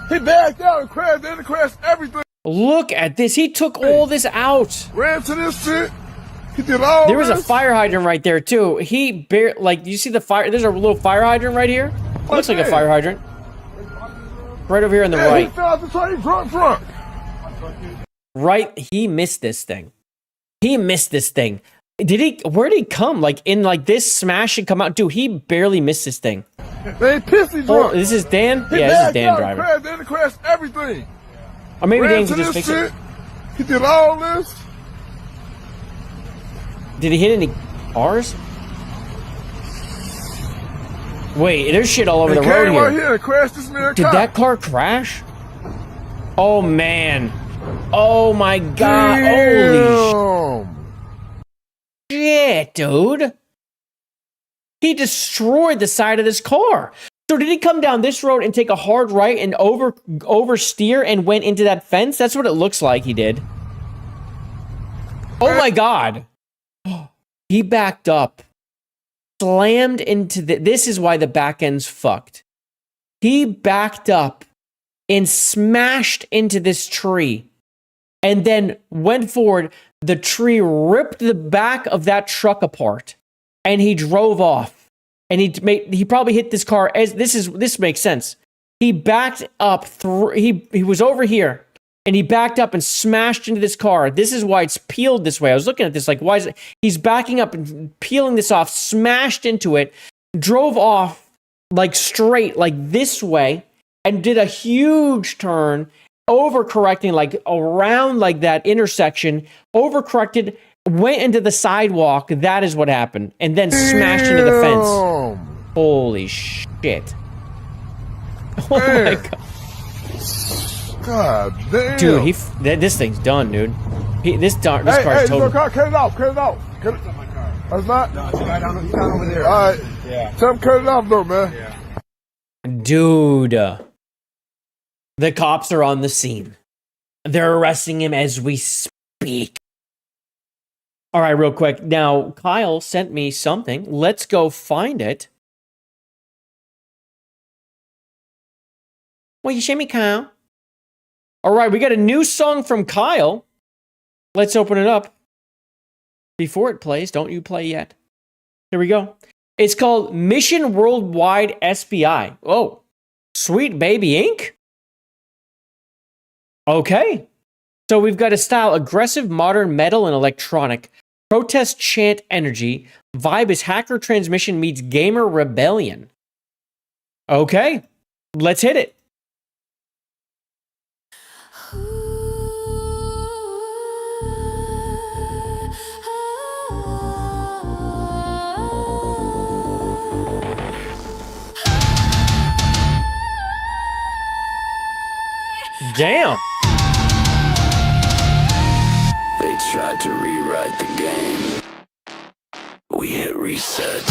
He backed out and crashed, then he crashed everything. Look at this. He took all this out. Ran to this shit. He did all There was this. a fire hydrant right there, too. He you see the fire? There's a little fire hydrant right here. Looks like a fire hydrant. Right over here on the right. He fell out the train drunk. Right, he missed this thing. Where did he come? Like, in like this smash and come out? Dude, he barely missed this thing. They pissy drunk. Oh, this is Dan? He Yeah, this is Dan out driving. Crashed, then he crashed everything. Or maybe Ran Dan to can just this fix it. shit. He did all this. Did he hit any cars? Wait, there's shit all over the road came here. right here and crashed this man. Did that car crash? Oh, man. Oh, my God. Holy shit, dude. He destroyed the side of this car. So did he come down this road and take a hard right and oversteer and went into that fence? That's what it looks like he did. Oh my God. He backed up. Slammed into this is why the back end's fucked. He backed up and smashed into this tree and then went forward. The tree ripped the back of that truck apart and he drove off. And he probably hit this car as this makes sense. He backed up he was over here and he backed up and smashed into this car. This is why it's peeled this way. I was looking at this like, why is it? He's backing up and peeling this off, smashed into it, drove off like straight, like this way, and did a huge turn, overcorrecting like around like that intersection, overcorrected, went into the sidewalk. That is what happened. And then smashed into the fence. Holy shit. Oh my God. God damn. Dude, this thing's done, dude. This car's total. Cut it off. That's not? No, it's right down over there. All right. Yeah. Tell him cut it off though, man. Yeah. Dude. The cops are on the scene. They're arresting him as we speak. All right, real quick. Now, Kyle sent me something. Let's go find it. Will you show me, Kyle? All right, we got a new song from Kyle. Let's open it up. Before it plays, don't you play yet. Here we go. It's called Mission Worldwide SBI. Oh, Sweet Baby Inc. Okay. So we've got a style, aggressive, modern, metal, and electronic. Protest, chant, energy. Vibe is hacker transmission meets gamer rebellion. Okay. Let's hit it. Damn. They tried to rewrite the game. We hit reset.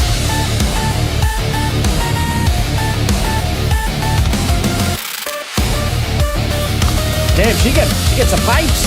Damn, she gets some pipes.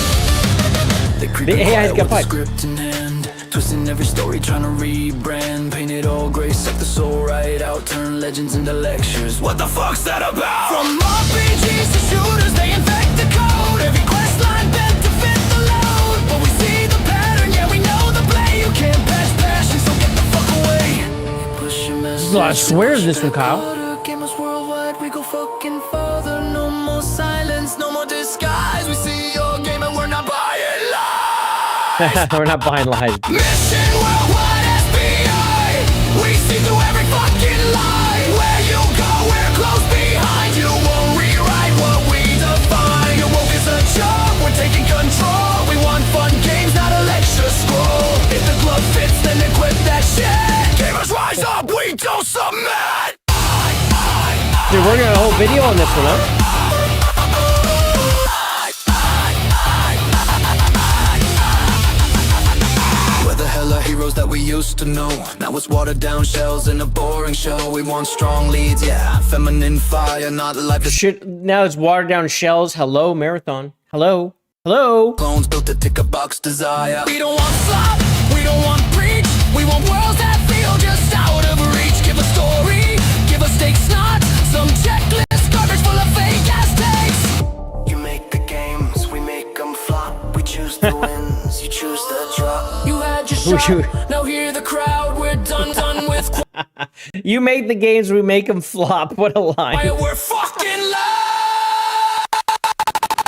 The AI's got pipes. Script in hand, twisting every story, trying to rebrand. Paint it all gray, suck the soul right out. Turn legends into lectures. What the fuck's that about? From RPGs to shooters, they infect the code. Every quest line bent to fit the load. But we see the pattern, yeah, we know the play. You can't patch passion, so get the fuck away. Push your message. I swear this one, Kyle. Gamers worldwide, we go fucking further. No more silence, no more disguise. We see your game and we're not buying lies. We're not buying lies. Mission worldwide SBI. We see through every fucking lie. Where you go, we're close behind. You won't rewrite what we define. Your woke is a joke, we're taking control. We want fun games, not a lecture scroll. If the glove fits, then equip that shit. Gamers rise up, we don't submit. Dude, we're gonna a whole video on this one, huh? Where the hell are heroes that we used to know? Now it's watered down shells in a boring show. We want strong leads, yeah, feminine fire, not life. Shit, now it's watered down shells. Hello, Marathon. Hello. Hello. Clones built to tick a box desire. We don't want slop, we don't want preach. We want worlds that feel just out of reach. Give a story, give us stakes, not some checklist, garbage full of fake ass takes. You make the games, we make them flop. We choose the wins, you choose the drop. You had your shot, now hear the crowd. We're done with. You made the games, we make them flop. What a line. We're fucking live.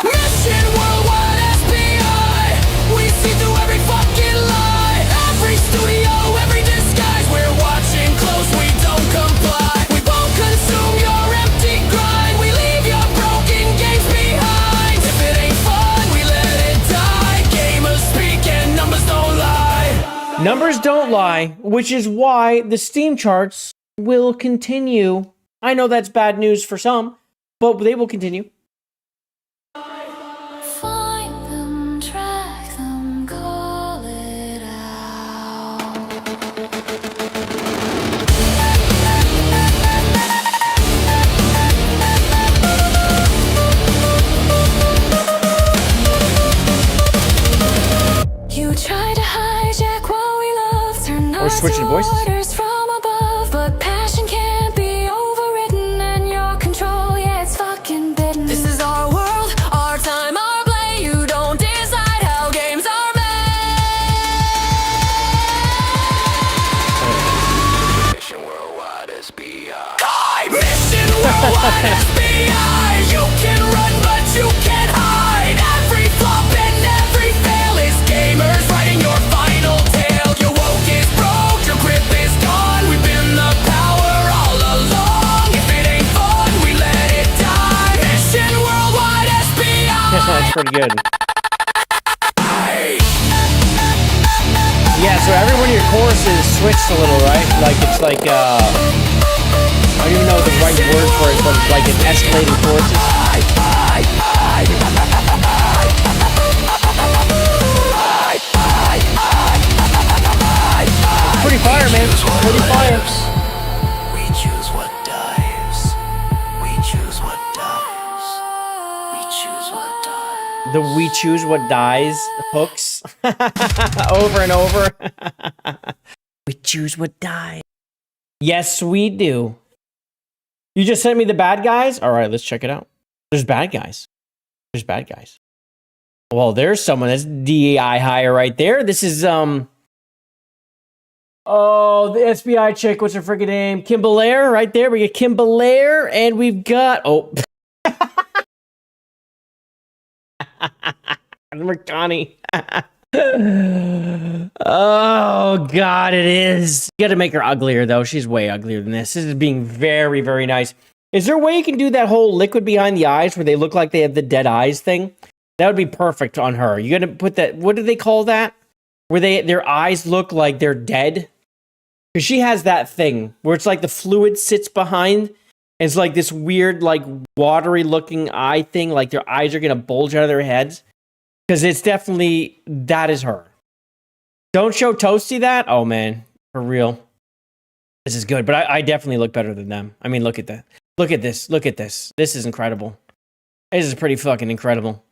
Mission worldwide SBI. We see through every fucking lie. Every studio, every disguise. We're watching close, we don't comply. We won't consume your empty grind. We leave your broken games behind. If it ain't fun, we let it die. Gamers speak and numbers don't lie. Numbers don't lie, which is why the Steam charts will continue. I know that's bad news for some, but they will continue. Find them, track them, call it out. You try to hijack what we love, turn We're us switching to voices. orders from above, but passion can't be overridden, and your control, yeah, it's fucking bitten. This is our world, our time, our play. You don't decide how games are made. Mission worldwide SBI. Mission worldwide SBI. You can run, but you can't hide. Every flop and every fail is gamers writing your final tale. Your woke is broke, your grip is gone. We've been the power all along. If it ain't fun, we let it die. Mission worldwide SBI. That's pretty good. Yeah, so every one of your choruses switched a little, right? Like it's like I don't even know the right word for it, but it's like an escalating choruses. Pretty fire, man. Pretty fire. We choose what dies. We choose what dies. We choose what dies. The "we choose what dies" hooks over and over. We choose what dies. Yes, we do. You just sent me the bad guys? All right, let's check it out. There's bad guys. There's bad guys. Well, there's someone that's DEI higher right there. This is oh, the SBI chick. What's her freaking name? Kim Belair right there. We get Kim Belair, and we've got Mercani. Oh God, it is. You got to make her uglier though. She's way uglier than this. This is being very, very nice. Is there a way you can do that whole liquid behind the eyes where they look like they have the dead eyes thing? That would be perfect on her. You're gonna put that. What do they call that? Where their eyes look like they're dead? Because she has that thing where it's like the fluid sits behind. And it's like this weird, like watery looking eye thing. Like their eyes are gonna bulge out of their heads. Because it's definitely that is her. Don't show Toasty that. Oh man, for real. This is good, but I definitely look better than them. I mean, look at that. Look at this. Look at this. This is incredible. This is pretty fucking incredible.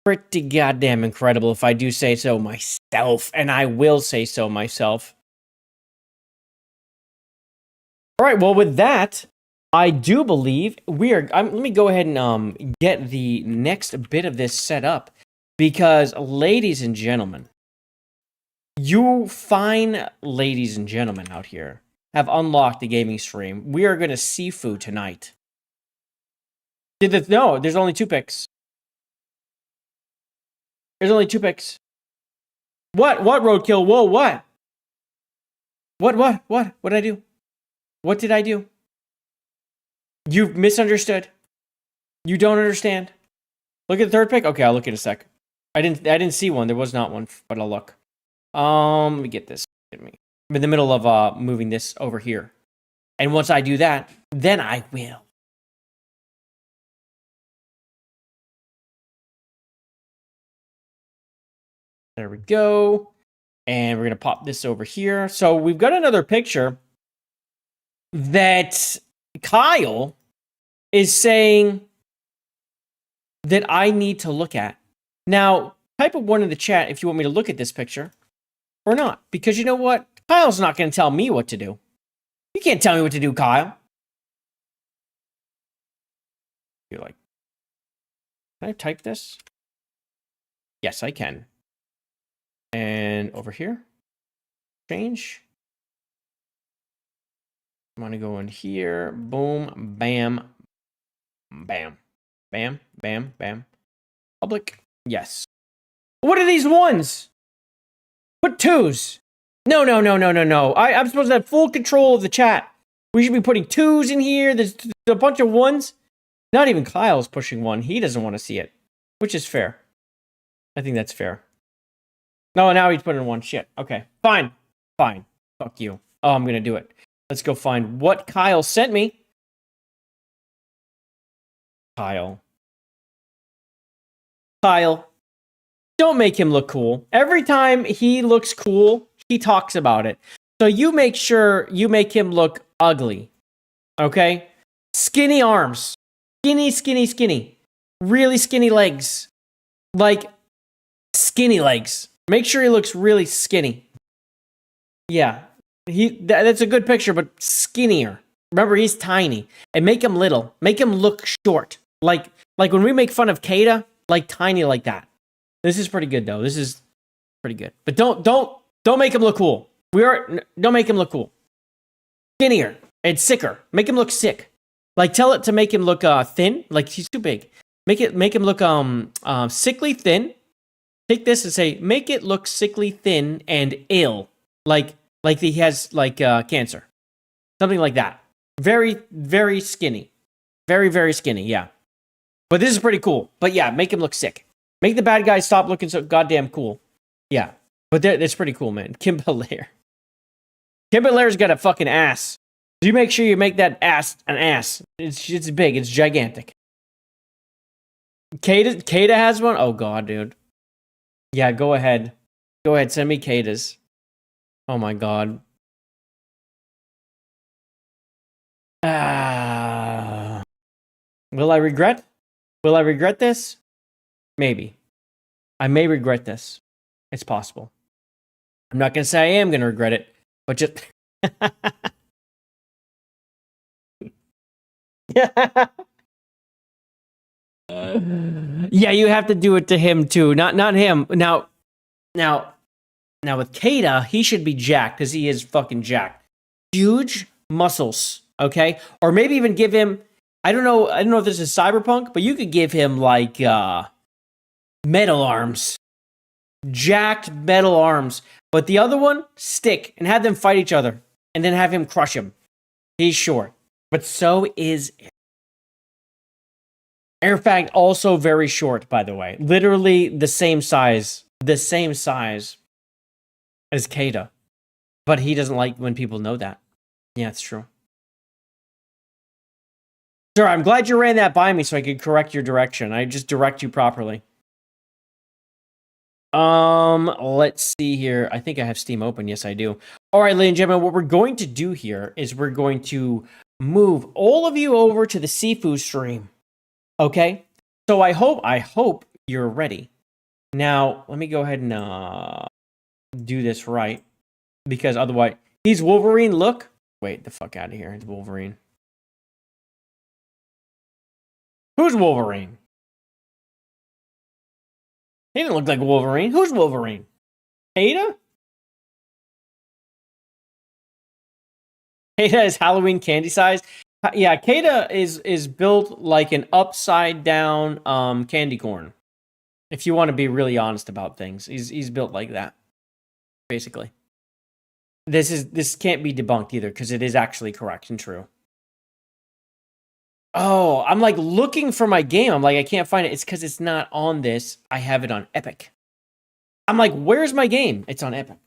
Pretty goddamn incredible, if I do say so myself. And I will say so myself. All right, well, with that, I do believe we are... let me go ahead and get the next bit of this set up. Because, ladies and gentlemen, you fine ladies and gentlemen out here have unlocked the gaming stream. We are going to seafood tonight. No, there's only 2 picks. There's only 2 picks. What? What, Roadkill? Whoa, what? What? What did I do? What did I do? You've misunderstood. You don't understand. Look at the 3rd pick? Okay, I'll look in a sec. I didn't see one. There was not one, but I'll look. Let me get this. I'm in the middle of moving this over here. And once I do that, then I will. There we go. And we're going to pop this over here. So we've got another picture that Kyle is saying that I need to look at. Now, type of one in the chat if you want me to look at this picture or not. Because you know what? Kyle's not going to tell me what to do. You can't tell me what to do, Kyle. You're like, can I type this? Yes, I can. And over here, change. I'm going to go in here. Boom, bam, bam, bam, bam, bam. Public. Yes. What are these ones? Put 2s. No. I'm supposed to have full control of the chat. We should be putting 2s in here. There's a bunch of 1s. Not even Kyle's pushing 1. He doesn't want to see it, which is fair. I think that's fair. No, now he's putting 1. Shit. Okay. Fine. Fuck you. Oh, I'm going to do it. Let's go find what Kyle sent me. Kyle. Don't make him look cool. Every time he looks cool, he talks about it. So you make sure you make him look ugly. Okay? Skinny arms. Skinny. Really skinny legs. Like, skinny legs. Make sure he looks really skinny. Yeah. That's a good picture, but skinnier. Remember, he's tiny. And make him little. Make him look short. Like when we make fun of Kata, like tiny like that. This is pretty good, though. This is pretty good. But don't make him look cool. Don't make him look cool. Skinnier and sicker. Make him look sick. Like, tell it to make him look thin. Like, he's too big. Make him look sickly thin. Take this and say, make it look sickly thin and ill. Like he has cancer. Something like that. Very, very skinny. Very, very skinny, yeah. But this is pretty cool. But yeah, make him look sick. Make the bad guys stop looking so goddamn cool. Yeah. But it's pretty cool, man. Kim Belair. Kim Belair's got a fucking ass. So you make sure you make that ass an ass. It's big. It's gigantic. Kata has one? Oh, God, dude. Yeah, go ahead. Go ahead. Send me Kata's. Oh, my God. Will I regret? Will I regret this? Maybe. I may regret this. It's possible. I'm not going to say I am going to regret it, but just... yeah, you have to do it to him too. Not him. Now with Kata, he should be jacked because he is fucking jacked. Huge muscles, okay? Or maybe even give him, I don't know if this is Cyberpunk, but you could give him like metal arms. Jacked metal arms. But the other one, stick, and have them fight each other. And then have him crush him. He's short. But so is Airfag, also very short, by the way. Literally the same size as Kata. But he doesn't like when people know that. Yeah, it's true. Sir, I'm glad you ran that by me so I could correct your direction. I just direct you properly. Let's see here. I think I have Steam open. Yes, I do. All right, ladies and gentlemen, what we're going to do here is we're going to move all of you over to the seafood stream. Okay? So I hope you're ready. Now, let me go ahead and do this right. Because otherwise, he's Wolverine, look. Wait, the fuck out of here. It's Wolverine. Who's Wolverine? He didn't look like Wolverine. Who's Wolverine? Kata? Kata is Halloween candy size. Yeah, Kata is built like an upside down candy corn. If you want to be really honest about things, he's built like that, basically. This can't be debunked either because it is actually correct and true. Oh, I'm like looking for my game. I'm like, I can't find it. It's because it's not on this. I have it on Epic. I'm like, where's my game? It's on Epic.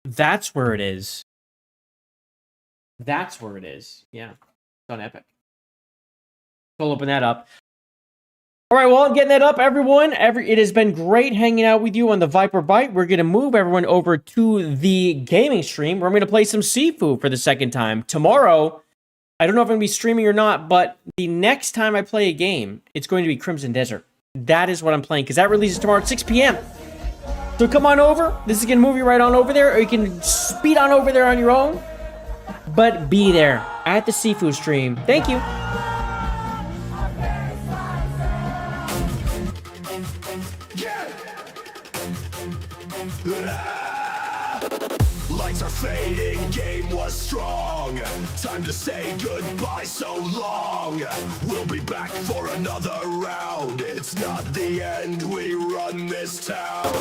That's where it is. That's where it is. Yeah, it's on Epic. So I'll open that up. All right, well, I'm getting that up, everyone. It has been great hanging out with you on the Viper Byte. We're going to move everyone over to the gaming stream where I'm going to play some Sifu for the second time. Tomorrow, I don't know if I'm going to be streaming or not, but the next time I play a game, it's going to be Crimson Desert. That is what I'm playing, because that releases tomorrow at 6 p.m. So come on over. This is going to move you right on over there, or you can speed on over there on your own. But be there at the Sifu stream. Thank you. Lights are fading, game was strong. Time to say goodbye so long. We'll be back for another round. It's not the end, we run this town.